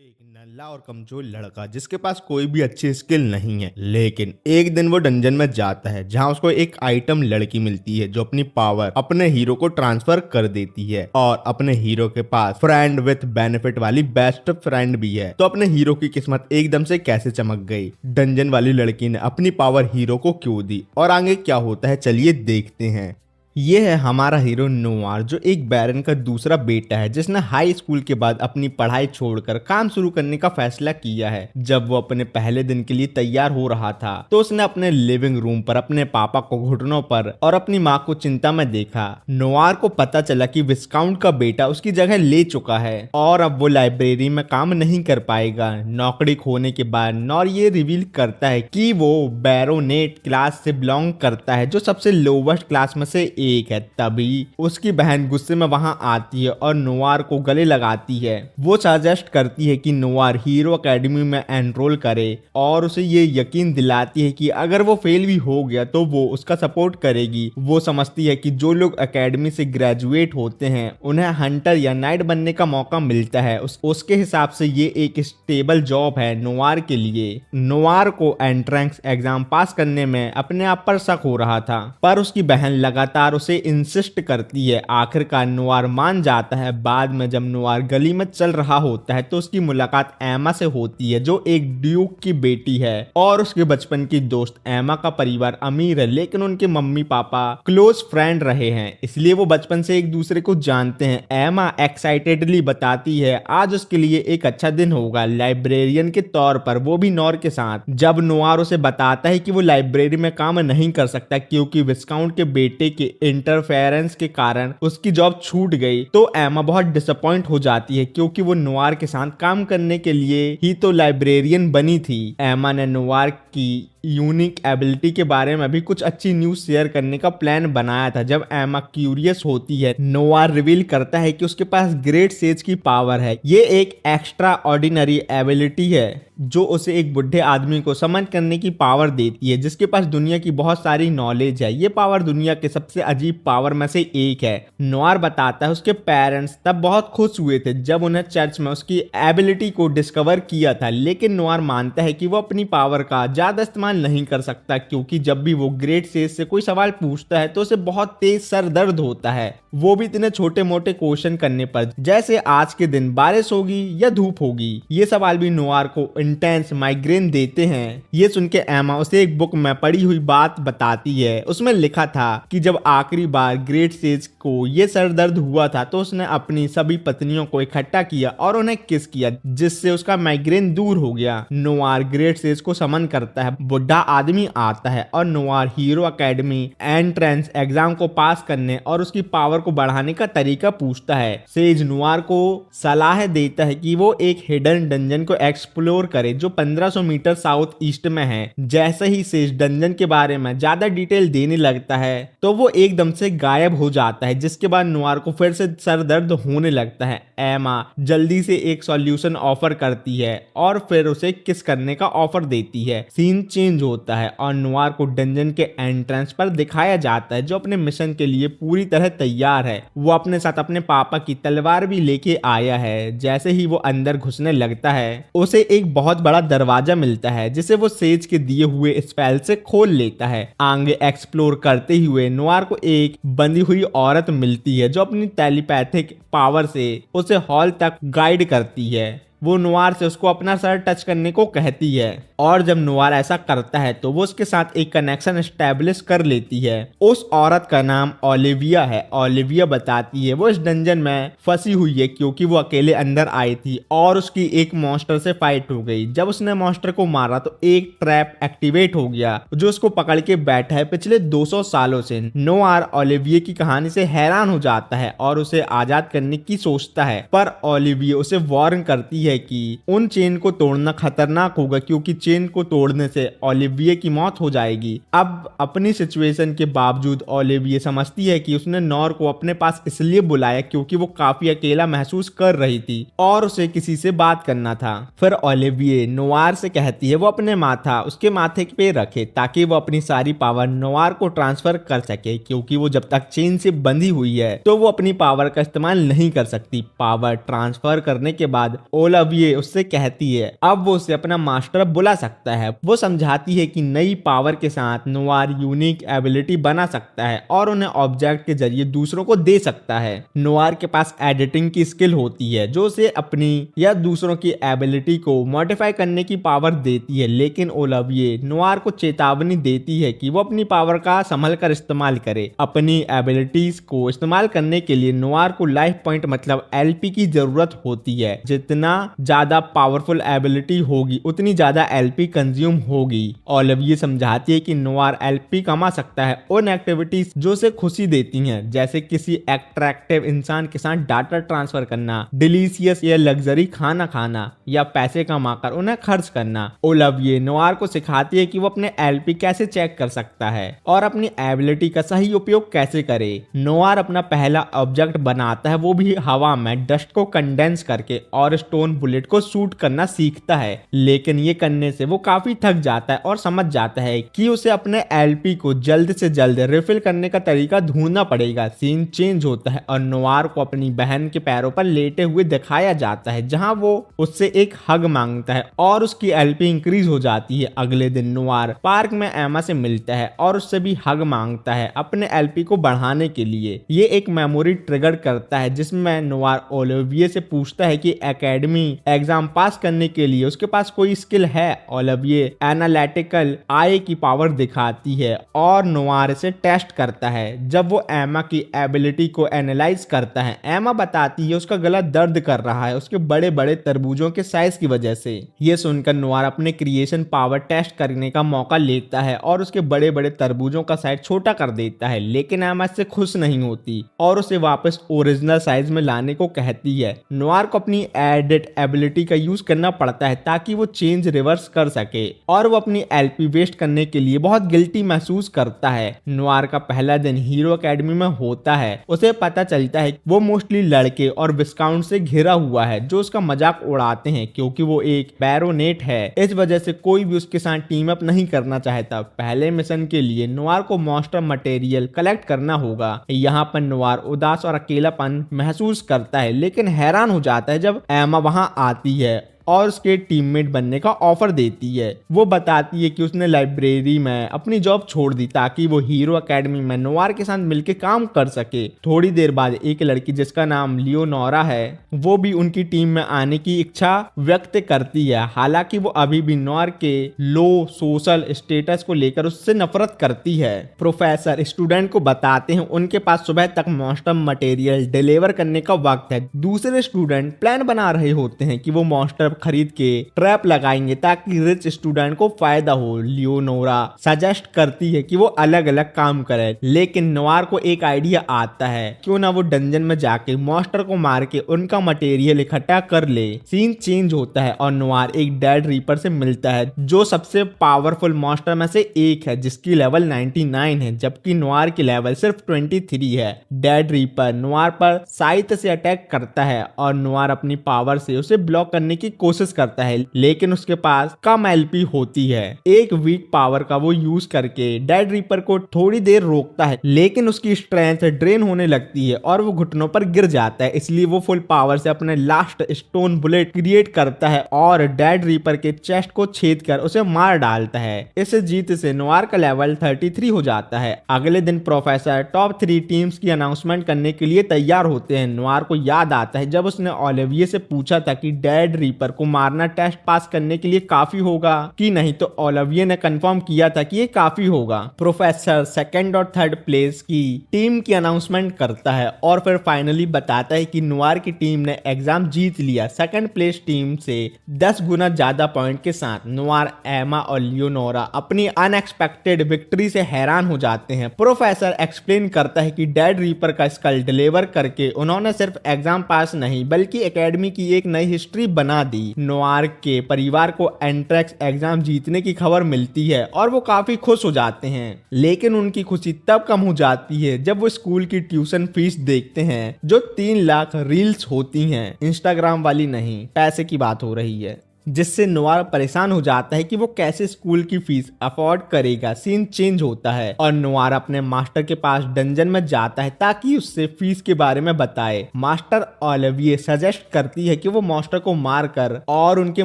एक नल्ला और कमजोर लड़का जिसके पास कोई भी अच्छी स्किल नहीं है, लेकिन एक दिन वो डंजन में जाता है जहां उसको एक आइटम लड़की मिलती है जो अपनी पावर अपने हीरो को ट्रांसफर कर देती है। और अपने हीरो के पास फ्रेंड विथ बेनिफिट वाली बेस्ट फ्रेंड भी है। तो अपने हीरो की किस्मत एकदम से कैसे चमक गई, डंजन वाली लड़की ने अपनी पावर हीरो को क्यों दी और आगे क्या होता है, चलिए देखते हैं। ये है हमारा हीरो नोवार, जो एक बैरन का दूसरा बेटा है जिसने हाई स्कूल के बाद अपनी पढ़ाई छोड़कर काम शुरू करने का फैसला किया है। जब वो अपने पहले दिन के लिए तैयार हो रहा था तो उसने अपने लिविंग रूम पर अपने पापा को घुटनों पर और अपनी माँ को चिंता में देखा। नोवार को पता चला कि विस्काउंट का बेटा उसकी जगह ले चुका है और अब वो लाइब्रेरी में काम नहीं कर पाएगा। नौकरी खोने के बाद नौर ये रिवील करता है कि वो बैरोनेट क्लास से बिलोंग करता है, जो सबसे लोवेस्ट क्लास में से एक है। तभी उसकी बहन गुस्से में वहां आती है और नोवार को गले लगाती है। वो सजेस्ट करती है कि नोवार हीरो एकेडमी में एनरोल करे और उसे ये यकीन दिलाती है कि अगर वो फेल भी हो गया तो वो उसका सपोर्ट करेगी। वो समझती है कि जो लोग एकेडमी से ग्रेजुएट होते हैं उन्हें हंटर या नाइट बनने का मौका मिलता है। उसके हिसाब से ये एक स्टेबल जॉब है नोवार के लिए। नोवार को एंट्रेंस एग्जाम पास करने में अपने आप पर शक हो रहा था, पर उसकी बहन लगातार उसे इंसिस्ट करती है। आखिरकार नोवार मान जाता है। बाद में जब नोवार गली में चल रहा होता है तो उसकी मुलाकात एमा से होती है, जो एक ड्यूक की बेटी है और उसके बचपन की दोस्त। एमा का परिवार अमीर है लेकिन उनके मम्मी पापा क्लोज फ्रेंड रहे हैं, इसलिए वो बचपन से एक दूसरे को जानते हैं। एमा एक्साइटेडली बताती है आज उसके लिए एक अच्छा दिन होगा लाइब्रेरियन के तौर पर, वो भी नौर के साथ। जब नोवार उसे बताता है कि वो लाइब्रेरी में काम नहीं कर सकता क्योंकि विस्काउंट के बेटे के इंटरफेरेंस के कारण उसकी जॉब छूट गई, तो एमा बहुत डिसअपॉइंट हो जाती है क्योंकि वो नोवार के साथ काम करने के लिए ही तो लाइब्रेरियन बनी थी। एमा ने नोवार की यूनिक एबिलिटी के बारे में भी कुछ अच्छी न्यूज शेयर करने का प्लान बनाया था। जब एमा क्यूरियस होती है, नोवार रिवील करता है कि उसके पास ग्रेट सेज की पावर है। ये एक एक्स्ट्रा ऑर्डिनरी एबिलिटी है जो उसे एक बुढ़े आदमी को समन करने की पावर देती है जिसके पास दुनिया की बहुत सारी नॉलेज है। ये पावर दुनिया के सबसे अजीब पावर में से एक है। नोवार बताता है उसके पेरेंट्स तब बहुत खुश हुए थे जब उन्हें चर्च में उसकी एबिलिटी को डिस्कवर किया था, लेकिन नोवार मानता है कि वो अपनी पावर का ज्यादा इस्तेमाल नहीं कर सकता क्योंकि जब भी वो ग्रेट सेज से कोई सवाल पूछता है तो उसे बहुत तेज सर दर्द होता है, वो भी इतने छोटे मोटे क्वेश्चन करने पर, जैसे आज के दिन बारिश होगी या धूप होगी। ये सवाल भी नोवार को इंटेंस माइग्रेन देते हैं। ये सुन के एमा उसे एक बुक में पढ़ी हुई बात बताती है। उसमें लिखा था कि जब आखिरी बार ग्रेट सेज को ये सर दर्द हुआ था तो उसने अपनी सभी पत्नियों को इकट्ठा किया और उन्हें किस किया जिससे उसका माइग्रेन दूर हो गया। नोवार ग्रेट सेज को समन करता है। बुढ़ा आदमी आता है और Noir hero academy entrance exam को पास करने और उसकी पावर को बढ़ाने का तरीका पूछता है। सेज नोवार को सलाह देता है कि वो एक हिडन डंजन को एक्सप्लोर करे जो 1500 मीटर साउथ ईस्ट में है। जैसे ही सेज डंजन के बारे में ज्यादा डिटेल देने लगता है तो वो एकदम से गायब हो जाता है, जिसके बाद नोवार को फिर से सर दर्द होने लगता है। एमा जल्दी से एक सॉल्यूशन ऑफर करती है और फिर उसे किस करने का ऑफर देती है। सीन चेंज होता है और नोवार को डंजन के एंट्रेंस पर दिखाया जाता है जो अपने मिशन के लिए पूरी तरह तैयार है। वो अपने साथ अपने पापा की तलवार भी लेके आया है। जैसे ही वो अंदर घुसने लगता है उसे एक बहुत बड़ा दरवाजा मिलता है जिसे वो सेज के दिए हुए स्पेल से खोल लेता है। आगे एक्सप्लोर करते हुए नोवार को एक बंधी हुई औरत मिलती है जो अपनी टेलीपैथिक पावर से उसे हॉल तक गाइड करती है। वो नोवार से उसको अपना सर टच करने को कहती है और जब नोवार ऐसा करता है तो वो उसके साथ एक कनेक्शन एस्टेब्लिश कर लेती है। उस औरत का नाम ओलिविया है। ओलिविया बताती है वो इस डंजन में फंसी हुई है क्योंकि वो अकेले अंदर आई थी और उसकी एक मॉन्स्टर से फाइट हो गई। जब उसने मॉन्स्टर को मारा तो एक ट्रैप एक्टिवेट हो गया जो उसको पकड़ के बैठा है पिछले 200 सालों से। नोवार ओलिविया की कहानी से हैरान हो जाता है और उसे आजाद करने की सोचता है, पर ओलिविया उसे वार्न करती है कि उन चेन को तोड़ना खतरनाक होगा क्योंकि चेन को तोड़ने से ओलिविया की मौत हो जाएगी। अब अपनी सिचुएशन के बावजूद ओलिविया समझती है कि उसने नॉर को अपने पास इसलिए बुलाया क्योंकि वो काफी अकेला महसूस कर रही थी और उसे किसी से बात करना था। फिर ओलिविया नोवार से कहती है वो अपने माथा उसके माथे पे रखे ताकि वो अपनी सारी पावर नोवार को ट्रांसफर कर सके क्योंकि वो जब तक चेन से बंधी हुई है तो वो अपनी पावर का इस्तेमाल नहीं कर सकती। पावर ट्रांसफर करने के बाद ओला ओलिविया उससे कहती है अब वो उसे अपना मास्टर बुला सकता है। वो समझाती है कि नई पावर के साथ नोवार यूनिक एबिलिटी बना सकता है और उन्हें ऑब्जेक्ट के जरिए दूसरों को दे सकता है। नोवार के पास एडिटिंग की स्किल होती है जो उसे अपनी या दूसरों की एबिलिटी को मॉडिफाई करने की पावर देती है, लेकिन ओलिविया नोवार को चेतावनी देती है कि वो अपनी पावर का संभल कर इस्तेमाल करे। अपनी एबिलिटीज को इस्तेमाल करने के लिए नोवार को लाइफ पॉइंट मतलब एलपी की जरूरत होती है। जितना ज्यादा पावरफुल एबिलिटी होगी उतनी ज्यादा एलपी कंज्यूम होगी। ओलिविया समझाती है कि नोवार एलपी कमा सकता है उन एक्टिविटीज जो उसे खुशी देती हैं, जैसे किसी अट्रैक्टिव इंसान के साथ डाटा ट्रांसफर करना, डिलीशियस या लग्जरी खाना खाना या पैसे कमाकर उन्हें खर्च करना। ओलिविया नोवार को सिखाती है कि वो अपने एलपी कैसे चेक कर सकता है और अपनी एबिलिटी का सही उपयोग कैसे करे। नोवार अपना पहला ऑब्जेक्ट बनाता है, वो भी हवा में डस्ट को कंडेंस करके, और स्टोन बुलेट को शूट करना सीखता है। लेकिन ये करने से वो काफी थक जाता है और समझ जाता है कि उसे अपने एलपी को जल्द से जल्द रिफिल करने का तरीका ढूंढना पड़ेगा। सीन चेंज होता है और नोवार को अपनी बहन के पैरों पर लेटे हुए दिखाया जाता है, जहां वो उससे एक हग मांगता है और उसकी एलपी इंक्रीज हो जाती है। अगले दिन नोवार पार्क में एमा से मिलता है और उससे भी हग मांगता है अपने एलपी को बढ़ाने के लिए। ये एक मेमोरी ट्रिगर करता है जिसमें नोवार ओलिविया से पूछता है कि एकेडमी एग्जाम पास करने के लिए उसके पास कोई स्किल है। ओलिविया एनालिटिकल आई की पावर दिखाती है और नोवार से टेस्ट करता है। जब वो एमा की एबिलिटी को एनालाइज करता है, एमा बताती है उसका गला दर्द कर रहा है उसके बड़े बड़े तरबूजों के साइज की वजह से। ये सुनकर नोवार अपने क्रिएशन पावर टेस्ट करने का मौका लेता है और उसके बड़े बड़े तरबूजों का साइज छोटा कर देता है, लेकिन एमा इससे खुश नहीं होती और उसे वापस ओरिजिनल साइज में लाने को कहती है। नोवार को अपनी एडिट एबिलिटी का यूज करना पड़ता है ताकि वो चेंज रिवर्स कर सके और वो अपनी एलपी वेस्ट करने के लिए बहुत गिल्टी महसूस करता है। नोवार का पहला दिन हीरो एकेडमी में होता है। उसे पता चलता है वो मोस्टली लड़के और विस्काउंट से घिरा हुआ है जो उसका मजाक उड़ाते हैं क्योंकि वो एक बैरोनेट है। इस वजह से कोई भी उसके साथ टीम अप नहीं करना चाहता। पहले मिशन के लिए नोवार को मॉन्स्टर मटेरियल कलेक्ट करना होगा। यहाँ पर नोवार उदास और अकेलापन महसूस करता है, लेकिन हैरान हो जाता है जब एमा वहां आती है और उसके टीममेट बनने का ऑफर देती है। वो बताती है कि उसने लाइब्रेरी में अपनी जॉब छोड़ दी ताकि वो हीरो एकेडमी में नोवार के साथ मिलकर काम कर सके। थोड़ी देर बाद एक लड़की जिसका नाम लियोनोरा है वो भी उनकी टीम में आने की इच्छा व्यक्त करती है। हालांकि वो अभी भी नोवार के लो सोशल स्टेटस को लेकर उससे नफरत करती है। प्रोफेसर स्टूडेंट को बताते हैं उनके पास सुबह तक मॉन्स्टर मटेरियल डिलीवर करने का वक्त है। दूसरे स्टूडेंट प्लान बना रहे होते हैं कि वो मॉन्स्टर खरीद के ट्रैप लगाएंगे ताकि रिच स्टूडेंट को फायदा हो। लियोनोरा सजेस्ट करती है कि वो अलग अलग काम करे, लेकिन नोवार को एक आइडिया आता है क्यों ना वो डंजन में जाके मॉन्स्टर को मार के उनका मटेरियल इकट्ठा कर ले। सीन चेंज होता है और नोवार एक डेड रीपर से मिलता है जो सबसे पावरफुल मॉन्स्टर में से एक है जिसकी लेवल 99 है, जबकि नोवार की लेवल सिर्फ 23 है। डेड रीपर नोवार पर साइट से अटैक करता है और नोवार अपनी पावर से उसे ब्लॉक करने की कोशिश करता है, लेकिन उसके पास कम एलपी होती है। एक वीक पावर का वो यूज करके डेड रीपर को थोड़ी देर रोकता है, लेकिन उसकी स्ट्रेंथ ड्रेन होने लगती है और वो घुटनों पर गिर जाता है। इसलिए वो फुल पावर से अपने लास्ट स्टोन बुलेट क्रिएट करता है और डेड रीपर के चेस्ट को छेद कर उसे मार डालता है। इस जीत से नोवार का लेवल 33 हो जाता है। अगले दिन प्रोफेसर टॉप 3 टीम्स की अनाउंसमेंट करने के लिए तैयार होते हैं। नोवार को याद आता है जब उसने ओलिविया से पूछा था कि डेड रीपर को मारना टेस्ट पास करने के लिए काफी होगा कि नहीं, तो ओलिविया ने कंफर्म किया था कि ये काफी होगा। प्रोफेसर सेकंड और थर्ड प्लेस की टीम की अनाउंसमेंट करता है और फिर फाइनली बताता है कि नोवार की टीम ने एग्जाम जीत लिया। सेकंड प्लेस टीम से 10 गुना ज्यादा पॉइंट के साथ नोवार, एमा और लियोनोरा अपनी अनएक्सपेक्टेड विक्ट्री से हैरान हो जाते हैं। प्रोफेसर एक्सप्लेन करता है कि डेड रीपर का स्कल डिलीवर करके उन्होंने सिर्फ एग्जाम पास नहीं बल्कि एकेडमी की एक नई हिस्ट्री बना दी। नोवार के परिवार को एंट्रेक्स एग्जाम जीतने की खबर मिलती है और वो काफी खुश हो जाते हैं, लेकिन उनकी खुशी तब कम हो जाती है जब वो स्कूल की ट्यूशन फीस देखते हैं जो 3 लाख रील्स होती हैं, इंस्टाग्राम वाली नहीं, पैसे की बात हो रही है। जिससे नोवार परेशान हो जाता है कि वो कैसे स्कूल की फीस अफोर्ड करेगा। सीन चेंज होता है और नोवार अपने मास्टर के पास डंजन में जाता है ताकि उससे फीस के बारे में बताए। मास्टर ओलिविये सजेस्ट करती है कि वो मास्टर को मारकर और उनके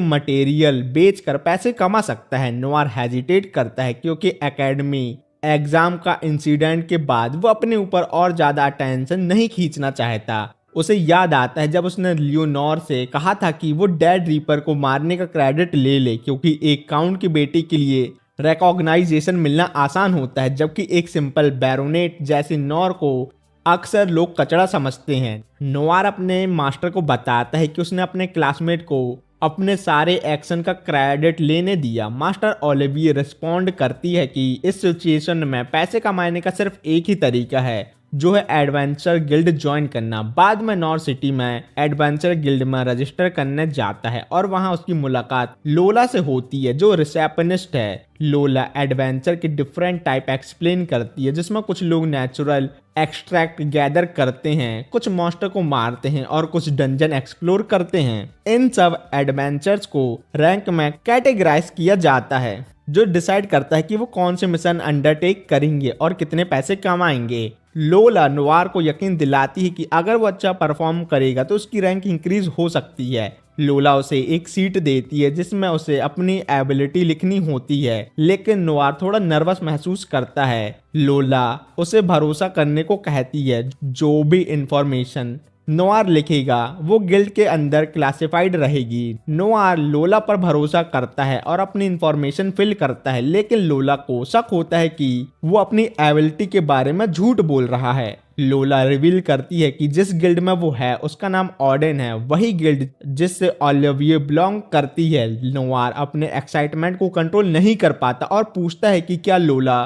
मटेरियल बेचकर पैसे कमा सकता है। नोवार हेजिटेट करता है क्योंकि एकेडमी एग्जाम का इंसिडेंट के बाद वो अपने ऊपर और ज्यादा अटेंशन नहीं खींचना चाहता। उसे याद आता है जब उसने लियोनोर से कहा था कि वो डेड रीपर को मारने का क्रेडिट ले ले, क्योंकि एक काउंट की बेटी के लिए रिकॉग्नाइजेशन मिलना आसान होता है, जबकि एक सिंपल बैरोनेट जैसे नॉर को अक्सर लोग कचड़ा समझते हैं। नोवार अपने मास्टर को बताता है कि उसने अपने क्लासमेट को अपने सारे एक्शन का क्रेडिट लेने दिया। मास्टर ओलिविये रिस्पॉन्ड करती है कि इस सिचुएशन में पैसे कमाने का सिर्फ एक ही तरीका है, जो है एडवेंचर गिल्ड ज्वाइन करना। बाद में नॉर्थ सिटी में एडवेंचर गिल्ड में रजिस्टर करने जाता है और वहां उसकी मुलाकात लोला से होती है, जो रिसेप्शनिस्ट है। लोला एडवेंचर के डिफरेंट टाइप एक्सप्लेन करती है, जिसमें कुछ लोग नेचुरल एक्सट्रैक्ट गैदर करते हैं, कुछ मॉन्स्टर को मारते हैं और कुछ डंजन एक्सप्लोर करते हैं। इन सब एडवेंचर्स को रैंक में कैटेगराइज किया जाता है, जो डिसाइड करता है कि वो कौन से मिशन अंडरटेक करेंगे और कितने पैसे कमाएंगे। लोला नोवार को यकीन दिलाती है कि अगर वो अच्छा परफॉर्म करेगा तो उसकी रैंक इंक्रीज हो सकती है। लोला उसे एक सीट देती है जिसमें उसे अपनी एबिलिटी लिखनी होती है, लेकिन नोवार थोड़ा नर्वस महसूस करता है। लोला उसे भरोसा करने को कहती है, जो भी इंफॉर्मेशन नोवार लिखेगा वो गिल्ड के अंदर क्लासिफाइड रहेगी। नोवार लोला पर भरोसा करता है और अपनी इंफॉर्मेशन फिल करता है, लेकिन लोला को शक होता है कि वो अपनी एबिलिटी के बारे में झूठ बोल रहा है। लोला रिवील करती है कि जिस गिल्ड में वो है उसका नाम ऑर्डन है, वही गिल्ड जिससे ओलिविये बिलोंग करती है। नोवार अपने एक्साइटमेंट को कंट्रोल नहीं कर पाता और पूछता है कि क्या लोला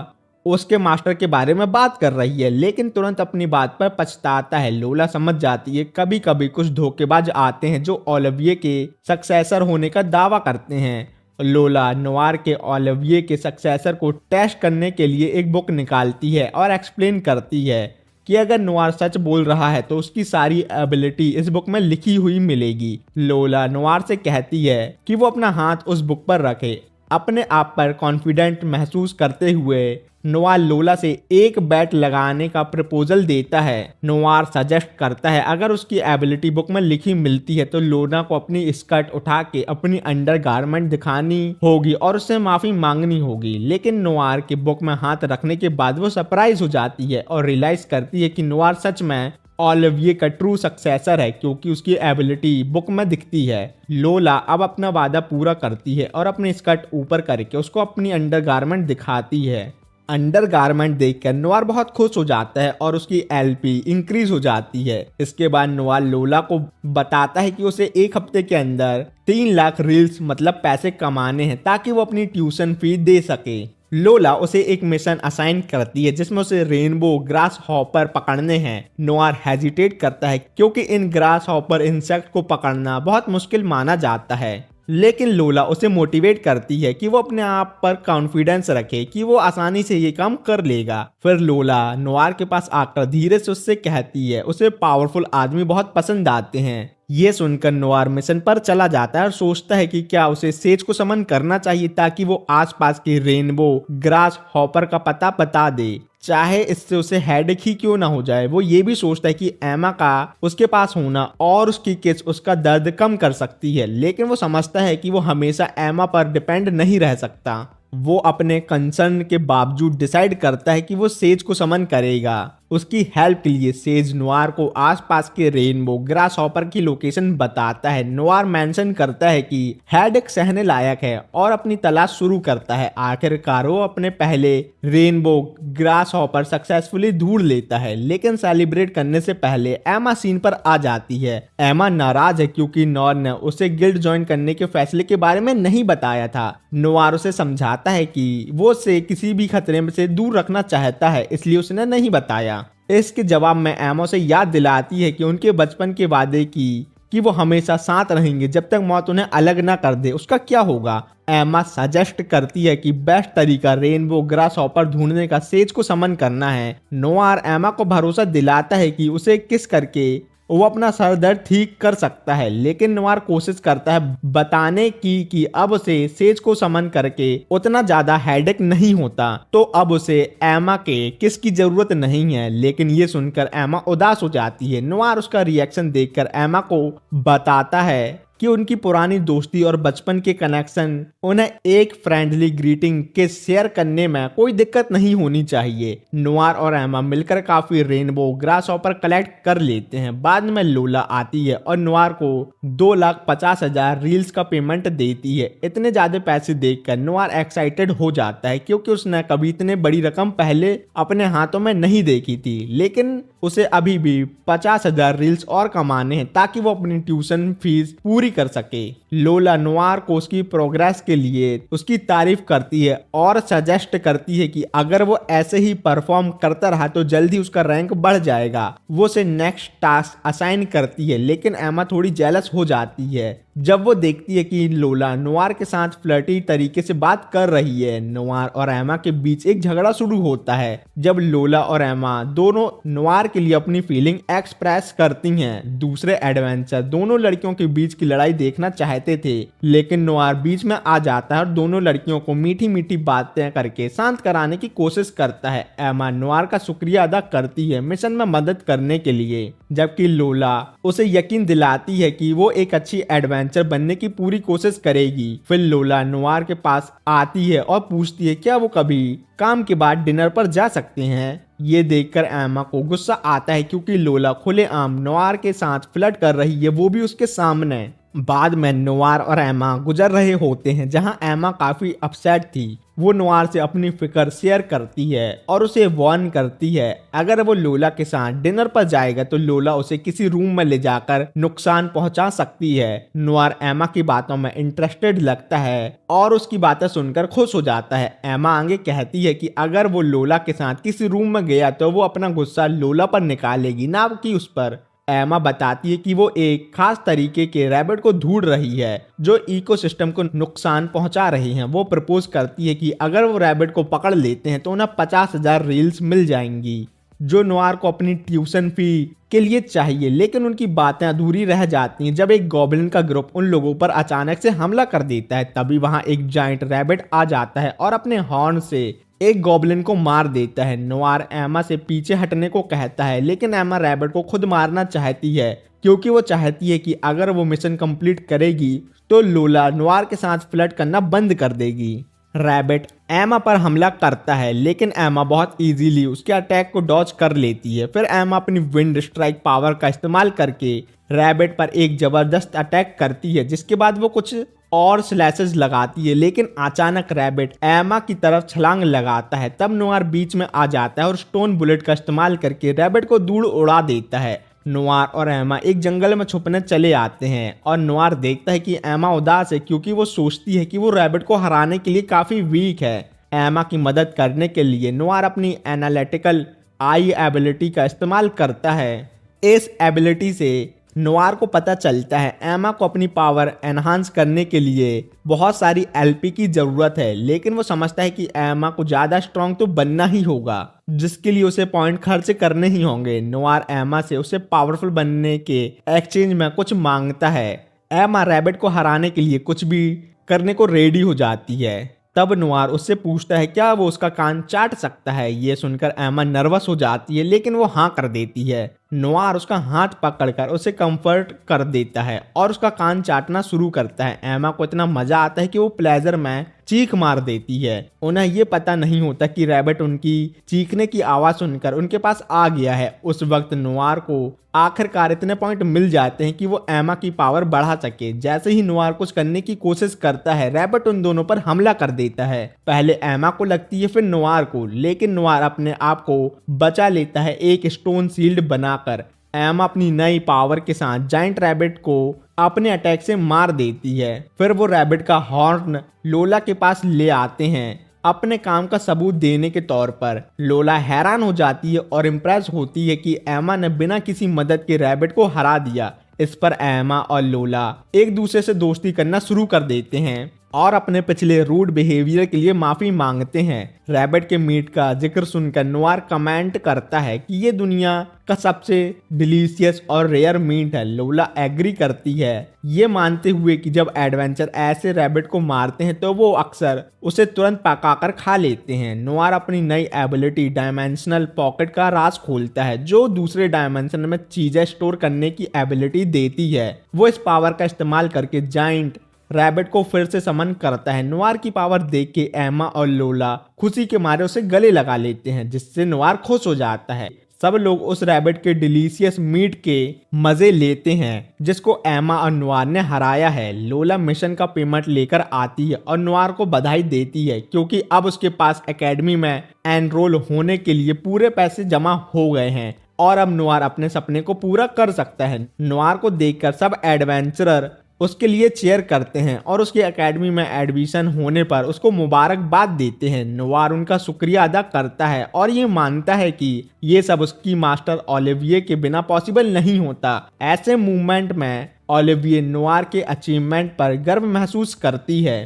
उसके मास्टर के बारे में बात कर रही है, लेकिन तुरंत अपनी बात पर पछताता है। लोला समझ जाती है कभी कभी कुछ धोखेबाज आते हैं जो ओलिविये के सक्सेसर होने का दावा करते हैं। लोला नोवार के ओलिविये के सक्सेसर को टेस्ट करने के लिए एक बुक निकालती है और एक्सप्लेन करती है कि अगर नोवार सच बोल रहा है तो उसकी सारी एबिलिटी इस बुक में लिखी हुई मिलेगी। लोला नोवार से कहती है कि वो अपना हाथ उस बुक पर रखे। अपने आप पर कॉन्फिडेंट महसूस करते हुए नोवार लोला से एक बैट लगाने का प्रपोजल देता है। नोवार सजेस्ट करता है अगर उसकी एबिलिटी बुक में लिखी मिलती है तो लोला को अपनी स्कर्ट उठा के अपनी अंडरगारमेंट दिखानी होगी और उससे माफी मांगनी होगी, लेकिन नोवार के बुक में हाथ रखने के बाद वो सरप्राइज हो जाती है और रियलाइज करती है कि नोवार सच में ओलिविये का ट्रू सक्सेसर है, क्योंकि उसकी एबिलिटी बुक में दिखती है। लोला अब अपना वादा पूरा करती है और अपनी स्कर्ट ऊपर करके उसको अपनी अंडरगारमेंट दिखाती है। अंडरगारमेंट देखकर नोवार बहुत खुश हो जाता है और उसकी एलपी इंक्रीज हो जाती है। इसके बाद नोवार लोला को बताता है कि उसे एक हफ्ते के अंदर 3 लाख रील्स मतलब पैसे कमाने हैं ताकि वो अपनी ट्यूशन फी दे सके। लोला उसे एक मिशन असाइन करती है जिसमें उसे रेनबो ग्रास हॉपर पकड़ने हैं। नोवार हेजिटेट करता है क्योंकि इन ग्रास हॉपर इंसेक्ट को पकड़ना बहुत मुश्किल माना जाता है, लेकिन लोला उसे मोटिवेट करती है कि वो अपने आप पर कॉन्फिडेंस रखे कि वो आसानी से ये काम कर लेगा। फिर लोला नोवार के पास आकर धीरे से उससे कहती है उसे पावरफुल आदमी बहुत पसंद आते हैं। ये सुनकर नोवार मिशन पर चला जाता है और सोचता है कि क्या उसे सेज को समन करना चाहिए ताकि वो आसपास के रेनबो ग्रास हॉपर का पता बता दे, चाहे इससे उसे हेडेक ही क्यों ना हो जाए। वो ये भी सोचता है कि एमा का उसके पास होना और उसकी किस उसका दर्द कम कर सकती है, लेकिन वो समझता है कि वो हमेशा एमा पर डिपेंड नहीं रह सकता। वो अपने कंसर्न के बावजूद डिसाइड करता है कि वो सेज को समन करेगा। उसकी हेल्प के लिए सेज नोवार को आसपास के रेनबो ग्रास हॉपर की लोकेशन बताता है। नोवार मेंशन करता है कि हेडेक सहने लायक है और अपनी तलाश शुरू करता है। आखिरकार वो अपने पहले रेनबो ग्रास हॉपर सक्सेसफुली ढूंढ लेता है, लेकिन सेलिब्रेट करने से पहले एमा सीन पर आ जाती है। एमा नाराज है क्योंकि नॉर ने उसे गिल्ड ज्वाइन करने के फैसले के बारे में नहीं बताया था। नोवार उसे समझाता है कि वो उसे किसी भी खतरे से दूर रखना चाहता है, इसलिए उसने नहीं बताया। इसके जवाब में एमा से याद दिलाती है कि उनके बचपन के वादे की कि वो हमेशा साथ रहेंगे जब तक मौत उन्हें अलग ना कर दे, उसका क्या होगा। एमा सजेस्ट करती है कि बेस्ट तरीका रेनबो ग्रास हॉपर ढूंढने का सेज को समन करना है। नोवार एमा को भरोसा दिलाता है कि उसे किस करके वो अपना सर दर्द ठीक कर सकता है, लेकिन नोवार कोशिश करता है बताने की कि अब उसे सेज को समन करके उतना ज्यादा हेडेक नहीं होता, तो अब उसे एमा के किस की जरूरत नहीं है। लेकिन ये सुनकर एमा उदास हो जाती है। नोवार उसका रिएक्शन देखकर एमा को बताता है कि उनकी पुरानी दोस्ती और बचपन के कनेक्शन उन्हें एक फ्रेंडली ग्रीटिंग के शेयर करने में कोई दिक्कत नहीं होनी चाहिए। नोवार और एमा मिलकर काफी रेनबो ग्रास ऑपर कलेक्ट कर लेते हैं। बाद में लोला आती है और नोवार को 2,50,000 रील्स का पेमेंट देती है। इतने ज्यादा पैसे देखकर नोवार एक्साइटेड हो जाता है, क्योंकि उसने कभी इतने बड़ी रकम पहले अपने हाथों में नहीं देखी थी। लेकिन उसे अभी भी 50,000 रील्स और कमाने हैं ताकि वो अपनी ट्यूशन फीस पूरी कर सके। लोला नोवार को उसकी प्रोग्रेस के लिए उसकी तारीफ करती है और सजेस्ट करती है कि अगर वो ऐसे ही परफॉर्म करता रहा तो जल्दी उसका रैंक बढ़ जाएगा। वो उसे नेक्स्ट टास्क असाइन करती है, लेकिन एमा थोड़ी जेलस हो जाती है जब वो देखती है कि लोला नोवार के साथ फ्लर्टी तरीके से बात कर रही है। नोवार और एमा के बीच एक झगड़ा शुरू होता है जब लोला और एमा दोनों नोवार के लिए अपनी फीलिंग एक्सप्रेस करती हैं। दूसरे एडवेंचर दोनों लड़कियों के बीच की लड़ाई देखना चाहते थे, लेकिन नोवार बीच में आ जाता है और दोनों लड़कियों को मीठी मीठी बातें करके शांत कराने की कोशिश करता है। एमा नोवार का शुक्रिया अदा करती है मिशन में मदद करने के लिए, जबकि लोला उसे यकीन दिलाती है कि वो एक अच्छी एडवेंचर बनने की पूरी कोशिश करेगी। फिर लोला नोवार के पास आती है और पूछती है क्या वो कभी काम के बाद डिनर पर जा सकते हैं। ये देखकर एमा को गुस्सा आता है, क्योंकि लोला खुलेआम नोवार के साथ फ्लर्ट कर रही है, वो भी उसके सामने। बाद में नोवार और एमा गुजर रहे होते हैं जहां एमा काफी अपसेट थी। वो नोवार से अपनी फिक्र शेयर करती है और उसे वार्न करती है अगर वो लोला के साथ डिनर पर जाएगा तो लोला उसे किसी रूम में ले जाकर नुकसान पहुंचा सकती है। नोवार एमा की बातों में इंटरेस्टेड लगता है और उसकी बातें सुनकर खुश हो जाता है। एमा आगे कहती है कि अगर वो लोला के साथ किसी रूम में गया तो वो अपना गुस्सा लोला पर निकालेगी, ना कि उस पर। एमा बताती है कि वो एक खास तरीके के रैबिट को ढूंढ रही है जो इकोसिस्टम को नुकसान पहुंचा रहे हैं। वो प्रपोज करती है कि अगर वो रैबिट को पकड़ लेते हैं तो उन्हें 50,000 रील्स मिल जाएंगी, जो नोवार को अपनी ट्यूशन फी के लिए चाहिए। लेकिन उनकी बातें अधूरी रह जाती हैं जब एक गॉब्लिन का ग्रुप उन लोगों पर अचानक से हमला कर देता है। तभी वहां एक जायंट रैबिट आ जाता है और अपने हॉर्न से एक गॉब्लिन को मार देता है। नोवार एमा से पीछे हटने को कहता है, लेकिन एमा रैबिट को खुद मारना चाहती है, क्योंकि वो चाहती है कि अगर वो मिशन कंप्लीट करेगी तो लोला नोवार के साथ फ्लर्ट करना बंद कर देगी। रैबिट एमा पर हमला करता है, लेकिन एमा बहुत इजीली उसके अटैक को डॉज कर लेती है। फिर एमा अपनी विंड स्ट्राइक पावर का इस्तेमाल करके रैबिट पर एक जबरदस्त अटैक करती है, जिसके बाद वो कुछ और स्लैशेस लगाती है। लेकिन अचानक रैबिट एमा की तरफ छलांग लगाता है। तब नोवार बीच में आ जाता है और स्टोन बुलेट का इस्तेमाल करके रैबिट को दूर उड़ा देता है। नोवार और एमा एक जंगल में छुपने चले आते हैं और नोवार देखता है कि एमा उदास है, क्योंकि वो सोचती है कि वो रैबिट को हराने के लिए काफी वीक है। एमा की मदद करने के लिए नोवार अपनी एनालिटिकल आई एबिलिटी का इस्तेमाल करता है। इस एबिलिटी से नोवार को पता चलता है एमा को अपनी पावर एनहांस करने के लिए बहुत सारी एलपी की जरूरत है, लेकिन वो समझता है कि एमा को ज्यादा स्ट्रांग तो बनना ही होगा, जिसके लिए उसे पॉइंट खर्च करने ही होंगे। नोवार एमा से उसे पावरफुल बनने के एक्सचेंज में कुछ मांगता है। एमा रैबिट को हराने के लिए कुछ भी करने को रेडी हो जाती है। तब नोवार उससे पूछता है क्या वो उसका कान चाट सकता है। ये सुनकर एमा नर्वस हो जाती है, लेकिन वो हाँ कर देती है। नोवार उसका हाथ पकड़कर उसे कंफर्ट कर देता है और उसका कान चाटना शुरू करता है। एमा को इतना मजा आता है कि वो प्लेजर में चीख मार देती है। उन्हें ये पता नहीं होता कि रैबिट उनकी चीखने की आवाज सुनकर उनके पास आ गया है। उस वक्त नोवार को आखिरकार इतने पॉइंट मिल जाते हैं कि वो एमा की पावर बढ़ा सके। जैसे ही नोवार कुछ करने की कोशिश करता है, रैबिट उन दोनों पर हमला कर देता है। पहले एमा को लगती है, फिर नोवार को, लेकिन नोवार अपने आप को बचा लेता है एक स्टोन शील्ड बनाकर। एमा अपनी नई पावर के साथ जायंट रैबिट को अपने अटैक से मार देती है। फिर वो रैबिट का हॉर्न लोला के पास ले आते हैं अपने काम का सबूत देने के तौर पर। लोला हैरान हो जाती है और इम्प्रेस होती है कि एमा ने बिना किसी मदद के रैबिट को हरा दिया। इस पर एमा और लोला एक दूसरे से दोस्ती करना शुरू कर देते हैं। और अपने पिछले रूड बिहेवियर के लिए माफी मांगते हैं। रैबिट के मीट का जिक्र सुनकर नोआर कमेंट करता है कि ये दुनिया का सबसे डिलीशियस और रेयर मीट है। लोला एग्री करती है, ये मानते हुए कि जब एडवेंचर ऐसे रैबिट को मारते हैं तो वो अक्सर उसे तुरंत पकाकर खा लेते हैं। नोआर अपनी नई एबिलिटी डायमेंशनल पॉकेट का राज खोलता है, जो दूसरे डायमेंशन में चीजें स्टोर करने की एबिलिटी देती है। वो इस पावर का इस्तेमाल करके जाइंट रैबिट को फिर से समन करता है। नोआर की पावर देख के एमा और लोला खुशी के मारे उसे गले लगा लेते हैं, जिससे नोआर खुश हो जाता है। सब लोग उस रैबिट के डिलीशियस मीट के मजे लेते हैं जिसको एमा और नोआर ने हराया है। लोला मिशन का पेमेंट लेकर आती है और नोआर को बधाई देती है, क्योंकि अब उसके पास एकेडमी में एनरोल होने के लिए पूरे पैसे जमा हो गए हैं और अब नोआर अपने सपने को पूरा कर सकता है। नोआर को देखकर सब एडवेंचरर उसके लिए चेयर करते हैं और उसकी एकेडमी में एडमिशन होने पर उसको मुबारकबाद देते हैं। नोआर उनका शुक्रिया अदा करता है और ये मानता है कि ये सब उसकी मास्टर ओलिविये के बिना पॉसिबल नहीं होता। ऐसे मूवमेंट में ओलिविये नोआर के अचीवमेंट पर गर्व महसूस करती है।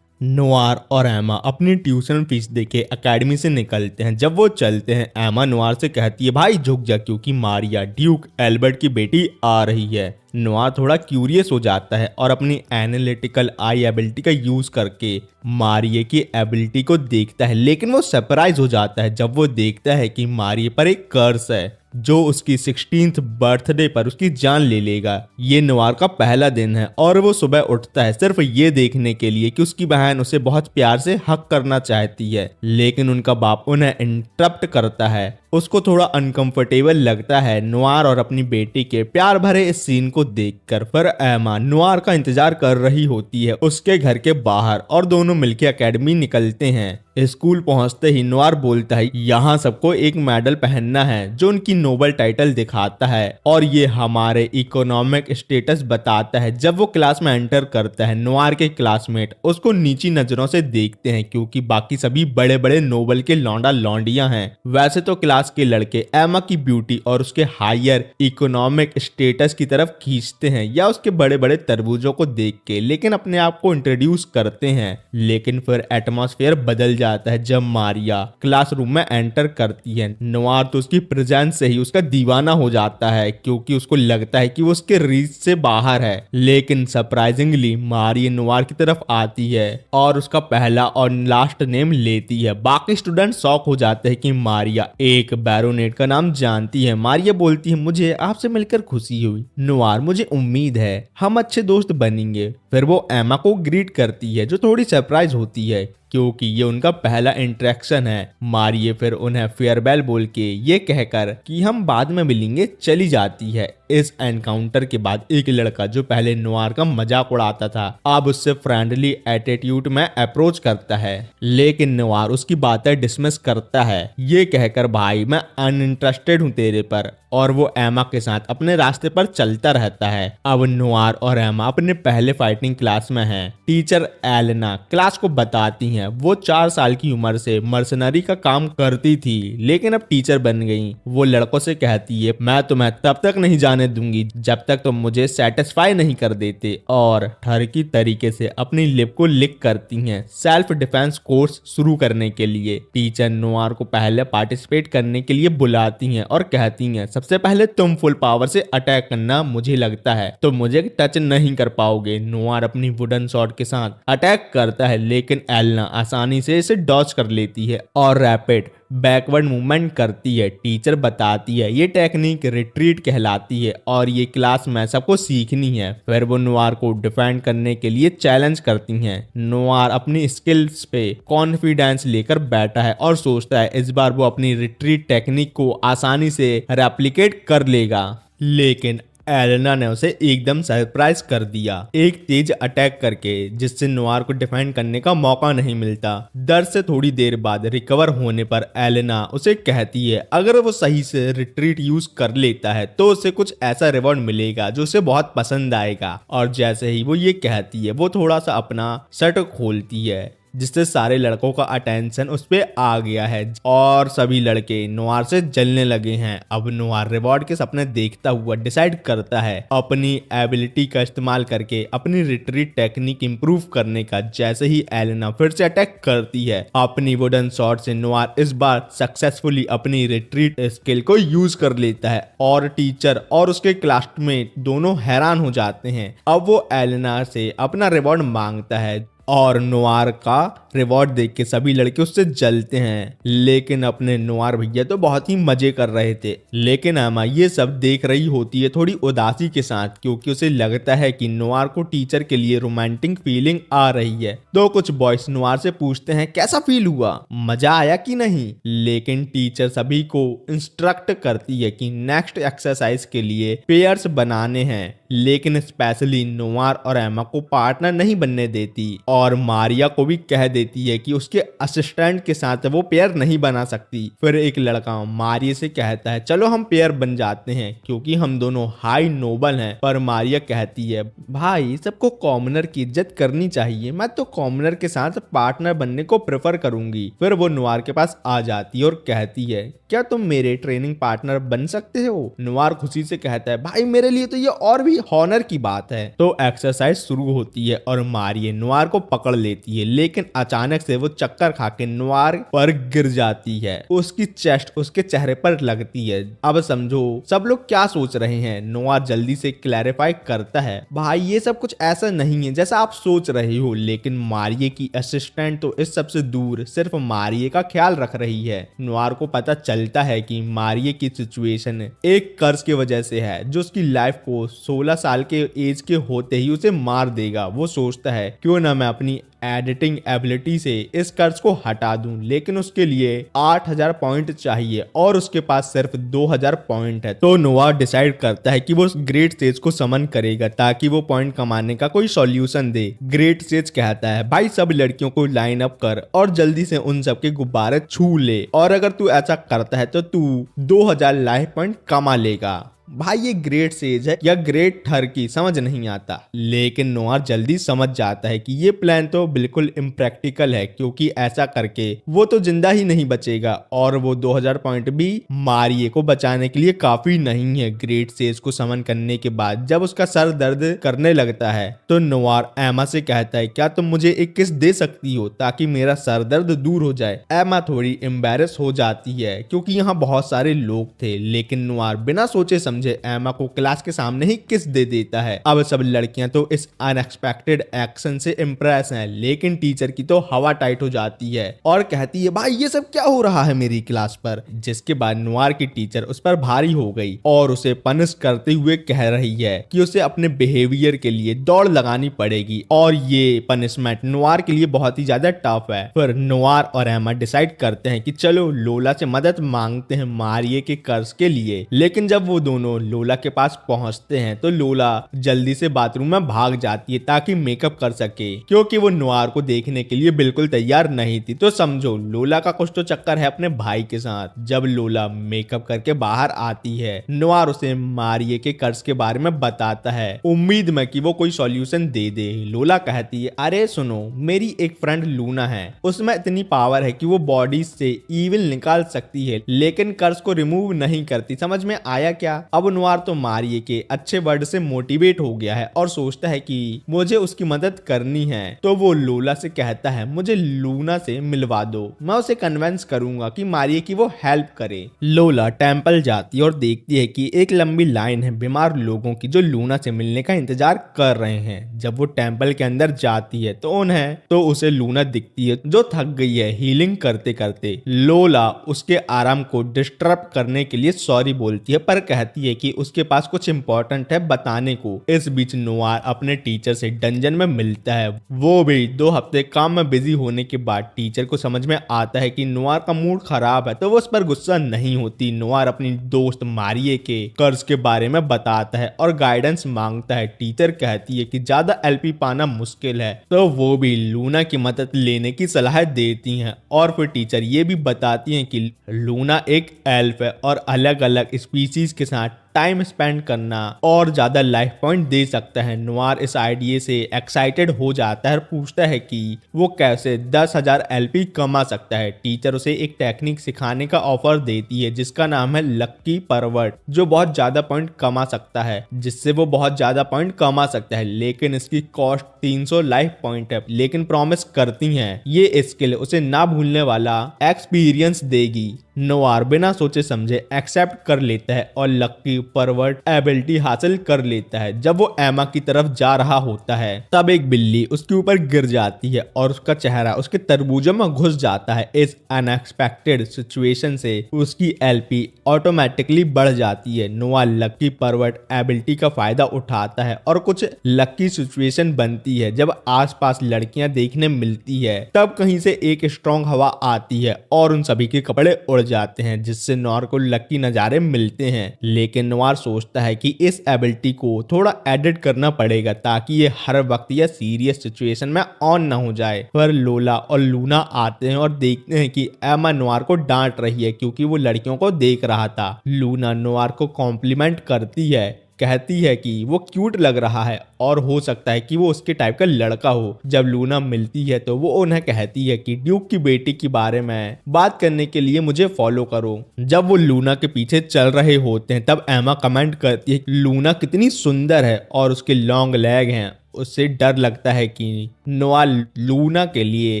नोआर और एमा अपनी ट्यूशन फीस देके एकेडमी से निकलते हैं। जब वो चलते हैं, एमा नोआर से कहती है, भाई झुक जा, क्योंकि मारिया ड्यूक एल्बर्ट की बेटी आ रही है। नोआर थोड़ा क्यूरियस हो जाता है और अपनी एनालिटिकल आई एबिलिटी का यूज करके मारिया की एबिलिटी को देखता है, लेकिन वो सरप्राइज हो जाता है जब वो देखता है कि मारिया पर एक कर्स है जो उसकी 16th बर्थडे पर उसकी जान ले लेगा। ये नोआर का पहला दिन है और वो सुबह उठता है सिर्फ ये देखने के लिए कि उसकी बहन उसे बहुत प्यार से हक करना चाहती है, लेकिन उनका बाप उन्हें इंटरप्ट करता है। उसको थोड़ा अनकंफर्टेबल लगता है नोआर और अपनी बेटी के प्यार भरे इस सीन को देखकर। फिर एमा नोआर का इंतजार कर रही होती है उसके घर के बाहर और दोनों मिलकर एकेडमी निकलते हैं। स्कूल पहुंचते ही नोआर बोलता है, यहाँ सबको एक मेडल पहनना है जो उनकी नोबल टाइटल दिखाता है और ये हमारे इकोनॉमिक स्टेटस बताता है। जब वो क्लास में एंटर करता है, नोआर के क्लासमेट उसको नीची नजरों से देखते हैं, क्योंकि बाकी सभी बड़े बड़े नोबल के लौंडा लौंडियां हैं। वैसे तो क्लास के लड़के एमा की ब्यूटी और उसके हायर इकोनॉमिक स्टेटस की तरफ खींचते हैं या उसके बड़े बड़े तरबूजों को देख के, लेकिन अपने आप को इंट्रोड्यूस करते हैं। लेकिन फिर एटमॉस्फेयर बदल जाता है जब मारिया क्लासरूम में एंटर करती है। नोआर तो उसकी प्रेजेंस से ही उसका दीवाना हो जाता है, क्योंकि उसको लगता है कि वो उसके रीच से बाहर है। लेकिन सरप्राइजिंगली मारिया नोआर की तरफ आती है और उसका पहला और लास्ट नेम लेती है। बाकी स्टूडेंट शॉक हो जाते हैं कि मारिया एक बैरोनेट का नाम जानती है। मारिया बोलती है, मुझे आपसे मिलकर खुशी हुई नोआर, मुझे उम्मीद है हम अच्छे दोस्त बनेंगे। फिर वो एमा को ग्रीट करती है जो थोड़ी सरप्राइज होती है, क्योंकि ये उनका पहला इंटरेक्शन है। मारिया फिर उन्हें फेयरवेल बोल के ये कहकर कि हम बाद में मिलेंगे चली जाती है। इस एनकाउंटर के बाद एक लड़का जो पहले नोआर का मजाक उड़ाता था अब उससे फ्रेंडली एटीट्यूड में अप्रोच करता है, लेकिन नोआर उसकी बातें डिसमिस करता है, ये कहकर भाई मैं अनइंटरेस्टेड हूँ तेरे पर, और वो एमा के साथ अपने रास्ते पर चलता रहता है। अब नोआर और एमा अपने पहले फाइटिंग क्लास में हैं। टीचर एलेना क्लास को बताती हैं वो 4 साल की उम्र से मर्सनरी का काम करती थी, लेकिन अब टीचर बन गई। वो लड़कों से कहती है, मैं तुम्हें तब तक नहीं जाने दूंगी जब तक तुम मुझे सेटिस्फाई नहीं कर देते, और ठरकी तरीके से अपनी लिप को लिक करती हैं सेल्फ डिफेंस कोर्स शुरू करने के लिए। टीचर नोआर को पहले पार्टिसिपेट करने के लिए बुलाती हैं और कहती हैं, सबसे पहले तुम फुल पावर से अटैक करना, मुझे लगता है तुम मुझे टच नहीं कर पाओगे। नोआर अपनी वुडन शॉट के साथ अटैक करता है, लेकिन एलेना आसानी से इसे डॉज कर लेती है और रैपिड बैकवर्ड मूवमेंट करती है। टीचर बताती है ये टेक्निक रिट्रीट कहलाती है और ये क्लास में सबको सीखनी है। फिर वो नोआर को डिफेंड करने के लिए चैलेंज करती हैं। नोआर अपनी स्किल्स पे कॉन्फिडेंस लेकर बैठा है और सोचता है इस बार वो अपनी रिट्रीट टेक्निक को आसानी से रेप्लिकेट कर लेगा, लेकिन एलेना ने उसे एकदम सरप्राइज कर दिया एक तेज अटैक करके, जिससे नोआर को डिफेंड करने का मौका नहीं मिलता। डर से थोड़ी देर बाद रिकवर होने पर एलेना उसे कहती है अगर वो सही से रिट्रीट यूज कर लेता है तो उसे कुछ ऐसा रिवॉर्ड मिलेगा जो उसे बहुत पसंद आएगा। और जैसे ही वो ये कहती है वो थोड़ा सा अपना शर्ट खोलती है। जिससे सारे लड़कों का अटेंशन उस पे आ गया है और सभी लड़के नोआर से जलने लगे हैं। अब नोआर रिवॉर्ड के सपने देखता हुआ डिसाइड करता है अपनी एबिलिटी का इस्तेमाल करके अपनी रिट्रीट टेक्निक इंप्रूव करने का। जैसे ही एलेना फिर से अटैक करती है अपनी वुडन शॉट से, नोआर इस बार सक्सेसफुली अपनी रिट्रीट स्किल को यूज कर लेता है और टीचर और उसके क्लासमेट दोनों हैरान हो जाते हैं। अब वो एलेना से अपना रिवॉर्ड मांगता है और नोआर का रिवॉर्ड देख के सभी लड़के उससे जलते हैं, लेकिन अपने नोआर भैया तो बहुत ही मजे कर रहे थे। लेकिन एमा ये सब देख रही होती है थोड़ी उदासी के साथ, क्योंकि उसे लगता है कि नोआर को टीचर के लिए रोमांटिक फीलिंग आ रही है। तो कुछ बॉयज नोआर से पूछते हैं कैसा फील हुआ, मजा आया कि नहीं। लेकिन टीचर सभी को इंस्ट्रक्ट करती है कि नेक्स्ट एक्सरसाइज के लिए पेयर्स बनाने हैं, लेकिन स्पेशली नोआर और एमा को पार्टनर नहीं बनने देती और मारिया को भी कह देती है कि उसके असिस्टेंट के साथ वो पेयर नहीं बना सकती। फिर एक लड़का मारिया से कहता है चलो हम पेयर बन जाते हैं क्योंकि हम दोनों हाई नोबल हैं। पर मारिया कहती है भाई सबको कॉमनर की इज्जत करनी चाहिए, मैं तो कॉमनर के साथ पार्टनर बनने को प्रेफर करूंगी। फिर वो नोआर के पास आ जाती है और कहती है क्या तुम मेरे ट्रेनिंग पार्टनर बन सकते हो। नोआर खुशी से कहता है भाई मेरे लिए तो ये और भी हॉनर की बात है। तो एक्सरसाइज शुरू होती है और मारिया नोआर को पकड़ लेती है, लेकिन अचानक से वो चक्कर खा के नोआर पर गिर जाती है। उसकी चेस्ट उसके चेहरे पर लगती है। अब समझो सब लोग क्या सोच रहे हैं। नोआर जल्दी से क्लैरिफाई करता है भाई ये सब कुछ ऐसा नहीं है जैसा आप सोच रहे हो। लेकिन मारिया की असिस्टेंट तो इस सब से दूर सिर्फ मारिया का ख्याल रख रही है। नोआर को पता चलता है कि मारिया की सिचुएशन एक कर्ज की वजह से है जो उसकी लाइफ को 16 साल के एज के होते ही उसे मार देगा। वो सोचता है क्यों ना मैं अपनी एडिटिंग एबिलिटी से इस कर्ज को हटा दूं, लेकिन उसके लिए 8000 पॉइंट चाहिए और उसके पास सिर्फ 2000 पॉइंट है। तो नोआर डिसाइड करता है कि वो ग्रेट सेज को समन करेगा ताकि वो पॉइंट कमाने का कोई सॉल्यूशन दे। ग्रेट सेज कहता है भाई सब लड़कियों को लाइन अप कर और जल्दी से उन सबके गुब्बारे छू ले, और अगर तू ऐसा करता है तो तू 2000 लाइफ पॉइंट कमा लेगा। भाई ये ग्रेट सेज है या ग्रेट ठरकी समझ नहीं आता, लेकिन नोआर जल्दी समझ जाता है कि ये प्लान तो बिल्कुल इम्प्रैक्टिकल है क्योंकि ऐसा करके वो तो जिंदा ही नहीं बचेगा और वो 2000 पॉइंट भी मारिया को बचाने के लिए काफी नहीं है। ग्रेट सेज को समन करने के बाद जब उसका सर दर्द करने लगता है तो नोआर एमा से कहता है क्या तुम मुझे एक किस दे सकती हो ताकि मेरा सर दर्द दूर हो जाए। एमा थोड़ी एम्बेरस हो जाती है क्योंकि यहाँ बहुत सारे लोग थे, लेकिन नोआर बिना सोचे समझे एमा को क्लास के सामने ही किस दे देता है। अब सब लड़कियां तो इस अनएक्सपेक्टेड एक्शन से इम्प्रेस हैं, लेकिन टीचर की तो हवा टाइट हो जाती है और कहती है भाई ये सब क्या हो रहा है मेरी क्लास पर। जिसके बाद नोआर की टीचर उस पर भारी हो गई और उसे पनिश करते हुए कह रही है कि उसे अपने बिहेवियर के लिए दौड़ लगानी पड़ेगी और ये पनिशमेंट नोआर के लिए बहुत ही ज्यादा टफ है। फिर नोआर और एमा डिसाइड करते हैं कि चलो लोला से मदद मांगते हैं मारिया के कर्ज के लिए। लेकिन जब वो दोनों लोला के पास पहुंचते हैं तो लोला जल्दी से बाथरूम में भाग जाती है ताकि मेकअप कर सके, क्योंकि वो नोआर को देखने के लिए बिल्कुल तैयार नहीं थी। तो समझो लोला का कुछ तो चक्कर है अपने भाई के साथ। जब लोला मेकअप करके बाहर आती है नोआर उसे मारिया के कर्ज के बारे में बताता है, उम्मीद में कि वो कोई सॉल्यूशन दे दे। लोला कहती है अरे सुनो मेरी एक फ्रेंड लूना है, उसमें इतनी पावर है कि वो बॉडी से ईविल निकाल सकती है लेकिन कर्ज को रिमूव नहीं करती, समझ में आया क्या। अब नोआर तो मारिया के अच्छे वर्ड से मोटिवेट हो गया है और सोचता है कि मुझे उसकी मदद करनी है। तो वो लोला से कहता है मुझे लूना से मिलवा दो, मैं उसे कन्विंस करूंगा कि मारिया की वो हेल्प करे। लोला टेंपल जाती है और देखती है कि एक लंबी लाइन है बीमार लोगों की जो लूना से मिलने का इंतजार कर रहे हैं। जब वो टेंपल के अंदर जाती है तो उसे लूना दिखती है जो थक गई है हीलिंग करते करते। लोला उसके आराम को डिस्टर्ब करने के लिए सॉरी बोलती है पर कहती है कि उसके पास कुछ इंपॉर्टेंट है बताने को। इस बीच नोआर अपने टीचर से डंजन में मिलता है। वो भी 2 हफ्ते काम में बिजी होने के बाद टीचर को समझ में आता है कि नोआर का मूड खराब है तो वो उस पर गुस्सा नहीं होती। नोआर अपनी दोस्त मारिया के कर्ज के बारे में बताता है और गाइडेंस मांगता है। टीचर कहती है कि ज्यादा एलपी पाना मुश्किल है तो वो भी लूना की मदद लेने की सलाह देती हैं और फिर टीचर ये भी बताती हैं कि लूना एक एल्फ है और अलग अलग स्पीशीज के साथ टाइम स्पेंड करना और ज्यादा लाइफ पॉइंट दे सकता है। नोवार इस आइडिया से एक्साइटेड हो जाता है और पूछता है कि वो कैसे 10,000 एलपी कमा सकता है। टीचर उसे एक टेक्निक सिखाने का ऑफर देती है जिसका नाम है लक्की परवर्ट, जो बहुत ज्यादा पॉइंट कमा सकता है, जिससे वो बहुत ज्यादा पॉइंट कमा सकता है, लेकिन इसकी कॉस्ट 300 लाइफ पॉइंट है। लेकिन प्रॉमिस करती हैं ये स्किल उसे ना भूलने वाला एक्सपीरियंस देगी। नोवार बिना सोचे समझे एक्सेप्ट कर लेता है और लक्की परवर्ट एबिलिटी हासिल कर लेता है। जब वो एमा की तरफ जा रहा होता है तब एक बिल्ली उसके ऊपर गिर जाती है और उसका चेहरा उसके तरबूजों में घुस जाता है। इस अनएक्सपेक्टेड सिचुएशन से उसकी एलपी ऑटोमेटिकली बढ़ जाती है। नोवार लक्की परवर्ट एबिलिटी का फायदा उठाता है और कुछ लक्की सिचुएशन बनती है। जब आसपास लड़कियां देखने मिलती है तब कहीं से एक स्ट्रॉन्ग हवा आती है और उन सभी के कपड़े उड़ जाते हैं, जिससे नोवार को लकी नजारे मिलते हैं। लेकिन नोवार सोचता है कि इस एबिलिटी को थोड़ा एडिट करना पड़ेगा ताकि ये हर वक्त या सीरियस सिचुएशन में ऑन ना हो जाए। पर लोला और लूना आते हैं और देखते हैं कि एमा नोवार को डांट रही है क्योंकि वो लड़कियों को देख रहा था। लूना नोवार को कॉम्प्लीमेंट करती है, कहती है कि वो क्यूट लग रहा है और हो सकता है कि वो उसके टाइप का लड़का हो। जब लूना मिलती है तो वो उन्हें कहती है कि ड्यूक की बेटी के बारे में बात करने के लिए मुझे फॉलो करो। जब वो लूना के पीछे चल रहे होते हैं तब एमा कमेंट करती है कि लूना कितनी सुंदर है और उसके लॉन्ग लेग हैं। उससे डर लगता है कि नोवार लूना के लिए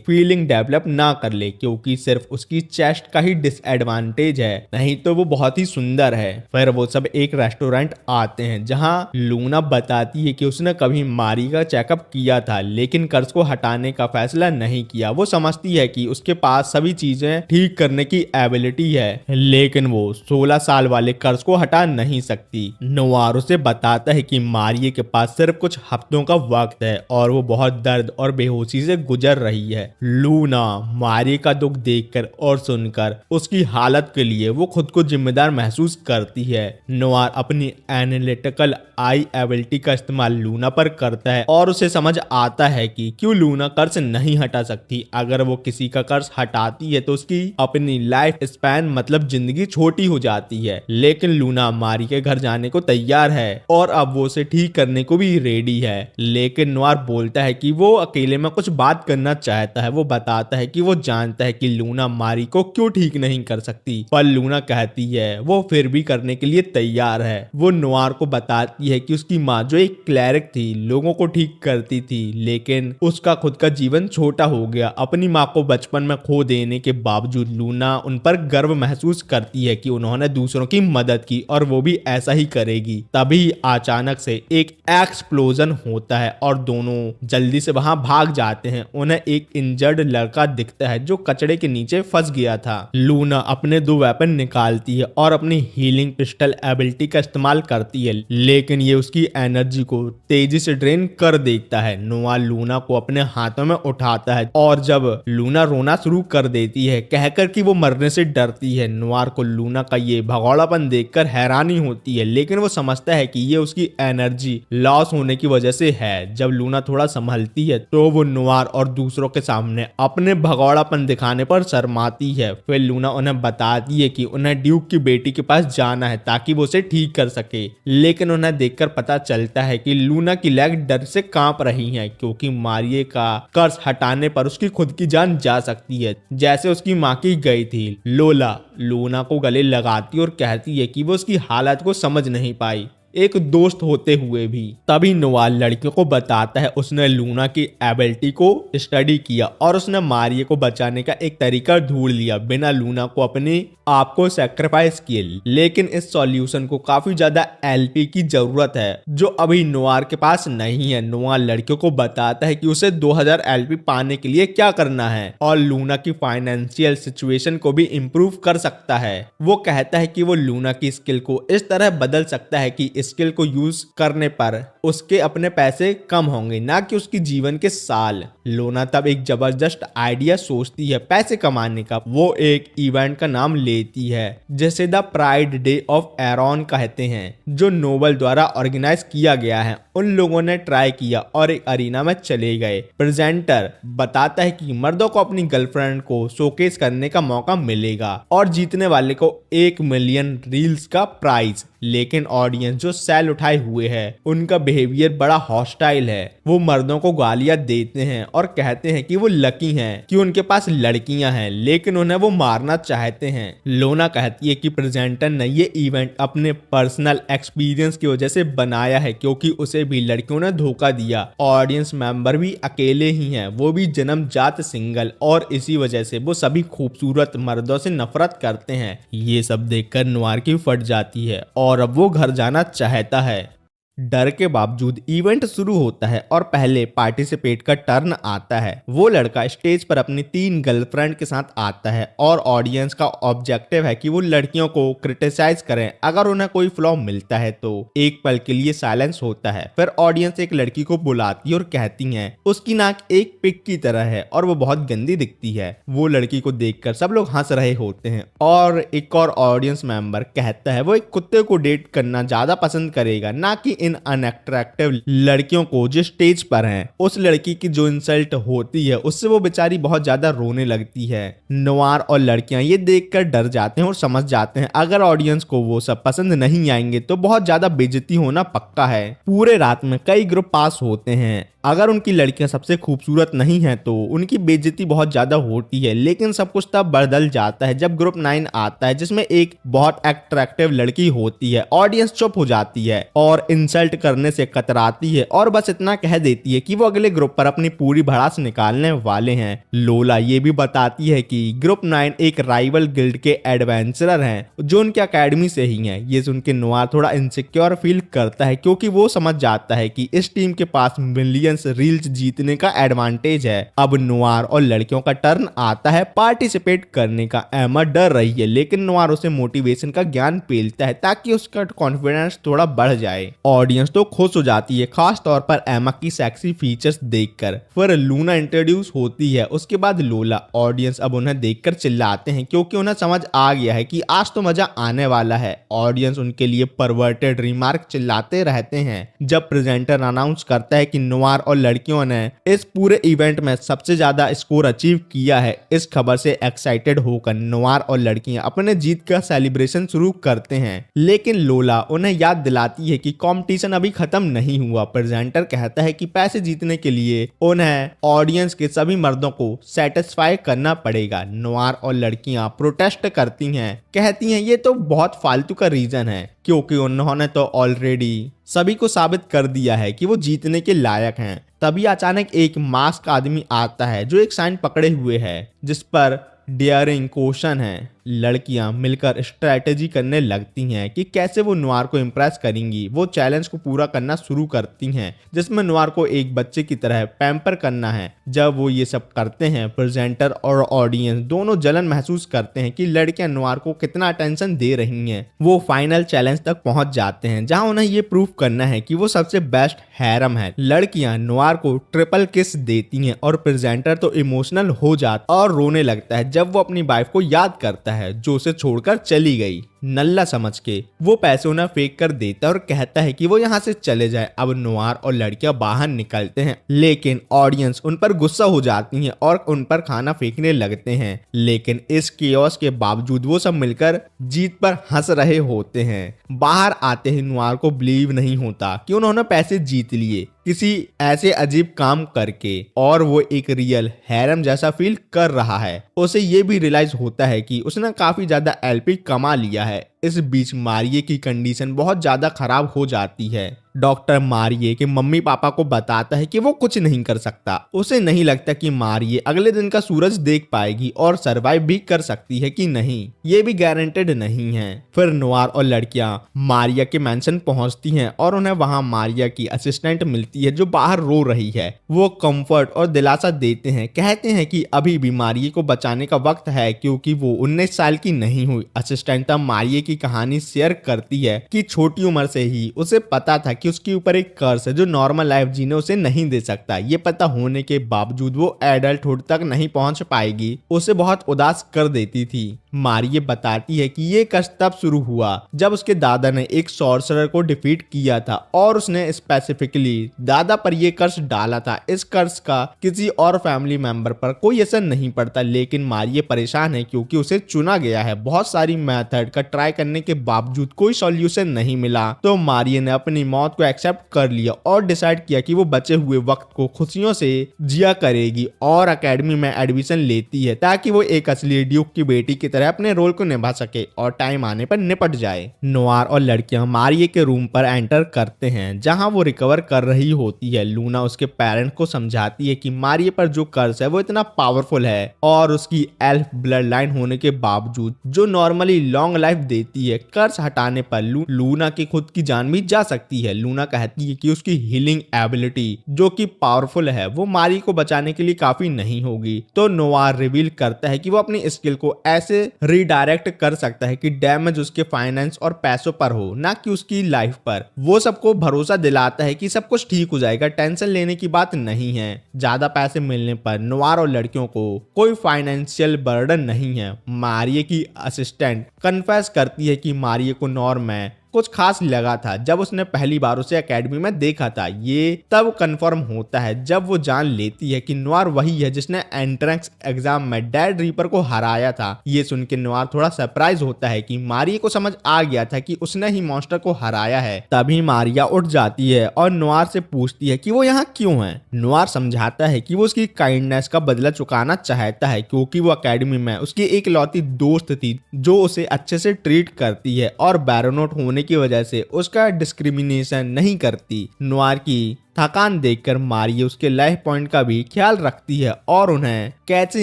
फीलिंग डेवलप ना कर ले क्योंकि सिर्फ उसकी चेस्ट का ही डिसएडवांटेज है, नहीं तो वो बहुत ही सुंदर है। फिर वो सब एक रेस्टोरेंट आते हैं जहां लूना बताती है कि उसने कभी मारी का चेकअप किया था लेकिन कर्ज को हटाने का फैसला नहीं किया। वो समझती है कि उसके पास सभी चीजें ठीक करने की एबिलिटी है लेकिन वो 16 साल वाले कर्ज को हटा नहीं सकती। नोवार उसे बताता है कि मारिये के पास सिर्फ कुछ हफ्तों का वक्त है और वो बहुत दर्द और बेहोशी से गुजर रही है। लूना मारिये का दुख देखकर और सुनकर उसकी हालत के लिए वो खुद को जिम्मेदार महसूस करती है। नोवार अपनी एनालिटिकल आई एबिलिटी का इस्तेमाल लूना पर करता है और उसे समझ आता है कि क्यों लूना कर्ज नहीं हटा सकती। अगर वो किसी का कर्ज हटाती है तो उसकी अपनी लाइफ स्पैन मतलब जिंदगी छोटी हो जाती है। लेकिन लूना मारिये के घर जाने को तैयार है और अब वो उसे ठीक करने को भी रेडी है। लेकिन नोवार बोलता है कि वो अकेले में कुछ बात करना चाहता है। वो बताता है कि वो जानता है कि लूना मारी को क्यों ठीक नहीं कर सकती, पर लूना कहती है वो फिर भी करने के लिए तैयार है। वो नोवार को बताती है कि उसकी माँ जो एक क्लैरिक थी लोगों को ठीक करती थी लेकिन उसका खुद का जीवन छोटा हो गया। अपनी माँ को बचपन में खो देने के बावजूद लूना उन पर गर्व महसूस करती है कि उन्होंने दूसरों की मदद की और वो भी ऐसा ही करेगी। तभी अचानक से एक एक्सप्लोजन होता है और दोनों जल्दी से वहां भाग जाते हैं। उन्हें एक इंजर्ड लड़का दिखता है जो कचड़े के नीचे फंस गया था। लूना अपने 2 वेपन निकालती है और अपनी हीलिंग पिस्टल एबिलिटी का इस्तेमाल करती है लेकिन ये उसकी एनर्जी को तेजी से ड्रेन कर देता है। नोवार लूना को अपने हाथों में उठाता है और जब लूना रोना शुरू कर देती है कहकर कि वो मरने से डरती है, नोवार को लूना का ये भगौड़ापन देखकर हैरानी होती है लेकिन वो समझता है कि ये उसकी एनर्जी लॉस होने की वजह से है। जब लूना थोड़ा संभलती है तो वो नोवार और दूसरों के सामने अपने भगौड़ापन दिखाने पर शर्माती है। फिर लूना उन्हें बताती है कि उन्हें ड्यूक की बेटी के पास जाना है ताकि वो उसे ठीक कर सके। लेकिन उन्हें देखकर पता चलता है कि लूना की लेग डर से कांप रही हैं क्योंकि मारिये का कर्ज हटाने पर उसकी खुद की जान जा सकती है जैसे उसकी माँ की गई थी। लोला लूना को गले लगाती और कहती है कि वो उसकी हालत को समझ नहीं पाई एक दोस्त होते हुए भी। तभी नोवार लड़कियों को बताता है उसने लूना की एबिलिटी को स्टडी किया और उसने मारिये को बचाने का एक तरीका ढूंढ लिया बिना लूना को अपने आप को सैक्रिफाइस किए। लेकिन इस सॉल्यूशन को काफी ज्यादा एलपी की जरूरत है जो अभी नोवार के पास नहीं है। नोवार लड़कियों को बताता है कि उसे 2000 एलपी पाने के लिए क्या करना है और लूना की फाइनेंशियल सिचुएशन को भी इम्प्रूव कर सकता है। वो कहता है कि वो लूना की स्किल को इस तरह बदल सकता है कि स्किल को यूज करने पर उसके अपने पैसे कम होंगे ना कि उसकी जीवन के साल। लूना तब एक जबरदस्त आइडिया सोचती है पैसे कमाने का। वो एक इवेंट का नाम लेती है जिसे the pride day of Aaron कहते हैं जो नोबल द्वारा ऑर्गेनाइज किया गया है। उन लोगों ने ट्राई किया और एक अरीना में चले गए। प्रेजेंटर बताता है कि मर्दों को अपनी गर्लफ्रेंड को शोकेस करने का मौका मिलेगा और जीतने वाले को 1 मिलियन रील्स का प्राइज। लेकिन ऑडियंस जो सेल उठाए हुए है उनका बिहेवियर बड़ा हॉस्टाइल है। वो मर्दों को गालियां देते हैं और कहते हैं कि वो लकी हैं कि उनके पास लड़कियां हैं, लेकिन उन्हें वो मारना चाहते हैं। लोना कहती है कि प्रेजेंटर ने ये इवेंट अपने पर्सनल एक्सपीरियंस की वजह से बनाया है, क्योंकि उसे भी लड़कियों ने धोखा दिया। ऑडियंस मेंबर भी अकेले ही हैं, वो भी जन्मजात सिंगल, और इसी वजह से वो सभी खूबसूरत मर्दों से नफरत करते हैं। ये सब देखकर नवार की फट जाती है और अब वो घर जाना चाहता है। डर के बावजूद इवेंट शुरू होता है और पहले पार्टिसिपेट का टर्न आता है। वो लड़का स्टेज पर अपनी 3 गर्लफ्रेंड के साथ आता है और ऑडियंस का ऑब्जेक्टिव है कि वो लड़कियों को क्रिटिसाइज करें अगर उन्हें कोई फ्लॉ मिलता है तो। एक पल के लिए साइलेंस होता है, फिर ऑडियंस एक लड़की को बुलाती है और कहती है उसकी नाक एक पिग की तरह है और वो बहुत गंदी दिखती है। वो लड़की को देखकर सब लोग हंस रहे होते हैं और एक और ऑडियंस मेंबर कहता है वो एक कुत्ते को डेट करना ज्यादा पसंद करेगा, ना कि इन अनअट्रैक्टिव लड़कियों को जो स्टेज पर हैं। उस लड़की की जो इंसल्ट होती है उससे वो बेचारी बहुत ज्यादा रोने लगती है। नवार और लड़कियां ये देखकर डर जाते हैं और समझ जाते हैं अगर ऑडियंस को वो सब पसंद नहीं आएंगे तो बहुत ज्यादा बेइज्जती होना पक्का है। पूरे रात में कई ग्रुप पास होते हैं। अगर उनकी लड़कियां सबसे खूबसूरत नहीं हैं तो उनकी बेइज्जती बहुत ज्यादा होती है, लेकिन सब कुछ तब बदल जाता है जब ग्रुप 9 आता है जिसमें एक बहुत अट्रैक्टिव लड़की होती है। ऑडियंस चुप हो जाती है और इंसल्ट करने से कतराती है और बस इतना कह देती है कि वो अगले ग्रुप पर अपनी पूरी भड़ास निकालने वाले हैं। लोला ये भी बताती है कि ग्रुप 9 एक राइवल गिल्ड के एडवेंचरर हैं जो उनके अकेडमी से ही हैं। ये सुन के नवार थोड़ा इनसिक्योर फील करता है, क्योंकि वो समझ जाता है कि इस टीम के पास मिलियन रील्स जीतने का एडवांटेज है। अब नवार और लड़कियों का टर्न आता है पार्टिसिपेट करने का। एमा डर रही है, लेकिन नवार उसे मोटिवेशन का ज्ञान पेलता है ताकि उसका कॉन्फिडेंस थोड़ा बढ़ जाए। ऑडियंस तो खुश हो जाती है, खास तौर पर एमा की सेक्सी फीचर्स देखकर। फिर लूना इंट्रोड्यूस होती है, उसके बाद लोला। ऑडियंस अब उन्हें देखकर चिल्लाते हैं क्योंकि उन्हें समझ आ गया है कि आज तो मजा आने वाला है। ऑडियंस उनके लिए परवर्टेड रिमार्क चिल्लाते रहते हैं। जब प्रेजेंटर अनाउंस करता है कि नवार और लड़कियों ने इस पूरे इवेंट में सबसे ज्यादा स्कोर अचीव किया है, इस खबर से एक्साइटेड होकर नवार और लड़कियां अपने जीत का सेलिब्रेशन शुरू करते हैं। लेकिन लोला उन्हें याद दिलाती है कि कंपटीशन अभी खत्म नहीं हुआ। प्रेजेंटर कहता है कि पैसे जीतने के लिए उन्हें ऑडियंस के सभी मर्दों को सेटिस्फाई करना पड़ेगा। नवार और लड़कियां प्रोटेस्ट करती हैं, कहती हैं ये तो बहुत फालतू का रीजन है, क्योंकि उन्होंने तो ऑलरेडी सभी को साबित कर दिया है कि वो जीतने के लायक हैं। तभी अचानक एक मास्क आदमी आता है जो एक साइन पकड़े हुए है जिस पर डेयरिंग क्वेश्चन है। लड़कियां मिलकर स्ट्रेटेजी करने लगती हैं कि कैसे वो नवार को इम्प्रेस करेंगी। वो चैलेंज को पूरा करना शुरू करती हैं, जिसमें नवार को एक बच्चे की तरह पैम्पर करना है। जब वो ये सब करते हैं, प्रेजेंटर और ऑडियंस दोनों जलन महसूस करते हैं कि लड़कियां नवार को कितना अटेंशन दे रही हैं। वो फाइनल चैलेंज तक पहुंच जाते हैं जहां उन्हें ये प्रूव करना है कि वो सबसे बेस्ट हैरम है। लड़कियां नवार को ट्रिपल किस देती हैं और प्रेजेंटर तो इमोशनल हो जाता और रोने लगता है जब वो अपनी वाइफ को याद करता है जो उसे छोड़कर चली गई। नल्ला समझ के वो पैसे उन्हें फेंक कर देता है और कहता है कि वो यहाँ से चले जाए। अब नवार और लड़कियां बाहर निकलते हैं, लेकिन ऑडियंस उन पर गुस्सा हो जाती है और उन पर खाना फेंकने लगते हैं। लेकिन इस केओस के बावजूद वो सब मिलकर जीत पर हंस रहे होते हैं। बाहर आते ही नवार को बिलीव नहीं होता कि उन्होंने पैसे जीत लिए किसी ऐसे अजीब काम करके, और वो एक रियल हैरम जैसा फील कर रहा है। उसे ये भी रियलाइज होता है कि उसने काफी ज्यादा एलपी कमा लिया है। इस बीच मारिये की कंडीशन बहुत ज्यादा खराब हो जाती है। डॉक्टर मारिये के मम्मी पापा को बताता है कि वो कुछ नहीं कर सकता। उसे नहीं लगता कि मारिये अगले दिन का सूरज देख पाएगी और सरवाइव भी कर सकती है कि नहीं, ये भी गारंटेड नहीं है। फिर नवार और लड़कियां मारिया के मेंशन पहुंचती हैं और उन्हें वहां मारिया की असिस्टेंट मिलती है जो बाहर रो रही है। वो कंफर्ट और दिलासा देते हैं, कहते हैं कि अभी भी मारिये को बचाने का वक्त है क्योंकि वो 19 साल की नहीं हुई। असिस्टेंट तब मारिये की कहानी शेयर करती है कि छोटी उम्र से ही उसे पता था कि कि उसके ऊपर एक कर्स है जो नॉर्मल लाइफ जीने उसे नहीं दे सकता। ये पता होने के बावजूद वो एडल्टहुड तक नहीं पहुंच पाएगी, उसे बहुत उदास कर देती थी। मारी ये बताती है कि ये कर्स तब शुरू हुआ जब उसके दादा ने एक सॉर्सरर को डिफीट किया था और उसने स्पेसिफिकली दादा पर ये कर्स डाला था। इस कर्स का किसी और फैमिली मेंबर पर कोई असर नहीं पड़ता, लेकिन मारिये परेशान है क्योंकि उसे चुना गया है। बहुत सारी मेथड का ट्राई करने के बावजूद कोई सॉल्यूशन नहीं मिला, तो मारिये ने अपनी मौत को एक्सेप्ट कर लिया और डिसाइड किया कि वो बचे हुए वक्त को खुशियों से जिया करेगी और एकेडमी में एडमिशन लेती है ताकि वो एक असली ड्यूक की बेटी की तरह अपने रोल को निभा सके और टाइम आने पर निपट जाए। नोआर और लड़कियां मारिये के रूम पर एंटर करते हैं जहां वो रिकवर कर रही होती है। लूना उसके पेरेंट्स को समझाती है कि मारिये पर जो कर्स है वो इतना पावरफुल है और उसकी एल्फ ब्लड लाइन होने के बावजूद जो नॉर्मली लॉन्ग लाइफ देती है, कर्स हटाने पर लूना की खुद की जान भी जा सकती है। लूना कहती है कि उसकी हीलिंग एबिलिटी जो कि पावरफुल है वो मारी को बचाने के लिए काफी नहीं होगी, तो नोआर रिवील करता है कि वो अपनी स्किल को ऐसे रिडायरेक्ट कर सकता है कि डैमेज उसके फाइनेंस और पैसों पर हो, ना कि उसकी लाइफ पर। वो सबको भरोसा दिलाता है कि सब कुछ ठीक हो जाएगा, टेंशन लेने की बात नहीं है। ज्यादा पैसे मिलने पर नोआर और लड़कियों को कोई फाइनेंशियल बर्डन नहीं है। मारिये की असिस्टेंट कन्फेस करती है कि मारिये को नॉर्म में कुछ खास लगा था जब उसने पहली बार उसे एकेडमी में देखा था। ये तब कंफर्म होता है जब वो जान लेती है कि नोआर वही है जिसने एंट्रेंस एग्जाम में डेड रीपर को हराया था। ये सुन के नोआर थोड़ा सरप्राइज होता है कि मारिया को समझ आ गया था कि उसने ही मॉन्स्टर को हराया है। तभी मारिया उठ जाती है और नोआर से पूछती है कि वो यहाँ क्यों है। नोआर समझाता है कि वो उसकी काइंडनेस का बदला चुकाना चाहता है क्योंकि वो एकेडमी में उसकी एक लौती दोस्त थी जो उसे अच्छे से ट्रीट करती है और बैरोनोट होने की वजह से उसका डिस्क्रिमिनेशन नहीं करती। नोआर की थकान देखकर मारिये उसके लाइफ पॉइंट का भी ख्याल रखती है और उन्हें कैसे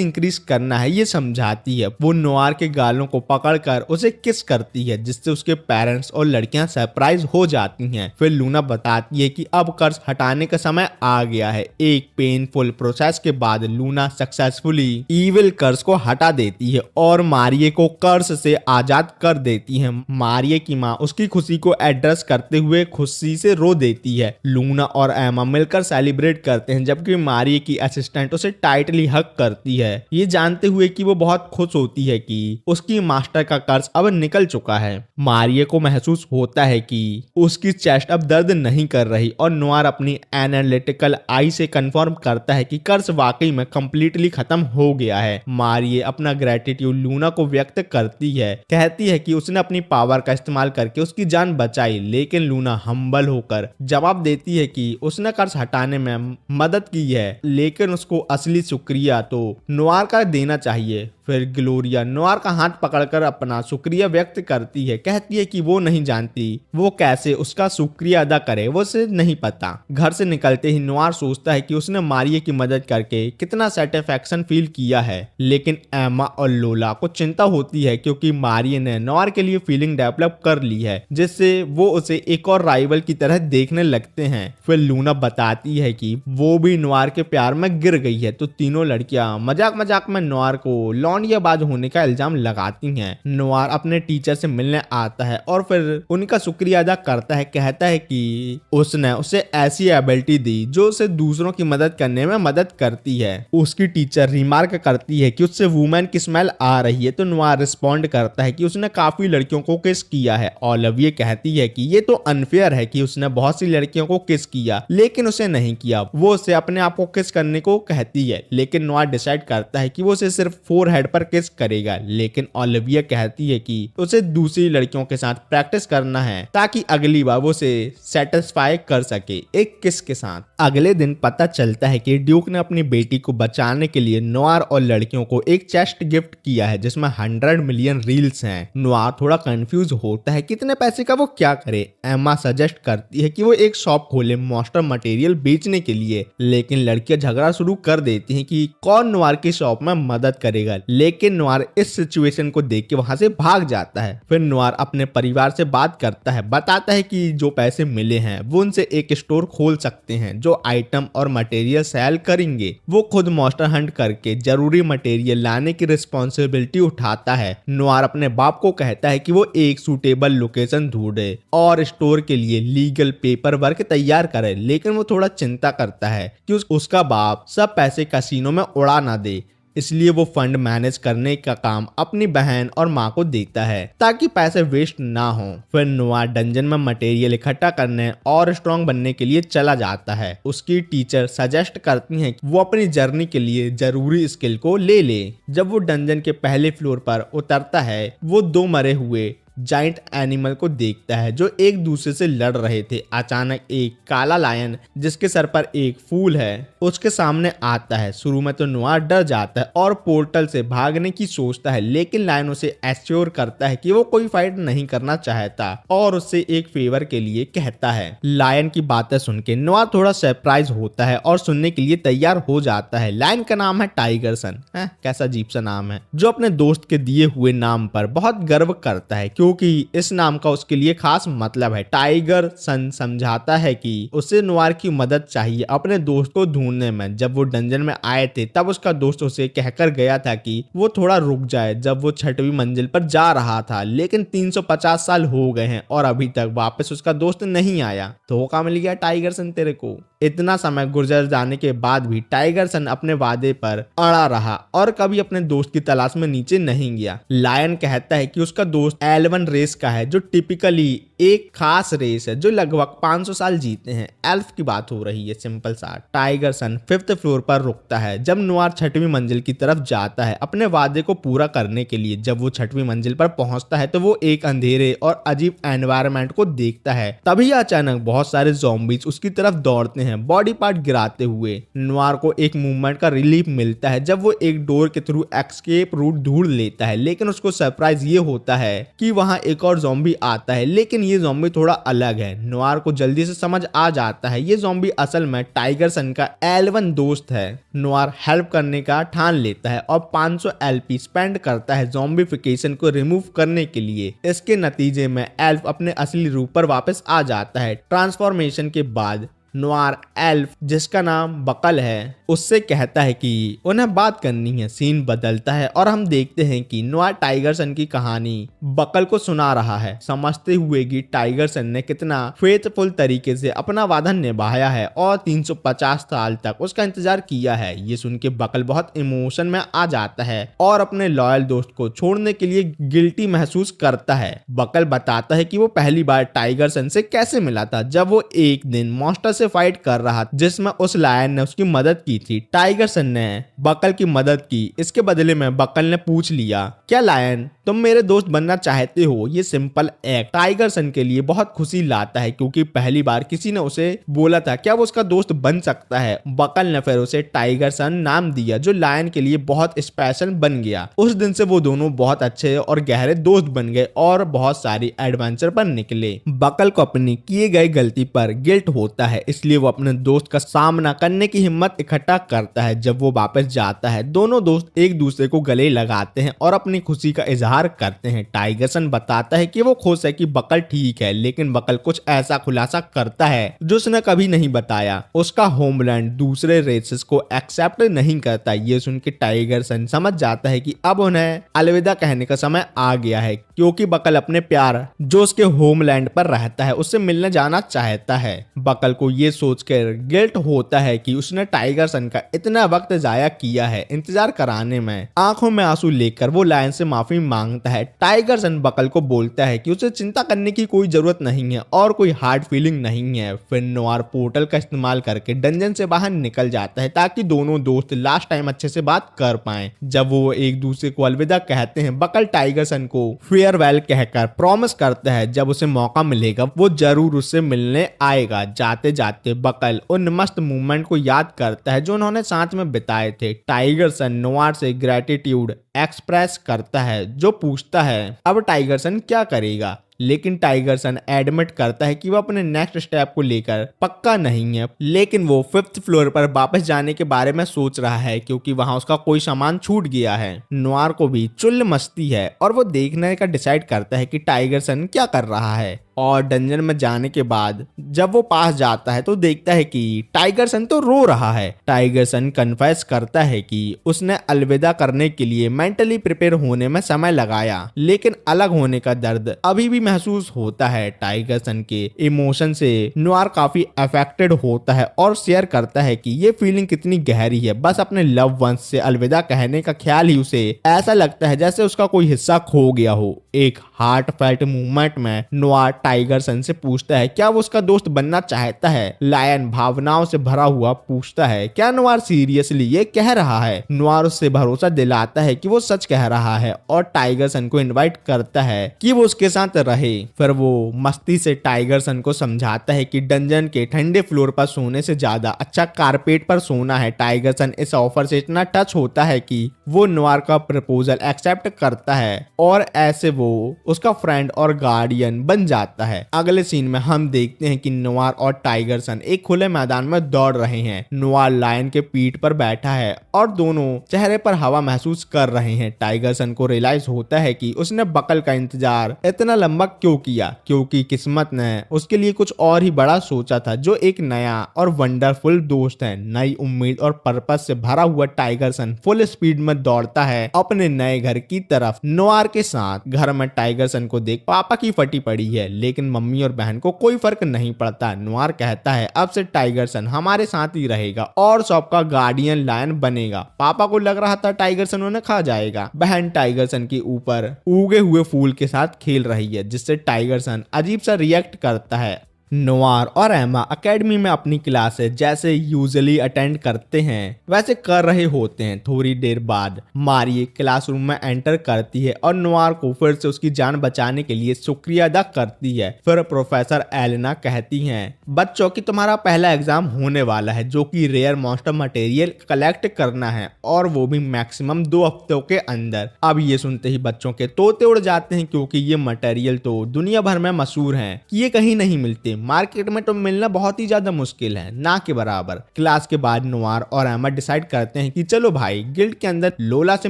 इंक्रीज करना है ये समझाती है। वो नोआर के गालों को पकड़कर उसे किस करती है जिससे उसके पेरेंट्स और लड़कियां सरप्राइज हो जाती हैं। फिर लूना बताती है कि अब कर्ज हटाने का समय आ गया है। एक पेनफुल प्रोसेस के बाद लूना सक्सेसफुली इविल कर्ज को हटा देती है और मारिये को कर्ज से आजाद कर देती है। मारिये की माँ उसकी खुशी को एड्रेस करते हुए खुशी से रो देती है। लूना और एमा मिलकर सेलिब्रेट करते हैं जबकि मारिये की असिस्टेंट उसे टाइटली हक करती है, ये जानते हुए कि वो बहुत खुश होती है कि उसकी मास्टर का कर्ज अब निकल चुका है। मारिये को महसूस होता है कि उसकी चेस्ट अब दर्द नहीं कर रही और नोआर अपनी एनालिटिकल आई से कंफर्म करता है कि कर्ज वाकई में कंप्लीटली खत्म हो गया है। मारिये अपना ग्रेटिट्यूड लूना को व्यक्त करती है, कहती है कि उसने अपनी पावर का इस्तेमाल करके उसकी जान बचाई, लेकिन लूना हम्बल होकर जवाब देती है कि उसने कर्ज हटाने में मदद की है लेकिन उसको असली शुक्रिया तो नोआर का देना चाहिए। फिर ग्लोरिया नोआर का हाथ पकड़कर अपना शुक्रिया व्यक्त करती है, कहती है कि वो नहीं जानती वो कैसे उसका शुक्रिया अदा करे, वो उसे नहीं पता। घर से निकलते ही नोआर सोचता है कि उसने मारिये की मदद करके कितना सेटिस्फैक्शन फील किया है, लेकिन एमा और लोला को चिंता होती है क्योंकि मारिये ने नोआर के लिए फीलिंग डेवलप कर ली है जिससे वो उसे एक और राइवल की तरह देखने लगते हैं। फिर लूना बताती है कि वो भी नोआर के प्यार में गिर गई है, तो तीनों लड़कियां मजाक मजाक में नोआर को लौंडियाबाज होने का इल्जाम लगाती हैं। नोआर अपने टीचर से मिलने आता है और फिर उनका शुक्रिया अदा करता है, कहता है कि उसने उसे ऐसी एबिलिटी दी जो उसे दूसरों की मदद करने में मदद करती है। उसकी टीचर रिमार्क करती है कि उससे वुमेन की स्मेल आ रही है, तो नोआर रिस्पॉन्ड करता है कि उसने काफी लड़कियों को किस किया है। ओलिविया कहती है कि ये तो अनफेयर है कि उसने बहुत सी लड़कियों को किस किया लेकिन उसे नहीं किया। वो उसे अपने आप को किस करने को कहती है, लेकिन नोआर डिसाइड करता है कि वो उसे सिर्फ फोरहेड पर किस करेगा, लेकिन ओलिविया कहती है कि उसे दूसरी लड़कियों के साथ प्रैक्टिस करना है ताकि अगली बार वो उसे सेटिस्फाई कर सके एक किस के साथ। अगले दिन पता चलता है कि ड्यूक ने अपनी बेटी को बचाने के लिए नोआर और लड़कियों को एक चेस्ट गिफ्ट किया है जिसमें 100 मिलियन रील्स हैं। नोआर थोड़ा कंफ्यूज होता है कितने पैसे का वो क्या करे। एमा सजेस्ट करती है कि वो एक शॉप खोले मॉन्स्टर मटेरियल बेचने के लिए, लेकिन लड़कियां झगड़ा शुरू कर देती हैं कि कौन नोआर की शॉप में मदद करेगा। लेकिन नोआर इस सिचुएशन को देख के वहां से भाग जाता है। फिर नोआर अपने परिवार से बात करता है, बताता है कि जो पैसे मिले हैं वो उनसे एक स्टोर खोल सकते हैं जो आइटम और मटेरियल सेल करेंगे। वो खुद मॉन्स्टर हंट करके जरूरी मटेरियल लाने की रिस्पॉन्सिबिलिटी उठाता है। नोआर अपने बाप को कहता है कि वो एक सूटेबल लोकेशन ढूंढे और स्टोर के लिए लीगल पेपर वर्क तैयार करे, लेकिन वो थोड़ा चिंता करता है कि उसका बाप सब पैसे कैसीनो में उड़ा ना दे, इसलिए वो फंड मैनेज करने का काम अपनी बहन और माँ को देता है ताकि पैसे वेस्ट ना हो। फिर नोआर डंजन में मटेरियल इकट्ठा करने और स्ट्रॉन्ग बनने के लिए चला जाता है। उसकी टीचर सजेस्ट करती हैं कि वो अपनी जर्नी के लिए जरूरी स्किल को ले ले। जब वो डंजन के पहले फ्लोर पर उतरता है, वो दो मरे हुए जाइंट एनिमल को देखता है जो एक दूसरे से लड़ रहे थे। अचानक एक काला लायन जिसके सर पर एक फूल है उसके सामने आता है। शुरू में तो नोआर डर जाता है और पोर्टल से भागने की सोचता है, लेकिन लायन उसे एश्योर करता है कि वो कोई फाइट नहीं करना चाहता और उससे एक फेवर के लिए कहता है। लायन की बातें सुन के नोआर थोड़ा सरप्राइज होता है और सुनने के लिए तैयार हो जाता है। लायन का नाम है टाइगर सन, कैसा अजीब सा नाम है, जो अपने दोस्त के दिए हुए नाम पर बहुत गर्व करता है क्योंकि इस नाम का उसके लिए खास मतलब है। टाइगर सन समझाता है कि उसे नोआर की मदद चाहिए अपने दोस्त को ढूंढने में। जब वो डंजन में आए थे तब उसका दोस्त उसे कहकर गया था कि वो थोड़ा रुक जाए जब वो 6वीं मंजिल पर जा रहा था, लेकिन 350 साल हो गए हैं और अभी तक वापस उसका दोस्त नहीं आया। धोखा मिल गया टाइगर सन तेरे को। इतना समय गुजर जाने के बाद भी टाइगर सन अपने वादे पर अड़ा रहा और कभी अपने दोस्त की तलाश में नीचे नहीं गया। लायन कहता है कि उसका दोस्त एल्वन रेस का है जो टिपिकली एक खास रेस है जो लगभग 500 साल जीते हैं। एल्फ की बात हो रही है, सिंपल सा। टाइगर सन 5th फ्लोर पर रुकता है जब नोआर 6वीं मंजिल की तरफ जाता है अपने वादे को पूरा करने के लिए। जब वो 6वीं मंजिल पर पहुंचता है तो वो एक अंधेरे और अजीब एनवायरनमेंट को देखता है। तभी अचानक बहुत सारे ज़ॉम्बीज उसकी तरफ दौड़ते हैं बॉडी पार्ट गिराते हुए। नोआर को एक मूवमेंट का रिलीफ मिलता है जब वो एक डोर के थ्रू एस्केप रूट ढूंढ लेता है, लेकिन उसको सरप्राइज ये होता है कि वहां एक और ज़ॉम्बी आता है, लेकिन ये ज़ॉम्बी थोड़ा अलग है। नोआर को जल्दी से समझ आ जाता है ये ज़ॉम्बी असल में टाइगर सन का एल्वन दोस्त है। नोआर हेल्प करने का ठान लेता है और 500 LP स्पेंड करता है ज़ॉम्बीफिकेशन को रिमूव करने के लिए। इसके नतीजे में एल्फ अपने असली रूप पर वापस आ जाता है। ट्रांसफॉर्मेशन के बाद नोआर एल्फ जिसका नाम बकल है उससे कहता है कि उन्हें बात करनी है। सीन बदलता है और हम देखते हैं कि नोआर टाइगर सन की कहानी बकल को सुना रहा है, समझते हुए कि टाइगर सन ने कितना फेथफुल तरीके से अपना वादा निभाया है और 350 साल तक उसका इंतजार किया है। ये सुन के बकल बहुत इमोशन में आ जाता है और अपने लॉयल दोस्त को छोड़ने के लिए गिल्टी महसूस करता है। बकल बताता है कि वो पहली बार टाइगर सन से कैसे मिला था जब वो एक दिन मॉन्स्टर से फाइट कर रहा जिसमें उस लायन ने उसकी मदद की थी। टाइगर सन ने बकल की मदद की। इसके बदले में बकल ने पूछ लिया, क्या लायन तुम मेरे दोस्त बनना चाहते हो? ये सिंपल एक्ट टाइगर सन के लिए बहुत खुशी लाता है क्योंकि पहली बार किसी ने उसे बोला था क्या वो उसका दोस्त बन सकता है। बकल ने फिर उसे टाइगर सन नाम दिया जो लायन के लिए बहुत स्पेशल बन गया। उस दिन से वो दोनों बहुत अच्छे और गहरे दोस्त बन गए और बहुत सारी एडवेंचर पर निकले। बकल को अपनी किए गए गलती पर गिल्ट होता है, इसलिए वो अपने दोस्त का सामना करने की हिम्मत इकट्ठा करता है। जब वो वापस जाता है दोनों दोस्त एक दूसरे को गले लगाते हैं और अपनी खुशी का इजहार करते हैं। टाइगर सन बताता है कि वो खुश है कि बकल ठीक है, लेकिन बकल कुछ ऐसा खुलासा करता है जो उसने कभी नहीं बताया। उसका होमलैंड दूसरे रेसेस को एक्सेप्ट नहीं करता। ये सुन के टाइगर सन समझ जाता है कि अब उन्हें अलविदा कहने का समय आ गया है क्योंकि बकल अपने प्यार जो उसके होमलैंड पर रहता है उससे मिलने जाना चाहता है। बकल को ये सोचकर गिल्ट होता है कि उसने टाइगर सन का इतना वक्त जाया किया है इंतजार कराने में। आंखों में आंसू लेकर वो लायन से माफी मांगता है। टाइगर सन बकल को बोलता है कि उसे चिंता करने की कोई जरूरत नहीं है और कोई हार्ड फीलिंग नहीं है। फिर नोआर पोर्टल का इस्तेमाल करके डंजन से बाहर निकल जाता है ताकि दोनों दोस्त लास्ट टाइम अच्छे से बात कर पाएं। जब वो एक दूसरे को अलविदा कहते हैं बकल टाइगर सन को फेयरवेल कहकर प्रॉमिस करता है जब उसे मौका मिलेगा वो जरूर उससे मिलने आएगा। जाते जाते बकल उन मस्त मूवमेंट को याद करता है जो उन्होंने साथ में बिताए थे। टाइगर सन नोआर से ग्रेटिट्यूड एक्सप्रेस करता है जो पूछता है अब टाइगर सन क्या करेगा, लेकिन टाइगर सन एडमिट करता है कि वो अपने नेक्स्ट स्टेप को लेकर पक्का नहीं है, लेकिन वो 5th फ्लोर पर वापस जाने के बारे में सोच रहा है क्योंकि वहां उसका कोई सामान छूट गया है। नोआर को भी चुल्ल मस्ती है और वो देखने का डिसाइड करता है कि टाइगर सन क्या कर रहा है। और डंजन में जाने के बाद जब वो पास जाता है तो देखता है कि टाइगर सन तो रो रहा है। टाइगर सन कन्फेस करता है कि उसने अलविदा करने के लिए मेंटली प्रिपेयर होने में समय लगाया, लेकिन अलग होने का दर्द अभी भी महसूस होता है। टाइगर सन के इमोशन से नोआर काफी अफेक्टेड होता है और शेयर करता है कि ये फीलिंग कितनी गहरी है। बस अपने लव वंस से अलविदा कहने का ख्याल ही उसे ऐसा लगता है जैसे उसका कोई हिस्सा खो गया हो। एक हार्ट फेल्ट मूवमेंट में नोआर टाइगर सन से पूछता है क्या वो उसका दोस्त बनना चाहता है। लायन भावनाओं से भरा हुआ पूछता है क्या नोआर सीरियसली ये कह रहा है। नोआर उससे भरोसा दिलाता है कि वो सच कह रहा है और टाइगर सन को इनवाइट करता है कि वो उसके साथ रहे। फिर वो मस्ती से टाइगर सन को समझाता है कि डंजन के ठंडे फ्लोर पर सोने से ज्यादा अच्छा कारपेट पर सोना है। टाइगर सन इस ऑफर से इतना टच होता है कि वो नोआर का प्रपोजल एक्सेप्ट करता है और ऐसे वो उसका फ्रेंड और गार्डियन बन जाता है। अगले सीन में हम देखते हैं कि नोआर और टाइगर सन एक खुले मैदान में दौड़ रहे हैं। नोआर लायन के पीठ पर बैठा है और दोनों चेहरे पर हवा महसूस कर रहे हैं। टाइगर सन को रियलाइज होता है कि उसने बकल का इंतजार इतना लंबा क्यों किया, क्योंकि किस्मत ने उसके लिए कुछ और ही बड़ा सोचा था, जो एक नया और वंडरफुल दोस्त है। नई उम्मीद और पर्पस से भरा हुआ टाइगर सन फुल स्पीड में दौड़ता है अपने नए घर की तरफ नोआर के साथ। घर में टाइगर सन को देख पापा की फटी पड़ी है, लेकिन मम्मी और बहन को कोई फर्क नहीं पड़ता। नोआर कहता है अब से टाइगर सन हमारे साथ ही रहेगा और सबका गार्डियन लायन बनेगा। पापा को लग रहा था टाइगर सन उन्हें खा जाएगा। बहन टाइगर सन के ऊपर उगे हुए फूल के साथ खेल रही है, जिससे टाइगर सन अजीब सा रिएक्ट करता है। नोआर और एमा एकेडमी में अपनी क्लासेस जैसे यूजुअली अटेंड करते हैं वैसे कर रहे होते हैं। थोड़ी देर बाद मारी क्लासरूम में एंटर करती है और नोआर को फिर से उसकी जान बचाने के लिए शुक्रिया अदा करती है। फिर प्रोफेसर एलेना कहती हैं बच्चों की तुम्हारा पहला एग्जाम होने वाला है, जो कि रेयर मॉन्स्टर मटेरियल कलेक्ट करना है और वो भी मैक्सिमम 2 हफ्तों के अंदर। अब ये सुनते ही बच्चों के तोते उड़ जाते हैं, क्योंकि ये मटेरियल तो दुनिया भर में मशहूर है कि ये कहीं नहीं मिलते। मार्केट में तो मिलना बहुत ही ज्यादा मुश्किल है, ना के बराबर। क्लास के बाद नोआर और एमा डिसाइड करते हैं कि चलो भाई गिल्ड के अंदर लोला से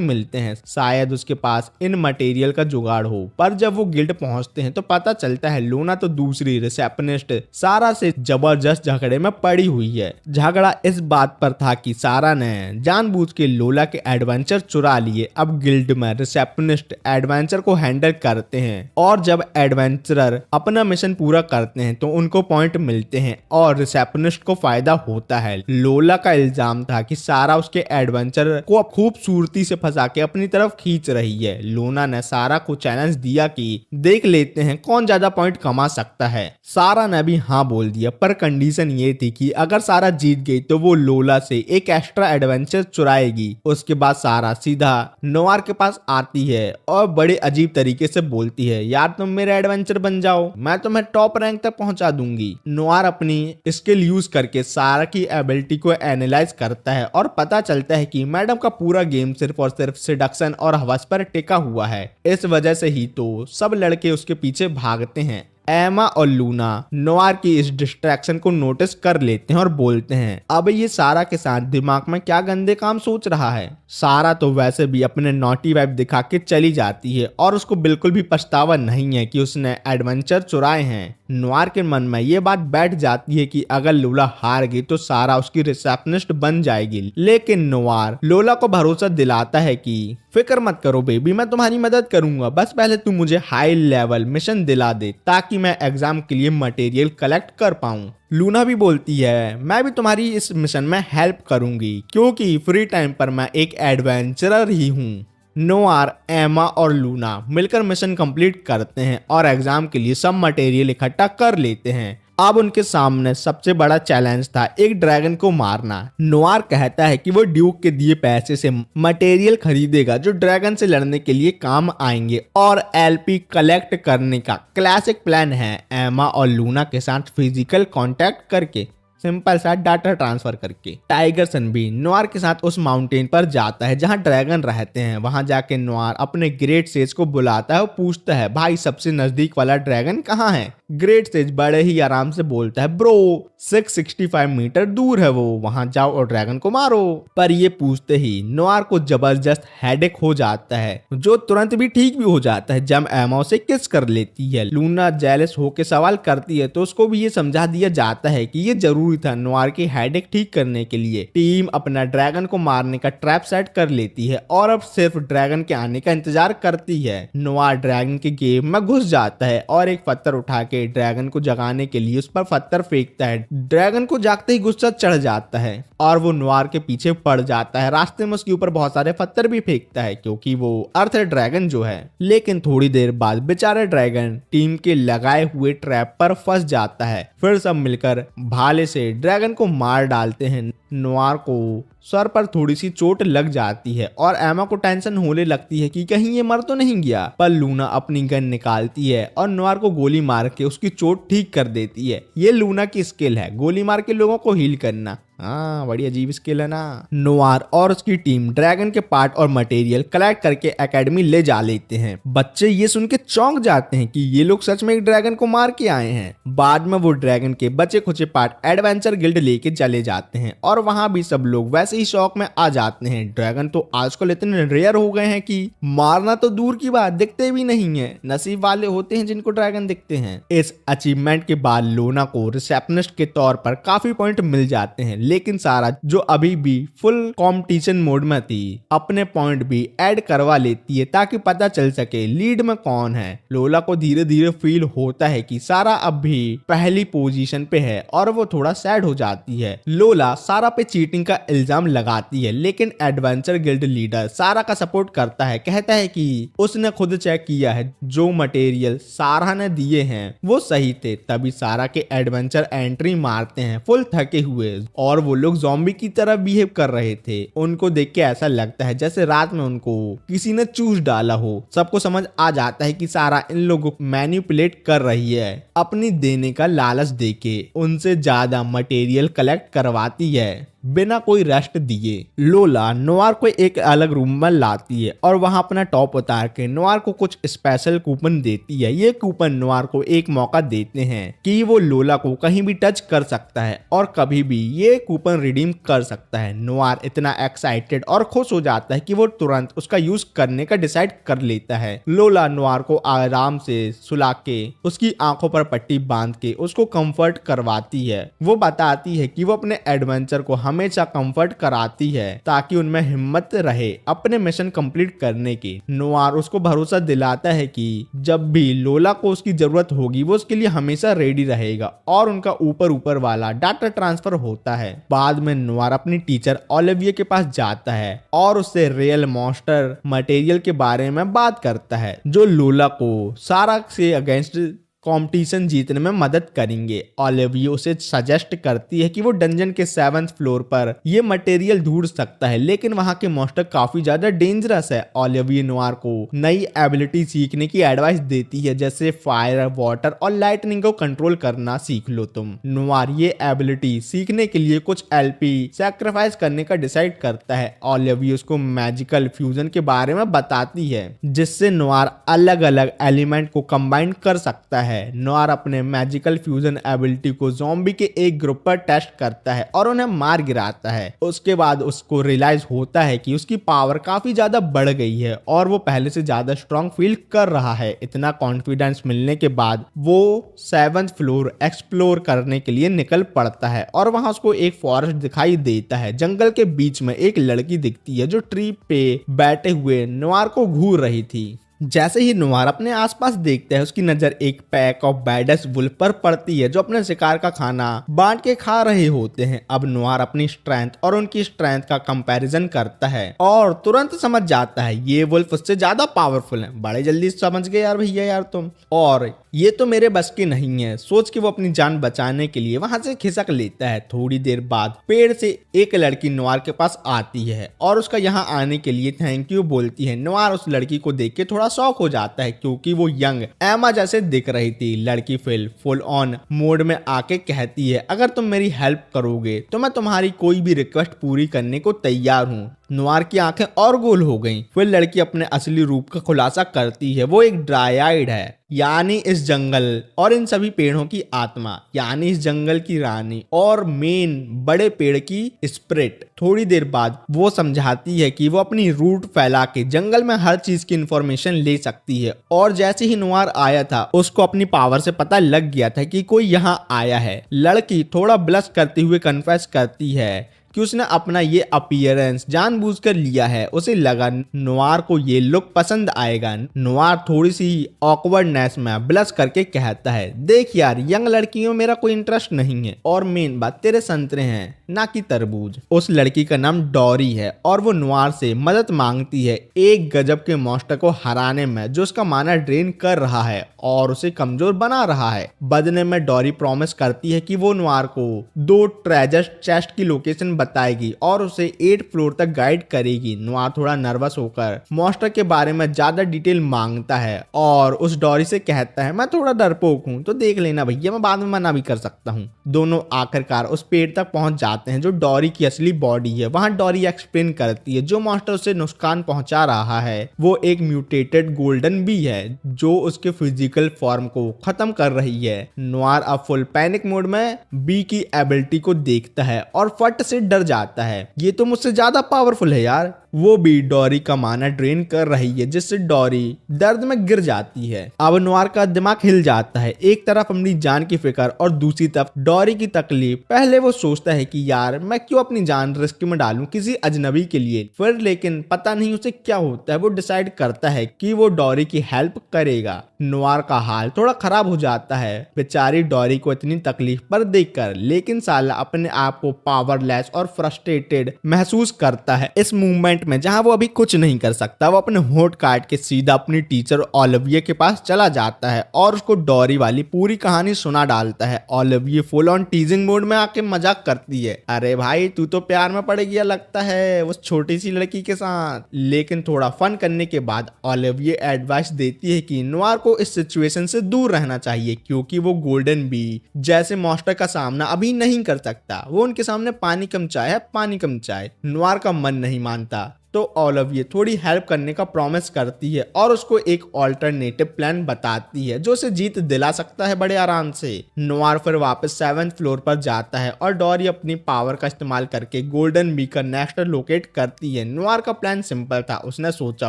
मिलते हैं, शायद उसके पास इन मटेरियल का जुगाड़ हो। पर जब वो गिल्ड पहुंचते हैं तो पता चलता है लोना तो दूसरी रिसेप्शनिस्ट सारा से जबरदस्त झगड़े में पड़ी हुई है। झगड़ा इस बात पर था कि सारा ने जानबूझ के लोला के एडवेंचर चुरा लिए। अब गिल्ड में रिसेप्शनिस्ट एडवेंचर को हैंडल करते हैं और जब एडवेंचरर अपना मिशन पूरा करते हैं तो उनको पॉइंट मिलते हैं और रिसेप्शनिस्ट को फायदा होता है। लोला का इल्जाम था कि सारा उसके एडवेंचर को खूबसूरती से फंसा के अपनी तरफ खींच रही है। लोना ने सारा को चैलेंज दिया कि देख लेते हैं कौन ज्यादा पॉइंट कमा सकता है। सारा ने भी हाँ बोल दिया, पर कंडीशन ये थी कि अगर सारा जीत गई तो वो लोला से एक एक्स्ट्रा एडवेंचर चुराएगी। उसके बाद सारा सीधा नोआर के पास आती है और बड़े अजीब तरीके से बोलती है यार तुम मेरे एडवेंचर बन जाओ, मैं तुम्हें टॉप रैंक तक पहुंचा दूंगी। नोआर अपनी स्किल यूज करके सारा की एबिलिटी को एनालाइज करता है और पता चलता है कि मैडम का पूरा गेम सिर्फ और सिर्फ सिडक्शन और हवस पर टिका हुआ है। इस वजह से ही तो सब लड़के उसके पीछे भागते हैं। एमा और लूना नोआर की इस डिस्ट्रैक्शन को नोटिस कर लेते हैं और बोलते हैं अब ये सारा के साथ दिमाग में क्या गंदे काम सोच रहा है। सारा तो वैसे भी अपने नॉटी वाइब दिखा के चली जाती है और उसको बिल्कुल भी पछतावा नहीं है कि उसने एडवेंचर चुराए हैं। नोआर के मन में ये बात बैठ जाती है कि अगर लोला हार गई तो सारा उसकी रिसेप्शनिस्ट बन जाएगी, लेकिन नोआर लोला को भरोसा दिलाता है कि फिक्र मत करो बेबी, मैं तुम्हारी मदद करूंगा, बस पहले तू मुझे हाई लेवल मिशन दिला दे ताकि मैं एग्जाम के लिए मटेरियल कलेक्ट कर पाऊं। लूना भी बोलती है मैं भी तुम्हारी इस मिशन में हेल्प करूंगी, क्योंकि फ्री टाइम पर मैं एक एडवेंचरर ही हूँ। नोआर, एमा और लूना मिलकर मिशन कंप्लीट करते हैं और एग्जाम के लिए सब मटेरियल इकट्ठा कर लेते हैं। अब उनके सामने सबसे बड़ा चैलेंज था एक ड्रैगन को मारना। नोआर कहता है कि वो ड्यूक के दिए पैसे से मटेरियल खरीदेगा जो ड्रैगन से लड़ने के लिए काम आएंगे और एलपी कलेक्ट करने का क्लासिक प्लान है एमा और लूना के साथ फिजिकल कांटेक्ट करके। सिंपल सा डाटा ट्रांसफर करके। टाइगर सन भी नोआर के साथ उस माउंटेन पर जाता है जहाँ ड्रैगन रहते हैं। वहां जाके नोआर अपने ग्रेट सेज को बुलाता है और पूछता है भाई सबसे नजदीक वाला ड्रैगन कहाँ है। ग्रेट सेज बड़े ही आराम से बोलता है ब्रो 665 मीटर दूर है वो, वहां जाओ और ड्रैगन को मारो। पर ये पूछते ही नोआर को जबरदस्त हेडेक हो जाता है जो तुरंत भी ठीक भी हो जाता है जब एमा उसे किस कर लेती है। लूना जेलस होके सवाल करती है तो उसको भी ये समझा दिया जाता है कि ये जरूरी था। नोआर की हेडेक ठीक करने के लिए टीम अपना ड्रैगन को मारने का ट्रैप सेट कर लेती है और अब सिर्फ ड्रैगन के आने का इंतजार करती है। नोआर ड्रैगन के गेम में घुस जाता है और एक पत्थर उठा के ड्रैगन को जगाने के लिए उस पर पत्थर फेंकता है। ड्रैगन को जागते ही गुस्सा चढ़ जाता है और वो नोआर के पीछे पड़ जाता है। रास्ते में उसके ऊपर बहुत सारे पत्थर भी फेंकता है क्योंकि वो अर्थ ड्रैगन जो है। लेकिन थोड़ी देर बाद बेचारा ड्रैगन टीम के लगाए हुए ट्रैप पर फंस जाता है। फिर सब मिलकर भाले से ड्रैगन को मार डालते हैं। नोआर को सर पर थोड़ी सी चोट लग जाती है और एमा को टेंशन होने लगती है कि कहीं ये मर तो नहीं गया। पर लूना अपनी गन निकालती है और नोआर को गोली मार के उसकी चोट ठीक कर देती है। ये लूना की स्किल है, गोली मार के लोगों को हील करना। हाँ, बड़ी अजीब स्किल है ना। नोआर और उसकी टीम ड्रैगन के पार्ट और मटेरियल कलेक्ट करके एकेडमी ले जा लेते हैं। बच्चे ये सुन के चौंक जाते हैं कि ये लोग सच में एक ड्रैगन को मार के आए हैं। बाद में वो ड्रैगन के बचे खुचे पार्ट एडवेंचर गिल्ड लेके चले जाते हैं और वहां भी सब लोग वैसे ही शौक में आ जाते हैं। ड्रैगन तो आजकल इतने रेयर हो गए हैं कि मारना तो दूर की बात, दिखते भी नहीं है। नसीब वाले होते हैं जिनको ड्रैगन दिखते हैं। इस अचीवमेंट के बाद लोना को रिसेप्शनिस्ट के तौर पर काफी पॉइंट मिल जाते हैं, लेकिन सारा जो अभी भी फुल कंपटीशन मोड में थी अपने पॉइंट भी ऐड करवा लेती है ताकि पता चल सके लीड में कौन है। लोला को धीरे धीरे फील होता है कि सारा अब भी पहली पोजीशन पे है और वो थोड़ा सैड हो जाती है। लोला सारा पे चीटिंग का इल्जाम लगाती है लेकिन एडवेंचर गिल्ड लीडर सारा का सपोर्ट करता है। कहता है कि उसने खुद चेक किया है, जो मटेरियल सारा ने दिए हैं वो सही थे। तभी सारा के एडवेंचर एंट्री मारते हैं फुल थके हुए और वो लोग ज़ॉम्बी की तरह बिहेव कर रहे थे। उनको देख के ऐसा लगता है जैसे रात में उनको किसी ने चूस डाला हो। सबको समझ आ जाता है कि सारा इन लोगों को मैनिपुलेट कर रही है। अपनी देने का लालच देके उनसे ज्यादा मटेरियल कलेक्ट करवाती है बिना कोई रेस्ट दिए। लोला नोआर को एक अलग रूम में लाती है और वहां अपना टॉप उतार के नोआर को कुछ स्पेशल कूपन देती है। ये कूपन नोआर को एक मौका देते हैं कि वो लोला को कहीं भी टच कर सकता है और कभी भी ये कूपन रिडीम कर सकता है। नोआर इतना एक्साइटेड और खुश हो जाता है कि वो तुरंत उसका यूज करने का डिसाइड कर लेता है। लोला नोआर को आराम से सुला के उसकी आंखों पर पट्टी बांध के उसको कंफर्ट करवाती है। वो बताती है कि वो अपने एडवेंचर को हमेशा कंफर्ट कराती है ताकि उनमें हिम्मत रहे अपने मिशन कंप्लीट करने की। नोआर उसको भरोसा दिलाता है कि जब भी लोला को उसकी जरूरत होगी वो उसके लिए हमेशा रेडी रहेगा और उनका ऊपर वाला डाटा ट्रांसफर होता है। बाद में नोआर अपनी टीचर ओलिविया के पास जाता है और उससे रियल मॉन्स्टर मटेरियल के बारे में बात करता है जो लोला को सारा से अगेंस्ट कंपटीशन जीतने में मदद करेंगे। ओलिविया उसे सजेस्ट करती है कि वो डंजन के 7th फ्लोर पर ये मटेरियल ढूंढ सकता है लेकिन वहां के मॉन्स्टर काफी ज्यादा डेंजरस है। ओलिविया नोआर को नई एबिलिटी सीखने की एडवाइस देती है जैसे फायर, वाटर और लाइटनिंग को कंट्रोल करना सीख लो तुम। नोआर ये एबिलिटी सीखने के लिए कुछ एलपी सैक्रिफाइस करने का डिसाइड करता है। ओलिविया उसको मैजिकल फ्यूजन के बारे में बताती है जिससे नोआर अलग अलग एलिमेंट को कंबाइन कर सकता है। नोआर अपने मैजिकल फ्यूजन एबिलिटी को ज़ॉम्बी के एक ग्रुप पर टेस्ट करता है और उन्हें मार गिराता है। उसके बाद उसको रियलाइज होता है कि उसकी पावर काफी ज्यादा बढ़ गई है और वो पहले से ज्यादा स्ट्रॉन्ग फील कर रहा है। इतना कॉन्फिडेंस मिलने के बाद वो 7th फ्लोर एक्सप्लोर करने के लिए निकल पड़ता है और वहां उसको एक फॉरेस्ट दिखाई देता है। जंगल के बीच में एक लड़की दिखती है जो ट्री पे बैठे हुए नोआर को घूर रही थी। जैसे ही नोआर अपने आसपास देखता है उसकी नजर एक पैक ऑफ बैडस वुल्फ पर पड़ती है जो अपने शिकार का खाना बांट के खा रहे होते हैं। अब नोआर अपनी स्ट्रेंथ और उनकी स्ट्रेंथ का कंपैरिजन करता है और तुरंत समझ जाता है ये वुल्फ उससे ज्यादा पावरफुल है। बड़े जल्दी समझ गए यार भैया यार तुम। और ये तो मेरे बस की नहीं है, सोच के वो अपनी जान बचाने के लिए वहां से खिसक लेता है। थोड़ी देर बाद पेड़ से एक लड़की नवार के पास आती है और उसका यहाँ आने के लिए थैंक यू बोलती है। नवार उस लड़की को देख के थोड़ा शॉक हो जाता है क्योंकि वो यंग एमा जैसे दिख रही थी। लड़की फुल ऑन मोड में आके कहती है, अगर तुम मेरी हेल्प करोगे तो मैं तुम्हारी कोई भी रिक्वेस्ट पूरी करने को तैयार हूँ। नवार की आंखें और गोल हो गईं। फिर लड़की अपने असली रूप का खुलासा करती है। वो एक ड्राइड है, यानी इस जंगल और इन सभी पेड़ों की आत्मा, यानी इस जंगल की रानी और मेन बड़े पेड़ की स्पिरिट। थोड़ी देर बाद वो समझाती है कि वो अपनी रूट फैला के जंगल में हर चीज की इंफॉर्मेशन ले सकती है। और जैसे ही नवार आया था उसको अपनी पावर से पता लग गया था कि कोई यहाँ आया है। लड़की थोड़ा ब्लश करते हुए कन्फेस करती है कि उसने अपना ये अपीयरेंस जानबूझकर लिया है। उसे लगा नवार को ये लुक पसंद आएगा। नवार थोड़ी सी ऑकवर्डनेस में ब्लश करके कहता है, देख यार, यंग लड़कियों में मेरा कोई इंटरेस्ट नहीं है और मेन बात तेरे संतरे हैं ना कि तरबूज। उस लड़की का नाम डॉरी है और वो नवार से मदद मांगती है एक गजब के मॉन्स्टर को हराने में जो उसका माना ड्रेन कर रहा है और उसे कमजोर बना रहा है। बदले में डॉरी प्रॉमिस करती है कि वो नवार को 2 ट्रेजर चेस्ट की लोकेशन बताएगी और उसे 8 फ्लोर तक गाइड करेगी। नवार थोड़ा नर्वस होकर मॉन्स्टर के बारे में ज्यादा डिटेल मांगता है और उस डॉरी से कहता है, मैं थोड़ा डरपोक हूँ तो देख लेना भैया, मैं बाद में मना भी कर सकता हूँ। दोनों आखिरकार उस पेड़ तक पहुंच जाते हैं जो डॉरी की असली बॉडी है। वहां डॉरी एक्सप्लेन करती है जो मॉन्स्टर उसे नुकसान पहुंचा रहा है वो एक म्यूटेटेड गोल्डन बी है जो उसके फिजिकल फॉर्म को खत्म कर रही है। नवार अब फुल पैनिक मोड में बी की एबिलिटी को देखता है और फट से डर जाता है। ये तो मुझसे ज्यादा पावरफुल है यार। वो भी डॉरी का माना ड्रेन कर रही है जिससे डॉरी दर्द में गिर जाती है। अब नवार का दिमाग हिल जाता है, एक तरफ अपनी जान की फिक्र और दूसरी तरफ डॉरी की तकलीफ। पहले वो सोचता है कि यार मैं क्यों अपनी जान रिस्क में डालूं किसी अजनबी के लिए। फिर लेकिन पता नहीं उसे क्या होता है, वो डिसाइड करता है कि वो डॉरी की हेल्प करेगा। नवार का हाल थोड़ा खराब हो जाता है बेचारी डॉरी को इतनी तकलीफ पर देखकर, लेकिन साला अपने आप को पावरलेस और फ्रस्ट्रेटेड महसूस करता है इस मूवमेंट में जहां वो अभी कुछ नहीं कर सकता। वो अपने होठ काट के सीधा अपनी टीचर ओलिविये के पास चला जाता है और उसको डॉरी वाली पूरी कहानी सुना डालता है। ओलिविये फुल ऑन टीजिंग मोड में आके मजाक करती है, अरे भाई तू तो प्यार में पड़ गया लगता है उस छोटी सी लड़की के साथ। लेकिन थोड़ा फन करने के बाद ओलिविये एडवाइस देती है कि नवार को इस सिचुएशन से दूर रहना चाहिए क्योंकि वो गोल्डन बी जैसे मॉन्स्टर का सामना अभी नहीं कर सकता। वो उनके सामने पानी कम चाय है, पानी कम चाय। नवार का मन नहीं मानता तो ओलिविये थोड़ी हेल्प करने का प्रॉमिस करती है और उसको एक ऑल्टरनेटिव प्लान बताती है जो उसे जीत दिला सकता है बड़े आराम से। नवार फिर वापस 7th फ्लोर पर जाता है और डॉरी अपनी पावर का इस्तेमाल करके गोल्डन बी का नेस्ट लोकेट करती है। नवार का प्लान सिंपल था, उसने सोचा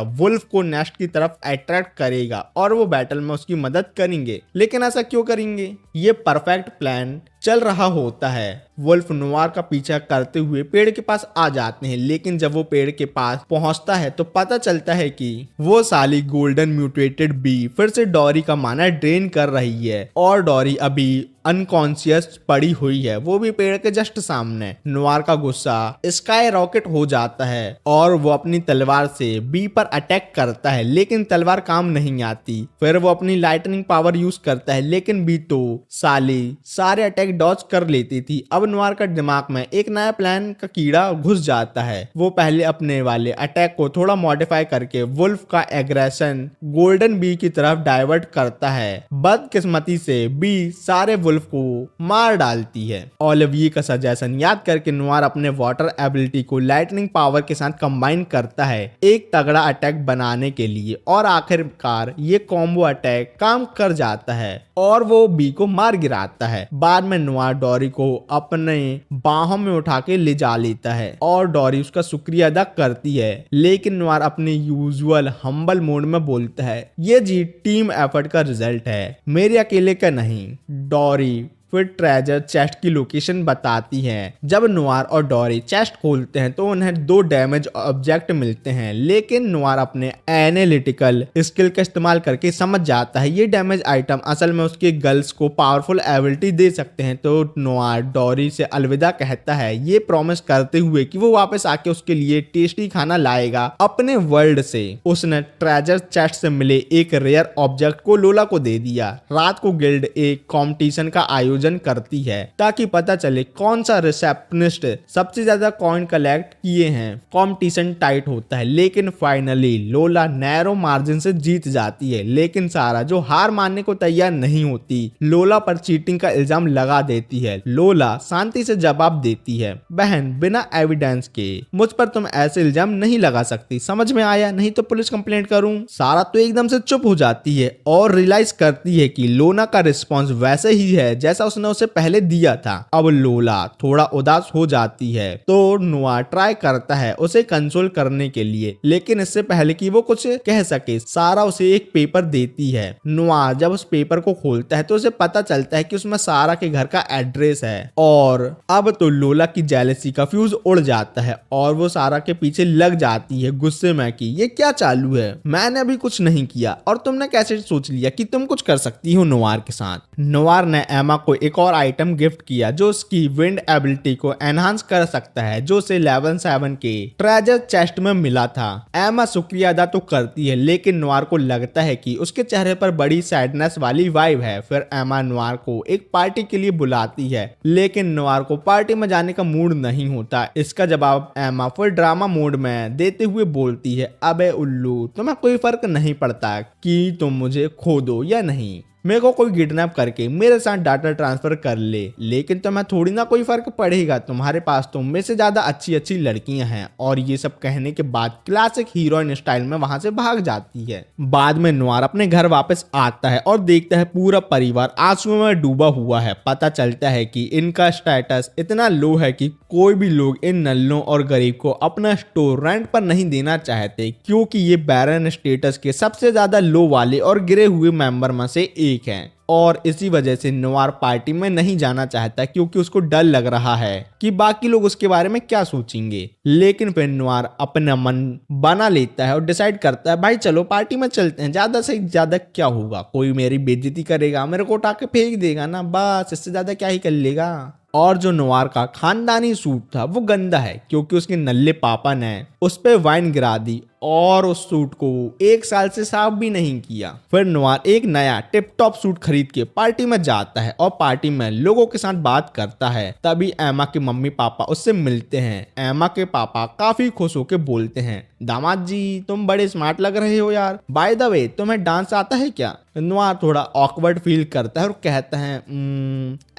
वुल्फ को नेस्ट की तरफ अट्रैक्ट करेगा और वो बैटल में उसकी मदद करेंगे। लेकिन ऐसा क्यों करेंगे? ये परफेक्ट प्लान चल रहा होता है। वुल्फ नवार का पीछा करते हुए पेड़ के पास आ जाते हैं, लेकिन जब वो पेड़ के पास पहुंचता है तो पता चलता है कि वो साली गोल्डन म्यूटेटेड बी फिर से डॉरी का माना ड्रेन कर रही है और डॉरी अभी अनकॉन्शियस पड़ी हुई है, वो भी पेड़ के जस्ट सामने। नवार का गुस्सा स्काई रॉकेट हो जाता है और वो अपनी तलवार से बी पर अटैक करता है, लेकिन तलवार काम नहीं आती। फिर वो अपनी लाइटनिंग पावर यूज करता है, लेकिन बी तो साली सारे अटैक डॉज कर लेती थी। अब नवार का दिमाग में एक नया प्लान का कीड़ा घुस जाता है। वो पहले अपने वाले अटैक को थोड़ा मॉडिफाई करके वुल्फ का एग्रेशन गोल्डन बी की तरफ डाइवर्ट करता है। बदकिस्मती से बी सारे वुल्फ को मार डालती है। ओलिविये का सजेशन याद करके नवार अपने वाटर एबिलिटी को लाइटनिंग पावर के साथ कंबाइन करता है एक तगड़ा अटैक बनाने के लिए और आखिरकार ये कॉम्बो अटैक काम कर जाता है और वो बी को मार गिराता है। बाद में नवार डॉरी को अपने बाहों में उठा के ले जा लेता है और डॉरी उसका शुक्रिया अदा करती है, लेकिन नवार अपने यूजुअल हम्बल मोड में बोलता है, ये जी टीम एफर्ट का रिजल्ट है, मेरे अकेले का नहीं। डॉरी फिर ट्रेजर चेस्ट की लोकेशन बताती है। जब नुआर और डोरी चेस्ट खोलते हैं तो उन्हें 2 डैमेज ऑब्जेक्ट मिलते हैं, लेकिन नुआर अपने एनालिटिकल स्किल का इस्तेमाल करके समझ जाता है ये डैमेज आइटम असल में उसके गर्ल्स को पावरफुल एबिलिटी दे सकते हैं। तो नुआर डोरी से अलविदा कहता है, ये प्रॉमिस करते हुए कि वो वापस आके उसके लिए टेस्टी खाना लाएगा अपने वर्ल्ड से। उसने ट्रेजर चेस्ट से मिले एक रेयर ऑब्जेक्ट को लोला को दे दिया। रात को गिल्ड एक कॉम्पिटिशन का आयोजन करती है ताकि पता चले कौन सा रिसेप्शनिस्ट सबसे ज्यादा कॉइन कलेक्ट किए हैं। कॉम्पिटिशन टाइट होता है, लेकिन फाइनली लोला नैरो मार्जिन से जीत जाती है। लेकिन सारा जो हार मानने को तैयार नहीं होती, लोला पर चीटिंग का इल्जाम लगा देती है। लोला शांति से जवाब देती है, बहन बिना एविडेंस के मुझ पर तुम ऐसे इल्जाम नहीं लगा सकती, समझ में आया? नहीं तो पुलिस कंप्लेंट करूं। सारा तो एकदम से चुप हो जाती है और रियलाइज करती है कि लोना का रिस्पॉन्स वैसे ही है जैसा उसने उसे पहले दिया था। अब लोला थोड़ा उदास हो जाती है तो नुआ ट्राई करता है उसे कंसोल करने के लिए, लेकिन इससे पहले कि वो कुछ कह सके सारा उसे एक पेपर देती है। नुआ जब उस पेपर को खोलता है तो उसे पता चलता है कि उसमें सारा के घर का एड्रेस है। और अब तो लोला की जेलसी का फ्यूज उड़ जाता है और वो सारा के पीछे लग जाती है गुस्से में कि ये क्या चालू है, मैंने अभी कुछ नहीं किया और तुमने कैसे सोच लिया कि तुम कुछ कर सकती हो नुआर के साथ। नुआर ने एमा को एक और आइटम गिफ्ट किया जो उसकी विंड एबिलिटी को एनहांस कर सकता है, जो उसे लेवल 7 के ट्रेजर चेस्ट में मिला था। एमा शुक्रिया अदा तो करती है, लेकिन नुआर को लगता है कि उसके चेहरे पर बड़ी सैडनेस वाली वाइब है। फिर एमा नुआर को एक पार्टी के लिए बुलाती है, लेकिन नुआर को पार्टी में जाने का मूड नहीं होता। इसका जवाब एमा फिर ड्रामा मोड में देते हुए बोलती है, अबे उल्लू, तुम्हें कोई फर्क नहीं पड़ता कि तुम मुझे खो दो या नहीं, मेरे को कोई किडनैप करके मेरे साथ डाटा ट्रांसफर कर ले, लेकिन तुम्हें थोड़ी ना कोई फर्क पड़ेगा, तुम्हारे पास तो मुझसे ज्यादा अच्छी अच्छी लड़कियां हैं। और ये सब कहने के बाद क्लासिक हीरोइन स्टाइल में वहां से भाग जाती है। बाद में नुआर अपने घर वापस आता है और देखता है पूरा परिवार आंसुओं में डूबा हुआ है। पता चलता है कि इनका स्टेटस इतना लो है कि कोई भी लोग इन नल्लों और गरीब को अपना स्टोर रेंट पर नहीं देना चाहते, क्योंकि ये बैरन स्टेटस के सबसे ज्यादा लो वाले और गिरे हुए मेंबर में से एक है। और इसी वजह से नुआर पार्टी में नहीं जाना चाहता, क्योंकि उसको डर लग रहा है कि बाकी लोग उसके बारे में क्या सोचेंगे। लेकिन फिर नुआर अपना मन बना लेता है और डिसाइड करता है, भाई चलो पार्टी में चलते हैं, ज्यादा से ज्यादा क्या होगा, कोई मेरी बेइज्जती करेगा, मेरे को उठा के फेंक देगा ना, बस इससे ज्यादा क्या ही कर लेगा। और जो नुआर का खानदानी सूट था वो गंदा है, क्योंकि उसके नल्ले पापा ने उस पे वाइन गिरा दी और उस सूट को 1 साल से साफ भी नहीं किया। फिर नुआर एक नया टिप टॉप सूट खरीद के पार्टी में जाता है और पार्टी में लोगों के साथ बात करता है। तभी एमा के मम्मी पापा उससे मिलते हैं। एमा के पापा काफी खुश होकर बोलते हैं, दामाद जी तुम बड़े स्मार्ट लग रहे हो यार, बाय द वे तुम्हें डांस आता है क्या? नुआर थोड़ा ऑकवर्ड फील करता है और कहता है,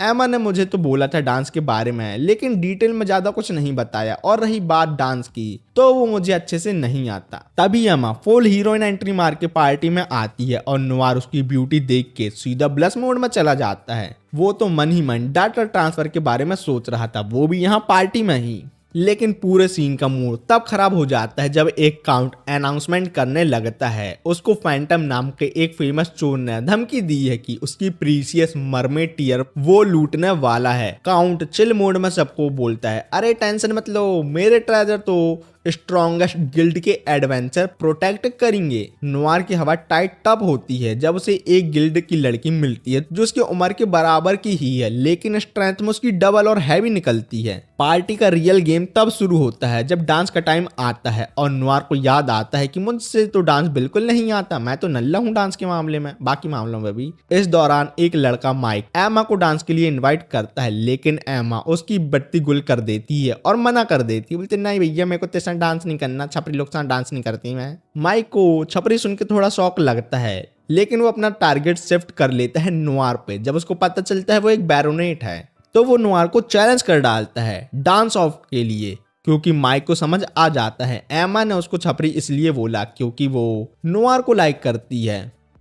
एमा ने मुझे तो बोला था डांस के बारे में, लेकिन डिटेल में ज्यादा कुछ नहीं बताया, और रही बात डांस की तो वो मुझे अच्छे से नहीं आता। तभी एमा फुल हीरोइन एंट्री मार के पार्टी में आती है और नुआर उसकी ब्यूटी देख के सीधा ब्लश मोड में चला जाता है। वो तो मन ही मन डाटा ट्रांसफर के बारे में सोच रहा था, वो भी यहाँ पार्टी में ही। लेकिन पूरे सीन का मूड तब खराब हो जाता है जब एक काउंट अनाउंसमेंट करने लगता है। उसको फैंटम नाम के एक फेमस चोर ने धमकी दी है कि उसकी प्रीसियस मरमेड टीयर वो लूटने वाला है। काउंट चिल मोड में सबको बोलता है, अरे टेंशन मत लो, मेरे ट्रेजर तो स्ट्रॉन्गेस्ट गिल्ड के एडवेंचर प्रोटेक्ट करेंगे। नुआर की हवा टाइट तब होती है जब उसे एक गिल्ड की लड़की मिलती है जो उसकी उम्र के बराबर की ही है, लेकिन स्ट्रेंथ में उसकी डबल और हैवी निकलती है। पार्टी का रियल गेम तब शुरू होता है जब डांस का टाइम आता है और नुआर को याद आता है कि मुझसे तो डांस बिल्कुल नहीं आता, मैं तो नल्ला हूँ डांस के मामले में, बाकी मामलों में भी। इस दौरान एक लड़का माइक एमा को डांस के लिए इन्वाइट करता है, लेकिन एमा उसकी बत्ती गुल कर देती है और मना कर देती है, बोलते नहीं भैया मेरे को तेरे साथ डांस नहीं करना, छपरी लोग साथ डांस नहीं करती मैं। माइक को छपरी सुन के थोड़ा शौक लगता है, लेकिन वो अपना टारगेट शिफ्ट कर लेता है नुआर पे। जब उसको पता चलता है वो एक बैरोनेट है तो वो नुआर को चैलेंज कर डालता है डांस ऑफ के लिए, क्योंकि माइक को समझ आ जाता है एमा ने उसको छपरी इसलिए बोला क्योंकि वो नुआर को लाइक करती है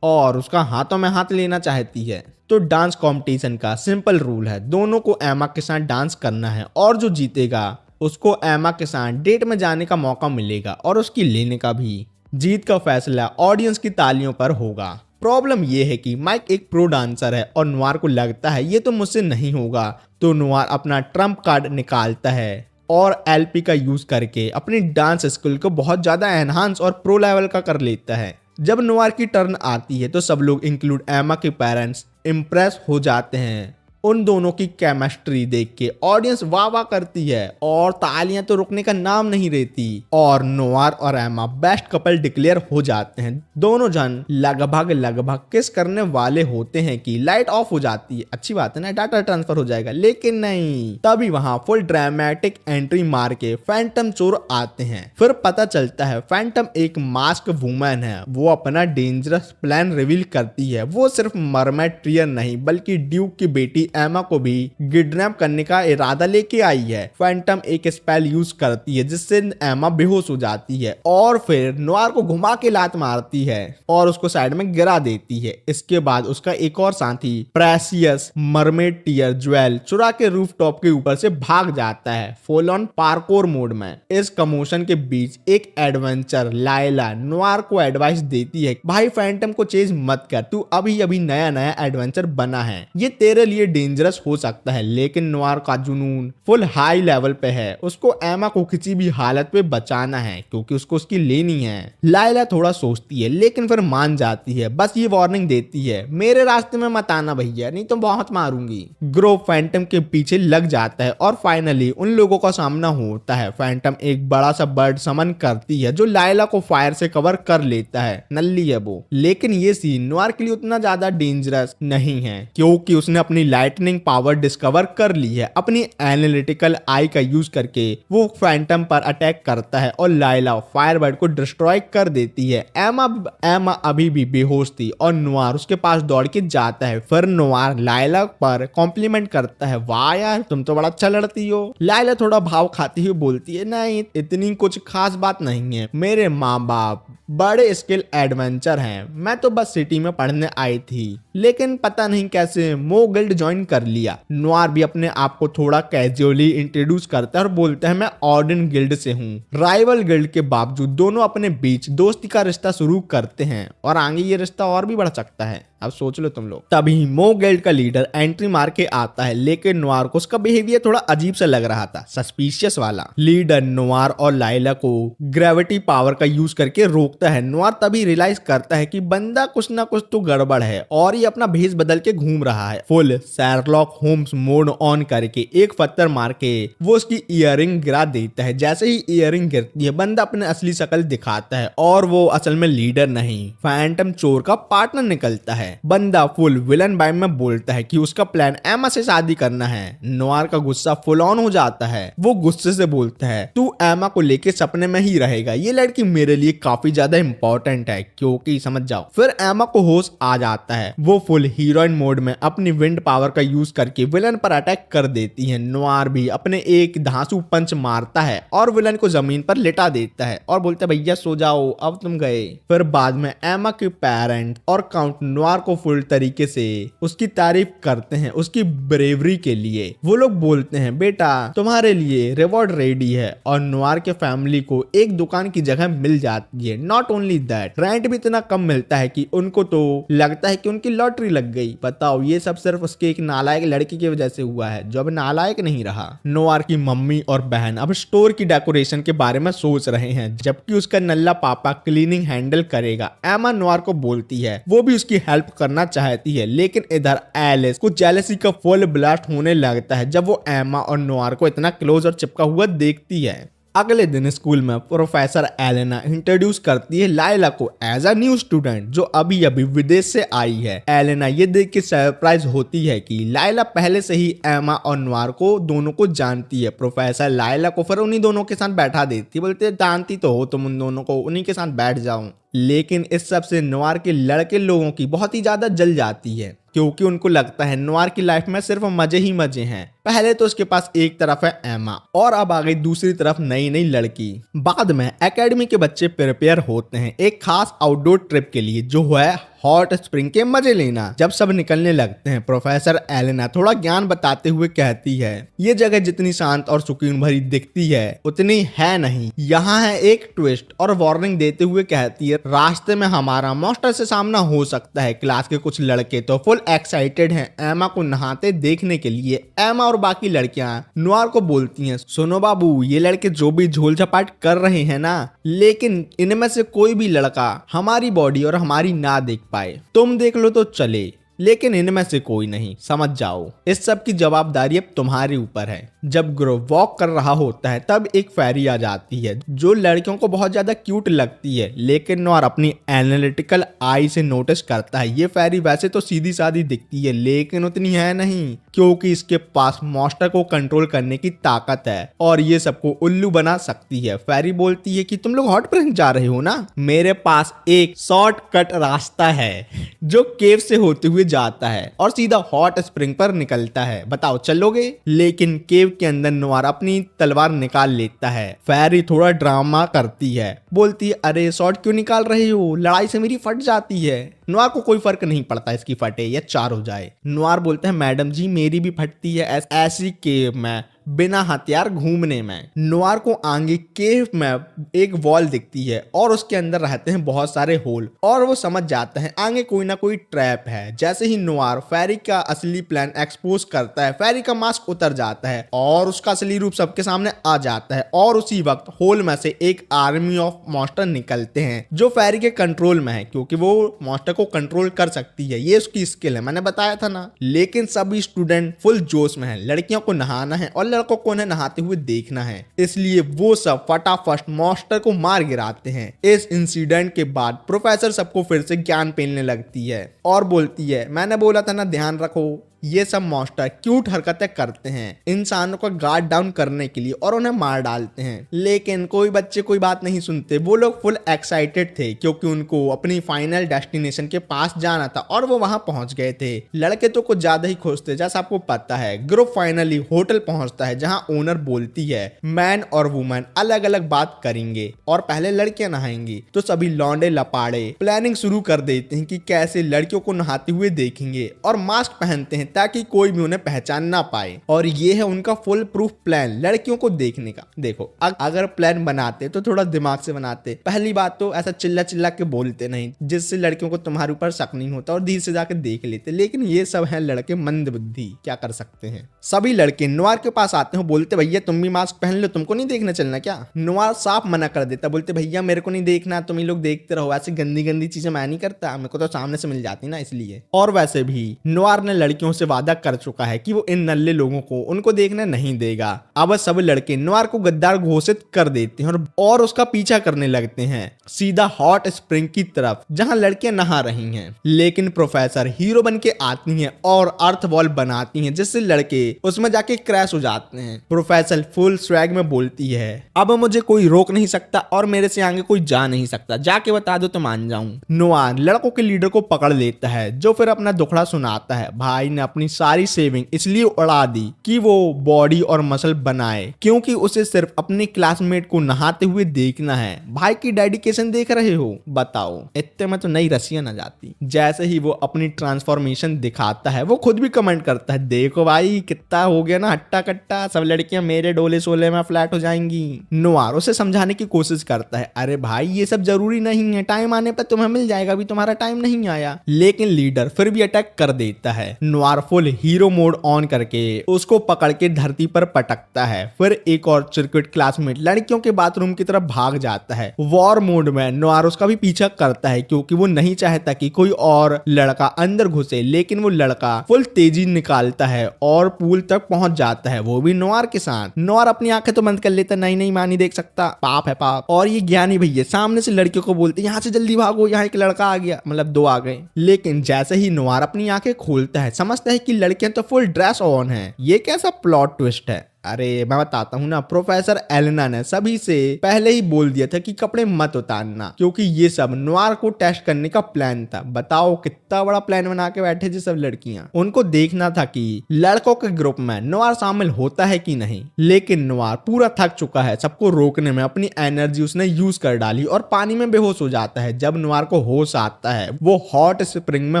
और उसका हाथों में हाथ लेना चाहती है। तो डांस कंपटीशन का सिंपल रूल है, दोनों को एमा के साथ डांस करना है और जो जीतेगा उसको एमा के साथ डेट में जाने का मौका मिलेगा और उसकी लेने का भी। जीत का फैसला ऑडियंस की तालियों पर होगा। प्रॉब्लम ये है कि माइक एक प्रो डांसर है और नोवार को लगता है ये तो मुझसे नहीं होगा, तो नोवार अपना ट्रम्प कार्ड निकालता है और एलपी का यूज करके अपनी डांस स्किल को बहुत ज्यादा एनहांस और प्रो लेवल का कर लेता है। जब नोवार की टर्न आती है तो सब लोग इंक्लूड एमा के पेरेंट्स इम्प्रेस हो जाते हैं। उन दोनों की केमिस्ट्री देख के ऑडियंस वाह वाह करती है और तालियां तो रुकने का नाम नहीं लेती और नोवार और एमा बेस्ट कपल डिक्लेयर हो जाते हैं। दोनों जन लगभग किस करने वाले होते हैं कि लाइट ऑफ हो जाती है। अच्छी बात है ना, डाटा ट्रांसफर हो जाएगा, लेकिन नहीं, तभी वहां फुल ड्रामेटिक एंट्री मार के फैंटम चोर आते हैं। फिर पता चलता है फैंटम एक मास्क वुमन है। वो अपना डेंजरस प्लान रिवील करती है। वो सिर्फ मरमेड ट्रियर नहीं बल्कि ड्यूक की बेटी एमा को भी किडनैप करने का इरादा लेके आई है। फैंटम एक स्पेल यूज करती है जिससे एमा बेहोश हो जाती है और फिर नोवार को घुमा के लात मारती है और उसको साइड में गिरा देती है। इसके बाद उसका एक और साथी प्रेसियस मरमेड टियर ज्वेल चुरा के रूफटॉप के ऊपर से भाग जाता है फुल ऑन पार्कोर मोड में। इस कमोशन के बीच एक एडवेंचर लाइला नोवार को एडवाइस देती है, भाई फैंटम को चेज मत कर, तू अभी अभी नया नया एडवेंचर बना है, ये तेरे लिए डेंजरस हो सकता है। लेकिन नोवार का जुनून फुल हाई लेवल पे है। उसको एमा को किसी भी हालत पे बचाना है क्योंकि उसको उसकी लेनी है। लाइला थोड़ा सोचती है लेकिन फिर मान जाती है, बस ये वार्निंग देती है, मेरे रास्ते में मत आना भैया, नहीं तो बहुत मारूंगी। ग्रो फैंटम के पीछे लग जाता है और फाइनली उन लोगों का सामना होता है। फैंटम एक बड़ा सा बर्ड समन करती है जो लाइला को फायर से कवर कर लेता है। नल्ली है वो, लेकिन ये सीन नोवार के लिए उतना ज्यादा डेंजरस नहीं है क्योंकि उसने अपनी लाइटनिंग पावर डिस्कवर कर ली है। अपनी एनालिटिकल आई का यूज करके वो फैंटम पर अटैक करता है और लाइला फायरबर्ड को डिस्ट्रॉय कर देती है। एमा अभी भी बेहोश थी और नोवार उसके पास दौड़ के जाता है। फिर नोवार लाइला पर कॉम्प्लीमेंट करता है, वाह यार तुम तो बड़ा अच्छा लड़ती हो। लाइला थोड़ा भाव खाती हुई बोलती है, नहीं इतनी कुछ खास बात नहीं है, मेरे माँ बाप बड़े स्किल एडवेंचर हैं, मैं तो बस सिटी में पढ़ने आई थी, लेकिन पता नहीं कैसे मो गिल्ड ज्वाइन कर लिया। नोवार भी अपने आप को थोड़ा कैजुअली इंट्रोड्यूस करता है और बोलता है, मैं ऑर्डन गिल्ड से हूँ। राइवल गिल्ड के बावजूद दोनों अपने बीच दोस्ती का रिश्ता शुरू करते हैं और आगे ये रिश्ता और भी बढ़ सकता है, अब सोच लो तुम लोग। तभी मो गिल्ड का लीडर एंट्री मार के आता है, लेकिन नोवार को उसका बिहेवियर थोड़ा अजीब सा लग रहा था, सस्पिशियस वाला। लीडर नोवार और लाइला को ग्रेविटी पावर का यूज करके रोकता है। नोवार तभी रियलाइज करता है कि बंदा कुछ ना कुछ तो गड़बड़ है और ये अपना भेष बदल के घूम रहा है। Full Sherlock Holmes mode on करके एक पत्थर मार के वो उसकी इयररिंग गिरा देता है। जैसे ही इयररिंग गिरती है बंदा अपने असली शक्ल दिखाता है और वो असल में लीडर नहीं फैंटम चोर का पार्टनर निकलता है। बंदा फुल विलन वाइब में बोलता है कि उसका प्लान एमा से शादी करना है। नोवार का गुस्सा फुल ऑन हो जाता है। वो गुस्से से बोलता है, तू एमा को लेके सपने में ही रहेगा, ये लड़की मेरे लिए काफी ज्यादा इंपॉर्टेंट है, क्योंकि समझ जाओ। फिर एमा को होश आ जाता है। वो फुल हीरोइन मोड में अपनी विंड पावर का यूज करके विलन पर अटैक कर देती है। नोवार भी अपने एक धांसू पंच मारता है और विलन को जमीन पर लेटा देता है और बोलता है, भैया सो जाओ अब तुम गए। फिर बाद में एमा के पेरेंट और काउंट नोवार को फुल तरीके से उसकी तारीफ करते हैं उसकी ब्रेवरी के लिए। वो लोग बोलते हैं, बेटा तुम्हारे लिए रिवॉर्ड रेडी है, और नोवार के फैमिली को एक दुकान की जगह मिल जाती है। नॉट ओनली दैट, रेंट भी इतना कम मिलता है कि उनको तो लगता है कि उनकी लॉटरी लग गई। बताओ, ये सब सिर्फ उसके एक नालायक लड़की की वजह से हुआ है जो अब नालायक नहीं रहा। नोवार की मम्मी और बहन अब स्टोर की डेकोरेशन के बारे में सोच रहे हैं, जबकि उसका नल्ला पापा क्लीनिंग हैंडल करेगा। एमा नोवार को बोलती है वो भी उसकी हेल्प करना चाहती है, लेकिन इधर एलिस को जेलसी का फुल ब्लास्ट होने लगता है जब वो एमा और नोवार को इतना क्लोज और चिपका हुआ देखती है। अगले दिन स्कूल में प्रोफेसर एलेना इंट्रोड्यूस करती है लाइला को एज अ न्यू स्टूडेंट जो अभी अभी विदेश से आई है। एलेना ये देख के सरप्राइज होती है कि लाइला पहले से ही एमा और नोवार को दोनों को जानती है। प्रोफेसर लाइला को फिर उन्हीं दोनों के साथ बैठा देती है, बोलते जानती तो हो तुम उन दोनों को, उन्हीं के साथ बैठ जाऊं। लेकिन इस सब से नोवार के लड़के लोगों की बहुत ही ज्यादा जल जाती है, क्योंकि उनको लगता है नोवार की लाइफ में सिर्फ मजे ही मजे हैं। पहले तो उसके पास एक तरफ है एमा और अब आ गई दूसरी तरफ नई नई लड़की। बाद में एकेडमी के बच्चे प्रिपेयर होते हैं एक खास आउटडोर ट्रिप के लिए जो है हॉट स्प्रिंग के मजे लेना। जब सब निकलने लगते हैं प्रोफेसर एलेना थोड़ा ज्ञान बताते हुए कहती है ये जगह जितनी शांत और सुकून भरी दिखती है उतनी है नहीं, यहाँ है एक ट्विस्ट, और वार्निंग देते हुए कहती है रास्ते में हमारा मॉन्स्टर से सामना हो सकता है। क्लास के कुछ लड़के तो फुल एक्साइटेड हैं एमा को नहाते देखने के लिए। एमा और बाकी लड़कियां नुआर को बोलती हैं सुनो बाबू ये लड़के जो भी झोल झपाट कर रहे हैं ना, लेकिन इनमें से कोई भी लड़का हमारी बॉडी और हमारी ना देख पाए, तुम देख लो तो चले, लेकिन इनमें से कोई नहीं, समझ जाओ। इस सब की जवाबदारी अब तुम्हारे ऊपर है। जब ग्रुप वॉक कर रहा होता है तब एक फेरी आ जाती है जो लड़कियों को बहुत ज्यादा क्यूट लगती है, लेकिन नॉर अपनी एनालिटिकल आई से नोटिस करता है ये फेरी वैसे तो सीधी सादी दिखती है लेकिन उतनी है नहीं, क्योंकि इसके पास मॉन्स्टर को कंट्रोल करने की ताकत है और ये सबको उल्लू बना सकती है। फेरी बोलती है कि तुम लोग हॉट स्प्रिंग जा रहे हो ना, मेरे पास एक शॉर्टकट रास्ता है जो केव से होते हुए जाता है और सीधा हॉट स्प्रिंग पर निकलता है, बताओ चलोगे? लेकिन केव के अंदर नुआर अपनी तलवार निकाल लेता है। फेरी थोड़ा ड्रामा करती है, बोलती है अरे शॉर्ट क्यों निकाल रहे हो, लड़ाई से मेरी फट जाती है। नुआर को कोई फर्क नहीं पड़ता इसकी फटे या चार हो जाए। नुआर बोलते हैं मैडम जी मेरी भी फटती है ऐसी केव में बिना हथियार घूमने में। नुआर को आगे केव में एक वॉल दिखती है और उसके अंदर रहते हैं बहुत सारे होल और वो समझ जाते हैं आगे कोई ना कोई ट्रैप है। जैसे ही नुआर फेरी का असली प्लान एक्सपोज करता है फेरी का मास्क उतर जाता है और उसका असली रूप सबके सामने आ जाता है और उसी वक्त होल में से एक आर्मी ऑफ मॉन्स्टर निकलते हैं जो फेरी के कंट्रोल में है क्योंकि वो मॉन्स्टर को कंट्रोल कर सकती है, ये उसकी स्किल है, मैंने बताया था ना। लेकिन सभी स्टूडेंट फुल जोश में है, लड़कियों को नहाना है और लड़कों को उन्हें नहाते हुए देखना है, इसलिए वो सब फटाफट मॉन्स्टर को मार गिराते हैं। इस इंसिडेंट के बाद प्रोफेसर सबको फिर से ज्ञान पेलने लगती है और बोलती है मैंने बोला था ना ध्यान रखो, ये सब मॉन्स्टर क्यूट हरकतें करते हैं इंसानों का गार्ड डाउन करने के लिए और उन्हें मार डालते हैं, लेकिन कोई बच्चे कोई बात नहीं सुनते। वो लोग फुल एक्साइटेड थे क्योंकि उनको अपनी फाइनल डेस्टिनेशन के पास जाना था और वो वहां पहुंच गए थे। लड़के तो कुछ ज्यादा ही खुश थे, जैसा आपको पता है। ग्रुप फाइनली होटल पहुंचता है जहां ओनर बोलती है मैन और वुमेन अलग अलग बात करेंगे और पहले लड़कियां नहाएंगी। तो सभी लौंडे लपाड़े प्लानिंग शुरू कर देते हैं कि कैसे लड़कियों को नहाते हुए देखेंगे और मास्क पहनते हैं ताकि कोई भी उन्हें पहचान ना पाए। और ये है उनका फुल प्रूफ प्लान लड़कियों को देखने का। देखो अगर प्लान बनाते तो थोड़ा दिमाग से बनाते। पहली बात तो ऐसा चिल्ला चिल्ला के बोलते नहीं जिससे लड़कियों को तुम्हारे ऊपर शक नहीं होता और धीरे से जाके देख लेते, लेकिन ये सब है लड़के मंद बुद्धि, क्या कर सकते हैं। सभी लड़के नुआर के पास आते हैं, बोलते भैया तुम भी मास्क पहन लो, तुमको नहीं देखना चलना क्या? नुआर साफ मना कर देता, बोलते भैया मेरे को नहीं देखना, तुम ही लोग देखते रहो, ऐसी गंदी गंदी चीजें मैं नहीं करता, मेरे को तो सामने से मिल जाती ना इसलिए। और वैसे भी नुआर ने लड़कियों से वादा कर चुका है कि वो इन नल्ले लोगों को उनको देखने नहीं देगा। अब सब लड़के नुआर को गद्दार घोषित कर देते हैं और उसका पीछा करने लगते हैं सीधा हॉट स्प्रिंग की तरफ जहां लड़कियां नहा रही हैं। लेकिन प्रोफेसर हीरो बन के आती हैं और अर्थ वॉल बनाती हैं जिससे लड़के उसमें जाके क्रैश हो जाते हैं। प्रोफेसर फुल स्वैग में बोलती है अब मुझे कोई रोक नहीं सकता और मेरे से आगे कोई जा नहीं सकता, जाके बता दो तो मान जाऊं। नुआर लड़कों के लीडर को पकड़ लेता है जो फिर अपना दुखड़ा सुनाता है। भाई ने अपनी सारी सेविंग इसलिए उड़ा दी कि वो बॉडी और मसल बनाए क्योंकि उसे सिर्फ अपने क्लासमेट को नहाते हुए देखना है। भाई की डेडिकेशन देख रहे हो, बताओ इतने में तो नई रस्सियां न जाती। जैसे ही वो अपनी ट्रांसफॉर्मेशन दिखाता है वो खुद भी कमेंट करता है देखो भाई कितना हो गया ना हट्टा कट्टा, सब लड़कियां मेरे डोले सोले में फ्लैट हो जाएंगी। नुआर उसे समझाने की कोशिश करता है अरे भाई ये सब जरूरी नहीं है, टाइम आने पर तुम्हें मिल जाएगा, अभी तुम्हारा टाइम नहीं आया। लेकिन लीडर फिर भी अटैक कर देता है। Noir full hero mode on करके उसको पकड़ के धरती पर पटकता है। फिर एक और सर्किट क्लासमेट लड़कियों के बाथरूम की तरफ भाग जाता है। वॉर मोड में नुआर उसका भी पीछा करता है क्योंकि वो नहीं चाहता कि कोई और लड़का अंदर घुसे, लेकिन वो लड़का फुल तेजी निकालता है और पूल तक पहुंच जाता है, वो भी नुआर के साथ। नुआर अपनी आंखें तो बंद कर लेता, नहीं नहीं मां नहीं देख सकता, पाप है पाप। और ये ज्ञानी भैया सामने से लड़कियों को बोलते यहाँ से जल्दी भागो, यहाँ एक लड़का आ गया, मतलब दो आ गए। लेकिन जैसे ही नुआर अपनी आंखें खोलता है समझता है कि लड़कियां तो फुल ड्रेस ऑन है। ये कैसा प्लॉट ट्विस्ट है। अरे मैं बताता हूँ ना, प्रोफेसर एलेना ने सभी से पहले ही बोल दिया था कि कपड़े मत उतारना, क्योंकि ये सब नोआर को टेस्ट करने का प्लान था। बताओ कितना बड़ा प्लान बना के बैठे थे सब लड़कियां। उनको देखना था कि लड़कों के ग्रुप में नोआर शामिल होता है कि नहीं। लेकिन नोआर पूरा थक चुका है, सबको रोकने में अपनी एनर्जी उसने यूज कर डाली और पानी में बेहोश हो जाता है। जब नोआर को होश आता है वो हॉट स्प्रिंग में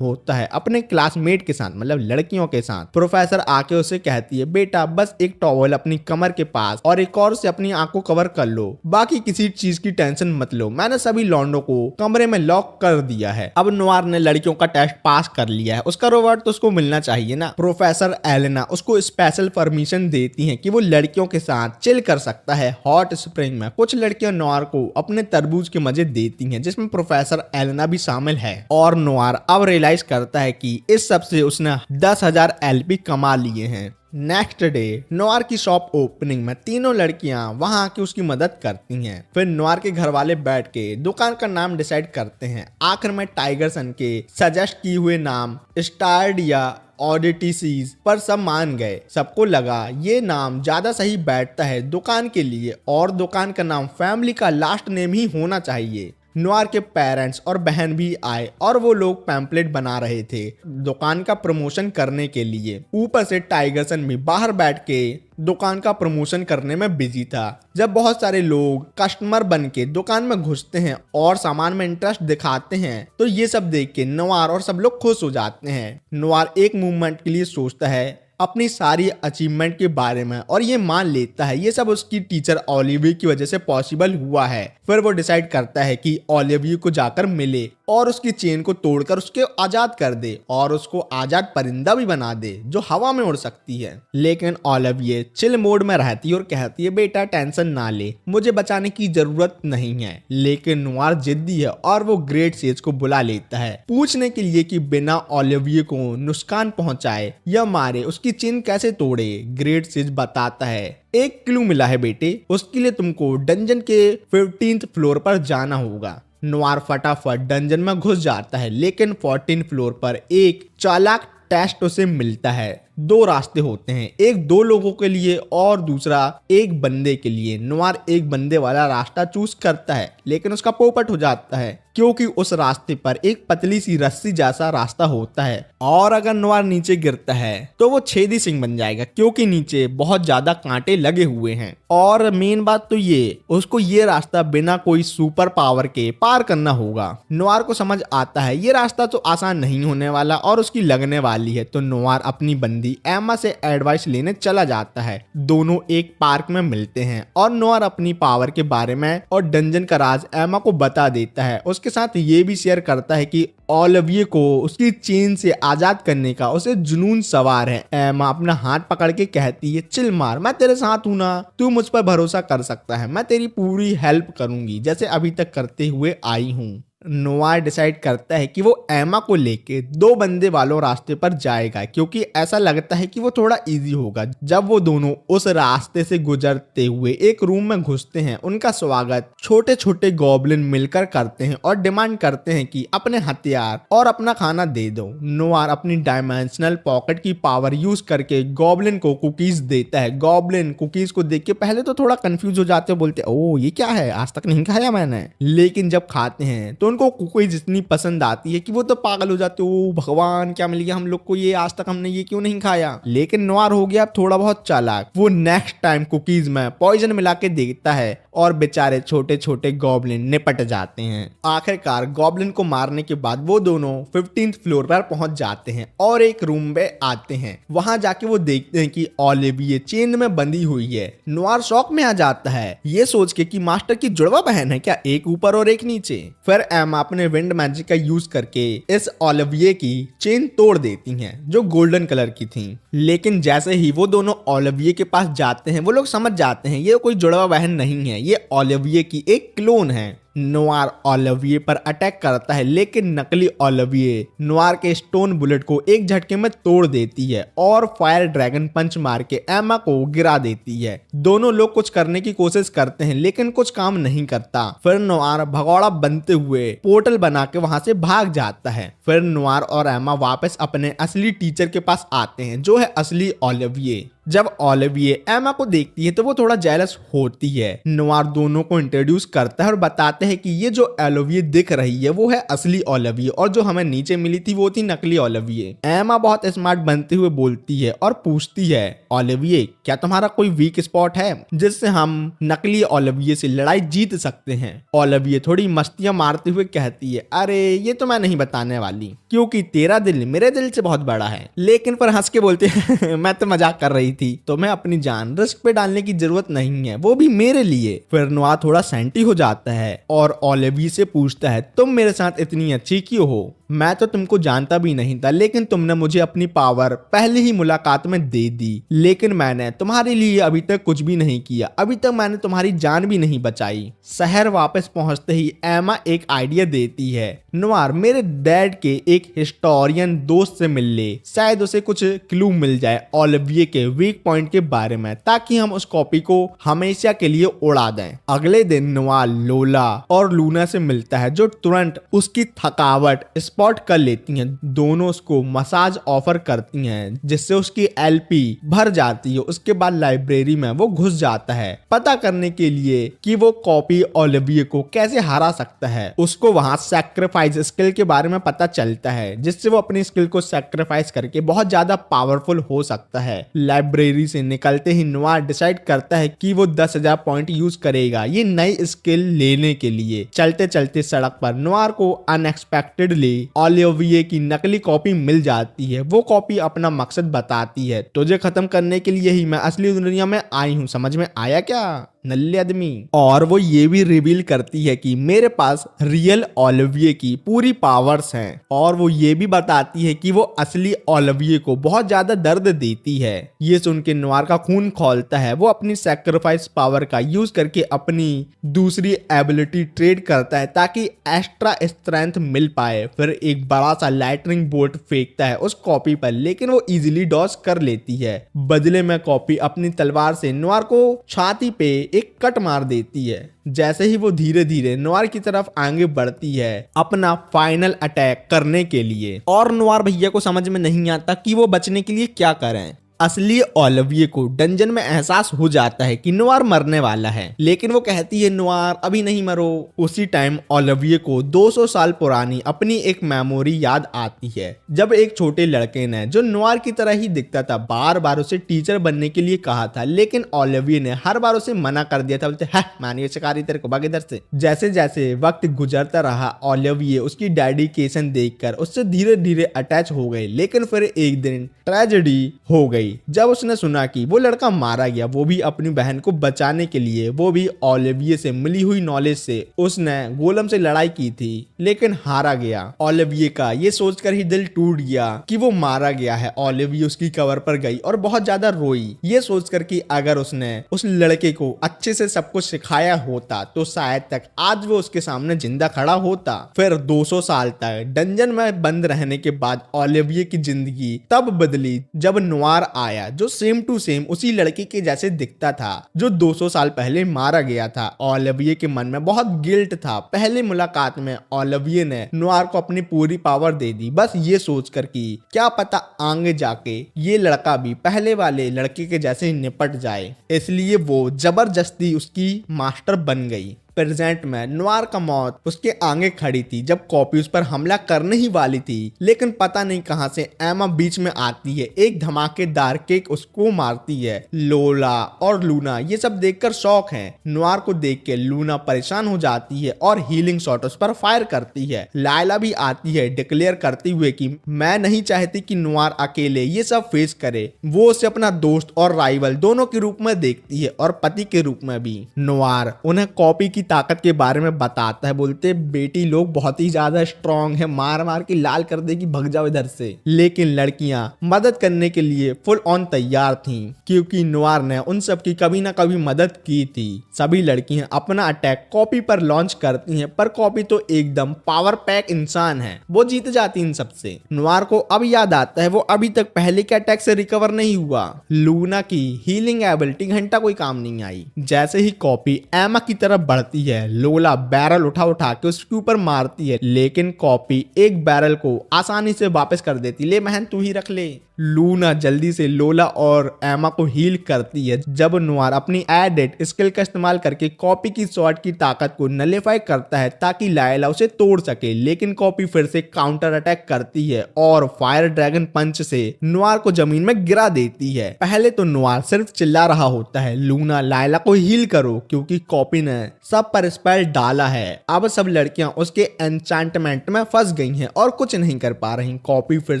होता है अपने क्लासमेट के साथ, मतलब लड़कियों के साथ। प्रोफेसर आके उसे कहती है, बेटा बस एक टॉवल अपनी कमर के पास और एक और से अपनी आंख को कवर कर लो, बाकी किसी चीज की टेंशन मत लो, मैंने सभी लॉन्डो को कमरे में लॉक कर दिया है। अब नोआर ने लड़कियों का टेस्ट पास कर लिया है, उसका रिवॉर्ड तो उसको मिलना चाहिए ना। प्रोफेसर एलेना उसको स्पेशल परमिशन देती है कि वो लड़कियों के साथ चिल कर सकता है हॉट स्प्रिंग में। कुछ लड़कियां नोआर को अपने तरबूज के मजे देती हैं, जिसमें प्रोफेसर एलेना भी शामिल है। और नोआर अब रियलाइज करता है कि इस सब से उसने 10,000 LP कमा लिए हैं। नेक्स्ट डे नोआर की शॉप ओपनिंग में तीनों लड़कियां वहां आके उसकी मदद करती हैं। फिर नोआर के घर वाले बैठ के दुकान का नाम डिसाइड करते हैं। आखिर में टाइगर सन के सजेस्ट किए हुए नाम स्टार्ड या ऑडिटीसीज पर सब मान गए। सबको लगा ये नाम ज्यादा सही बैठता है दुकान के लिए, और दुकान का नाम फैमिली का लास्ट नेम ही होना चाहिए। नोआर के पेरेंट्स और बहन भी आए और वो लोग पैम्पलेट बना रहे थे दुकान का प्रमोशन करने के लिए। ऊपर से टाइगरसन भी बाहर बैठ के दुकान का प्रमोशन करने में बिजी था। जब बहुत सारे लोग कस्टमर बन के दुकान में घुसते हैं और सामान में इंटरेस्ट दिखाते हैं, तो ये सब देख के नोआर और सब लोग खुश हो जाते हैं। नोआर एक मूवमेंट के लिए सोचता है अपनी सारी अचीवमेंट के बारे में और ये मान लेता है ये सब उसकी टीचर ओलिविया की वजह से पॉसिबल हुआ है। फिर वो डिसाइड करता है कि ओलिविया को जाकर मिले और उसकी चेन को तोड़कर उसके आजाद कर दे और उसको आजाद परिंदा भी बना दे जो हवा में उड़ सकती है। लेकिन ओलिविया चिल मोड में रहती है और कहती है, बेटा टेंशन ना ले, मुझे बचाने की जरूरत नहीं है। लेकिन नोआर जिद्दी है और वो ग्रेट सेज को बुला लेता है पूछने के लिए कि बिना ओलिविया को नुकसान पहुंचाए या मारे उसकी चेन कैसे तोड़े। ग्रेट सेज बताता है, एक क्लू मिला है बेटे, उसके लिए तुमको डंजन के 15th फ्लोर पर जाना होगा। नोआर फटाफट डंजन में घुस जाता है, लेकिन 14th फ्लोर पर एक चालाक टेस्ट उसे मिलता है। दो रास्ते होते हैं, एक 2 लोगों के लिए और दूसरा एक बंदे के लिए। नोआर एक बंदे वाला रास्ता चूज करता है, लेकिन उसका पोपट हो जाता है क्योंकि उस रास्ते पर एक पतली सी रस्सी जैसा रास्ता होता है और अगर नोआर नीचे गिरता है तो वो छेदी सिंह बन जाएगा क्योंकि नीचे बहुत ज्यादा कांटे लगे हुए हैं। और मेन बात तो ये, उसको ये रास्ता बिना कोई सुपर पावर के पार करना होगा। नोआर को समझ आता है ये रास्ता तो आसान नहीं होने वाला और उसकी लगने वाली है, तो नोआर अपनी बंदी एम्मा से एडवाइस लेने चला जाता है। दोनों एक पार्क में मिलते हैं और नोआर अपनी पावर के बारे में और डंजन का राज एम्मा को बता देता है। उसके साथ ये भी शेयर करता है कि ओलिविया को उसकी चेन से आजाद करने का उसे जुनून सवार है। एम्मा अपना हाथ पकड़ के कहती है, चिल मार, मैं तेरे साथ हूं ना, तू मुझ पर भरोसा कर सकता है, मैं तेरी पूरी हेल्प करूंगी जैसे अभी तक करते हुए आई हूं। नोआर डिसाइड करता है कि वो एम्मा को लेके 2 बंदे वालों रास्ते पर जाएगा क्योंकि ऐसा लगता है कि वो थोड़ा इजी होगा। जब वो दोनों उस रास्ते से गुजरते हुए एक रूम में घुसते हैं, उनका स्वागत छोटे छोटे गॉब्लिन मिलकर करते हैं और डिमांड करते हैं कि अपने हथियार और अपना खाना दे दो। नोआर अपनी डायमेंशनल पॉकेट की पावर यूज करके गॉब्लिन को कुकीज देता है। गॉब्लिन कुकीज को देख के पहले तो थोड़ा कंफ्यूज हो जाते हैं, बोलते ओ ये क्या है, आज तक नहीं खाया मैंने। लेकिन जब खाते हैं तो उनको कुकीज इतनी पसंद आती है कि वो तो पागल हो जाते, ओ भगवान क्या मिल गया हम लोग को ये, आज तक हमने ये क्यों नहीं खाया। लेकिन नोआर हो गया थोड़ा बहुत चालाक, वो नेक्स्ट टाइम कुकीज में पॉइजन मिला के देता है और बेचारे छोटे छोटे गॉब्लिन निपट जाते हैं। आखिरकार गॉब्लिन को मारने के बाद वो दोनों 15th फ्लोर पर पहुंच जाते हैं और एक रूम में आते हैं। वहां जाके वो देखते हैं कि ओलिविया चेन में बंधी हुई है। नोआर शॉक में आ जाता है ये सोच के कि मास्टर की जुड़वा बहन है क्या, एक ऊपर और एक नीचे। फिर एम्मा अपने विंड मैजिक का यूज करके इस ओलिविया की चेन तोड़ देती हैं जो गोल्डन कलर की थी। लेकिन जैसे ही वो दोनों ओलिविया के पास जाते हैं, वो लोग समझ जाते हैं ये कोई जुड़वा बहन नहीं है, ये ओलिविया की एक क्लोन है। नोआर ओलिविया पर अटैक करता है, लेकिन नकली ओलिविया नोआर के स्टोन बुलेट को एक झटके में तोड़ देती है और फायर ड्रैगन पंच मार के एम्मा को गिरा देती है। दोनों लोग कुछ करने की कोशिश करते हैं लेकिन कुछ काम नहीं करता। फिर नोआर भगौड़ा बनते हुए पोर्टल बना के वहां से भाग जाता है। फिर नोआर और एम्मा वापस अपने असली टीचर के पास आते हैं जो है असली ओलिविया। जब ओलिविये एमा को देखती है तो वो थोड़ा जेलस होती है। नोवार दोनों को इंट्रोड्यूस करता है और बताते हैं कि ये जो ओलिविये दिख रही है वो है असली ओलिविये और जो हमें नीचे मिली थी वो थी नकली ओलिविये। एमा बहुत स्मार्ट बनते हुए बोलती है और पूछती है, ओलिविये क्या तुम्हारा कोई वीक स्पॉट है जिससे हम नकली ओलिविये से लड़ाई जीत सकते हैं? ओलिविये थोड़ी मस्तियां मारते हुए कहती है, अरे ये तो मैं नहीं बताने वाली क्योंकि तेरा दिल मेरे दिल से बहुत बड़ा है। लेकिन पर हंस के बोलते हैं मैं तो मजाक कर रही थी, तो मैं अपनी जान रिस्क पे डालने की जरूरत नहीं है, वो भी मेरे लिए। फिर नोआ थोड़ा सेंटी हो जाता है और ओलिविये से पूछता है, तुम मेरे साथ इतनी अच्छी क्यों हो? मैं तो तुमको जानता भी नहीं था, लेकिन तुमने मुझे अपनी पावर पहले ही मुलाकात में दे दी। लेकिन मैंने तुम्हारे लिए अभी तक कुछ भी नहीं किया, अभी तक मैंने तुम्हारी जान भी नहीं बचाई। शहर वापस पहुंचते ही एमा एक आइडिया देती है, नोवार मेरे डैड के एक हिस्टोरियन दोस्त से मिल ले, शायद उसे कुछ क्लू मिल जाए ओलिविये के वीक पॉइंट के बारे में, ताकि हम उस कॉपी को हमेशा के लिए उड़ा दें। अगले दिन नोवार लोला और लूना से मिलता है जो तुरंत उसकी थकावट स्पॉट कर लेती हैं। दोनों उसको मसाज ऑफर करती हैं जिससे उसकी एलपी भर जाती है। उसके बाद लाइब्रेरी में वो घुस जाता है पता करने के लिए कि वो कॉपी ओलिविये को कैसे हरा सकता है। उसको वहां सैक्रिफाइस स्किल के बारे में पता चलता है जिससे वो अपनी स्किल को सैक्रिफाइस करके बहुत ज्यादा पावरफुल हो सकता है। लाइब्रेरी से निकलते ही नोवार डिसाइड करता है कि वो 10,000 पॉइंट यूज करेगा ये नई स्किल लेने के लिए। चलते चलते सड़क पर नोवार को अनएक्सपेक्टेडली ओलिविये की नकली कॉपी मिल जाती है। वो कॉपी अपना मकसद बताती है, तुझे खत्म करने के लिए ही मैं असली दुनिया में आई हूँ, समझ में आया क्या नल्ले आदमी? और वो ये भी रिवील करती है कि मेरे पास रियल ओलिविये की पूरी पावर्स हैं और वो ये भी बताती है कि वो असली ओलिविये को बहुत ज्यादा दर्द देती है। ये सुन के नोवार का खून खौलता है। वो अपनी सैक्रिफाइस पावर का यूज करके अपनी दूसरी एबिलिटी ट्रेड करता है ताकि एक्स्ट्रा स्ट्रेंथ मिल पाए। फिर एक बड़ा सा लाइटनिंग बोल्ट फेंकता है उस कॉपी पर, लेकिन वो इजीली डॉज कर लेती है। बदले में कॉपी अपनी तलवार से नोवार को छाती पे एक कट मार देती है। जैसे ही वो धीरे धीरे नोवार की तरफ आगे बढ़ती है अपना फाइनल अटैक करने के लिए, और नोवार भैया को समझ में नहीं आता कि वो बचने के लिए क्या करें। असली ओलिविये को डंजन में एहसास हो जाता है कि नोवार मरने वाला है, लेकिन वो कहती है नोवार अभी नहीं मरो। उसी टाइम ओलिविये को 200 साल पुरानी अपनी एक मेमोरी याद आती है जब एक छोटे लड़के ने जो नोवार की तरह ही दिखता था बार बार उसे टीचर बनने के लिए कहा था, लेकिन ओलिविये ने हर बार उसे मना कर दिया था, बोलते मानिए शिकारी तेरे को भाग इधर से। जैसे जैसे वक्त गुजरता रहा ओलिविये उसकी डेडिकेशन देखकर उससे धीरे धीरे अटैच हो गए, लेकिन फिर एक दिन ट्रेजेडी हो गई जब उसने सुना कि वो लड़का मारा गया, वो भी अपनी बहन को बचाने के लिए। वो भी ओलिविये से मिली हुई नॉलेज से उसने गोलम से लड़ाई की थी लेकिन हारा गया। ओलिविये का ये सोचकर ही दिल टूट गया कि वो मारा गया है। ओलिविये उसकी कबर पर गई और बहुत ज्यादा रोई, ये सोचकर कि अगर उसने उस लड़के को अच्छे से सब कुछ सिखाया होता तो शायद तक आज वो उसके सामने जिंदा खड़ा होता। फिर 200 साल तक डंजन में बंद रहने के बाद ओलिविये की जिंदगी तब बदली जब नोवार आया जो सेम टू सेम उसी लड़के के जैसे दिखता था जो 200 साल पहले मारा गया था। ओलिविये के मन में बहुत गिल्ट था। पहले मुलाकात में ओलिविये ने नोवार को अपनी पूरी पावर दे दी, बस ये सोचकर कि क्या पता आगे जाके ये लड़का भी पहले वाले लड़के के जैसे निपट जाए, इसलिए वो जबरदस्ती उसकी मास्टर बन गई। प्रेजेंट में नोवार का मौत उसके आगे खड़ी थी जब कॉपी उस पर हमला करने ही वाली थी, लेकिन पता नहीं कहां से एमा बीच में आती है, एक धमाकेदार केक उसको मारती है। लोला और लूना ये सब देखकर शॉक हैं। नोवार को देख के लूना परेशान हो जाती है और हीलिंग शॉट उस पर फायर करती है। लायला भी आती है डिक्लेयर करते हुए कि मैं नहीं चाहती कि नोवार अकेले ये सब फेस करे। वो उसे अपना दोस्त और राइवल दोनों के रूप में देखती है और पति के रूप में भी। नोवार उन्हें कॉपी की ताकत के बारे में बताता है, बोलते बेटी लोग बहुत ही ज्यादा स्ट्रॉन्ग है, मार मार के लाल कर देगी, भग जाओ इधर से। लेकिन लड़कियां मदद करने के लिए फुल ऑन तैयार थीं क्योंकि नोवार ने उन सब की कभी ना कभी मदद की थी। सभी लड़कियां अपना अटैक कॉपी पर लॉन्च करती हैं, पर कॉपी तो एकदम पावर पैक इंसान है, वो जीत जाती इन सबसे। नोवार को अब याद आता है वो अभी तक पहले के अटैक से रिकवर नहीं हुआ। लूना की हीलिंग एबिलिटी घंटा कोई काम नहीं आई। जैसे ही कॉपी एमा की तरफ बढ़ती बढ़ती है। लोला बैरल उठा उठा के उसके ऊपर मारती है, लेकिन कॉपी एक बैरल को आसानी से वापस कर देती। ले बहन तू ही रख ले। लूना जल्दी से लोला और एमा को हील करती है। जब नुआर अपनी एडिट स्किल का इस्तेमाल करके कॉपी की शॉट की ताकत को नलीफाई करता है ताकि लायला उसे तोड़ सके, लेकिन कॉपी फिर से काउंटर अटैक करती है और फायर ड्रैगन पंच से नुआर को जमीन में गिरा देती है। पहले तो नुआर सिर्फ चिल्ला रहा होता है, लूना लायला को हील करो, क्योंकि कॉपी ने सब पर स्पेल डाला है। अब सब लड़कियां उसके एन्चांटमेंट में फंस गई हैं और कुछ नहीं कर पा रही। कॉपी फिर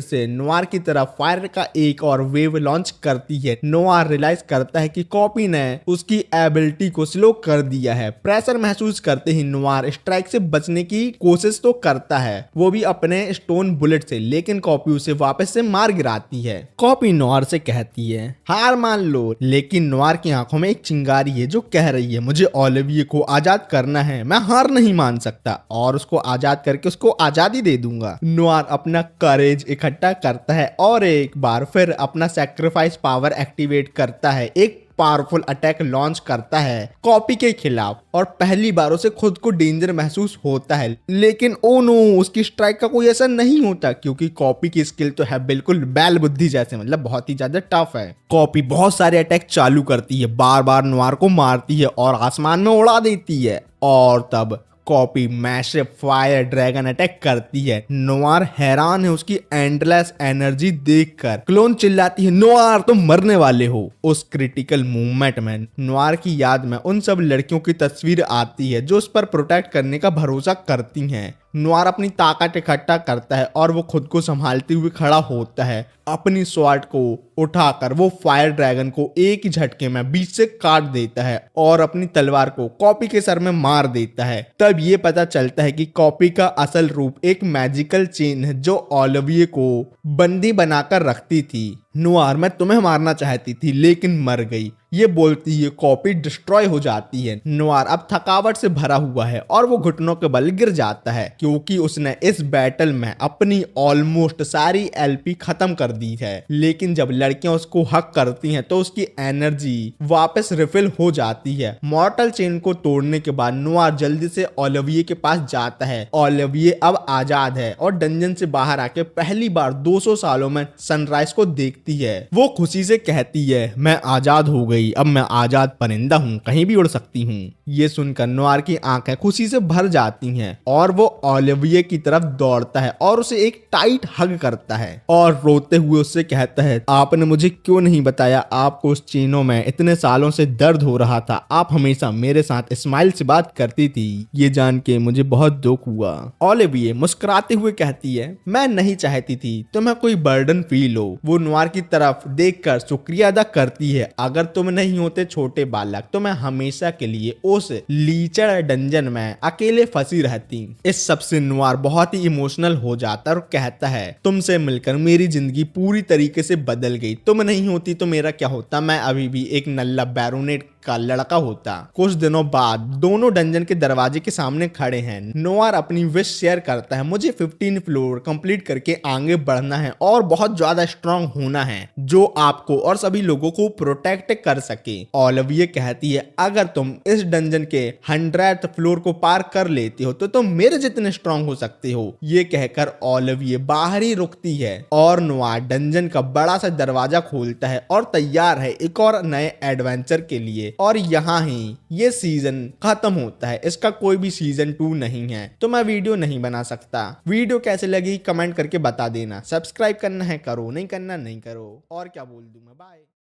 से नुआर की तरफ फायर का एक और वेव लॉन्च करती है। नुआर रियलाइज करता है कि कॉपी ने उसकी एबिलिटी को स्लो कर दिया है। प्रेशर महसूस करते ही नुआर स्ट्राइक से बचने की कोशिश तो करता है, वो भी अपने स्टोन बुलेट से, लेकिन कॉपी उसे वापस से मार गिराती है। कॉपी नुआर से कहती है हार मान लो, लेकिन नुआर की आंखों में एक चिंगारी है जो कह रही है मुझे ओलिविये को आजाद करना है, मैं हार नहीं मान सकता और उसको आजाद करके उसको आजादी दे दूंगा। नुआर अपना करेज इकट्ठा करता है और एक बार फिर अपना सैक्रिफाइस पावर एक्टिवेट करता है। एक पावरफुल अटैक लॉन्च करता है कॉपी के खिलाफ और पहली बार उसे खुद को डेंजर महसूस होता है, लेकिन ओ नो उसकी स्ट्राइक का कोई असर नहीं होता, क्योंकि कॉपी की स्किल तो है बिल्कुल बैल बुद्धि जैसे, मतलब बहुत ही ज्यादा टफ है। कॉपी बहुत सारे अटैक चालू करती है, बार बार नुआर को मारती है और आसमान में उड़ा देती है और तब copy massive fire dragon attack करती है। नुआर हैरान है उसकी एंडलेस एनर्जी देखकर। क्लोन चिल्लाती है नुआर तुम मरने वाले हो। उस क्रिटिकल मूवमेंट में नुआर की याद में उन सब लड़कियों की तस्वीर आती है जो उस पर प्रोटेक्ट करने का भरोसा करती हैं। नुआर अपनी ताकत इकट्ठा करता है और वो खुद को संभालते हुए खड़ा होता है। अपनी स्वॉर्ड को उठाकर वो फायर ड्रैगन को एक ही झटके में बीच से काट देता है और अपनी तलवार को कॉपी के सर में मार देता है। तब ये पता चलता है कि कॉपी का असल रूप एक मैजिकल चेन है जो ओलिविये को बंदी बनाकर रखती थी। नुआर मैं तुम्हें मारना चाहती थी लेकिन मर गई, ये बोलती है कॉपी डिस्ट्रॉय हो जाती है। नुआर अब थकावट से भरा हुआ है और वो घुटनों के बल गिर जाता है, क्योंकि उसने इस बैटल में अपनी ऑलमोस्ट सारी एलपी खत्म कर दी है। लेकिन जब लड़कियां उसको हक करती हैं तो उसकी एनर्जी वापस रिफिल हो जाती है। मॉर्टल चेन को तोड़ने के बाद नुआर जल्दी से ओलिविये के पास जाता है। ओलिविये अब आजाद है और डंजन से बाहर आके पहली बार 200 सालों में सनराइज को देखती है। वो खुशी से कहती है मैं आजाद हो गई, अब मैं आजाद परिंदा हूँ, कहीं भी उड़ सकती हूँ। ये सुनकर नुआर की आंखें खुशी से भर जाती हैं और वो ओलिविये की तरफ दौड़ता है और उसे एक टाइट हग करता है और रोते हुए उससे कहता है आपने मुझे क्यों नहीं बताया, आपको उस चीनों में इतने सालों से दर्द हो रहा था, आप हमेशा मेरे साथ स्माइल से बात करती थी, ये जान के मुझे बहुत दुख हुआ। ओलिविये मुस्कुराते हुए कहती है मैं नहीं चाहती थी तुम्हें कोई बर्डन फील हो। वो नुआर की तरफ देखकर शुक्रिया अदा करती है, अगर तुम नहीं होते छोटे बालक तो मैं हमेशा के लिए उस लीचड़ डंजन में अकेले फंसी रहती। इस सब से नुआर बहुत ही इमोशनल हो जाता है और कहता है तुमसे मिलकर मेरी जिंदगी पूरी तरीके से बदल गई, तुम नहीं होती तो मेरा क्या होता, मैं अभी भी एक नल्ला बैरोनेट का लड़का होता। कुछ दिनों बाद दोनों डंजन के दरवाजे के सामने खड़े हैं। नुआर अपनी विश शेयर करता है मुझे 15 फ्लोर कंप्लीट करके आगे बढ़ना है और बहुत ज्यादा स्ट्रांग होना है जो आपको और सभी लोगों को प्रोटेक्ट कर सके। ओलिविये कहती है अगर तुम इस डंजन के 100th फ्लोर को पार कर लेते हो तो तुम मेरे जितने स्ट्रांग हो सकते हो। ये कहकर ओलिविये बाहर ही रुकती है और नुआर डंजन का बड़ा सा दरवाजा खोलता है और तैयार है एक और नए एडवेंचर के लिए। और यहाँ ही ये सीजन खत्म होता है, इसका कोई भी सीजन 2 नहीं है, तो मैं वीडियो नहीं बना सकता। वीडियो कैसे लगी कमेंट करके बता देना, सब्सक्राइब करना है करो, नहीं करना नहीं करो, और क्या बोल दूं मैं। बाय।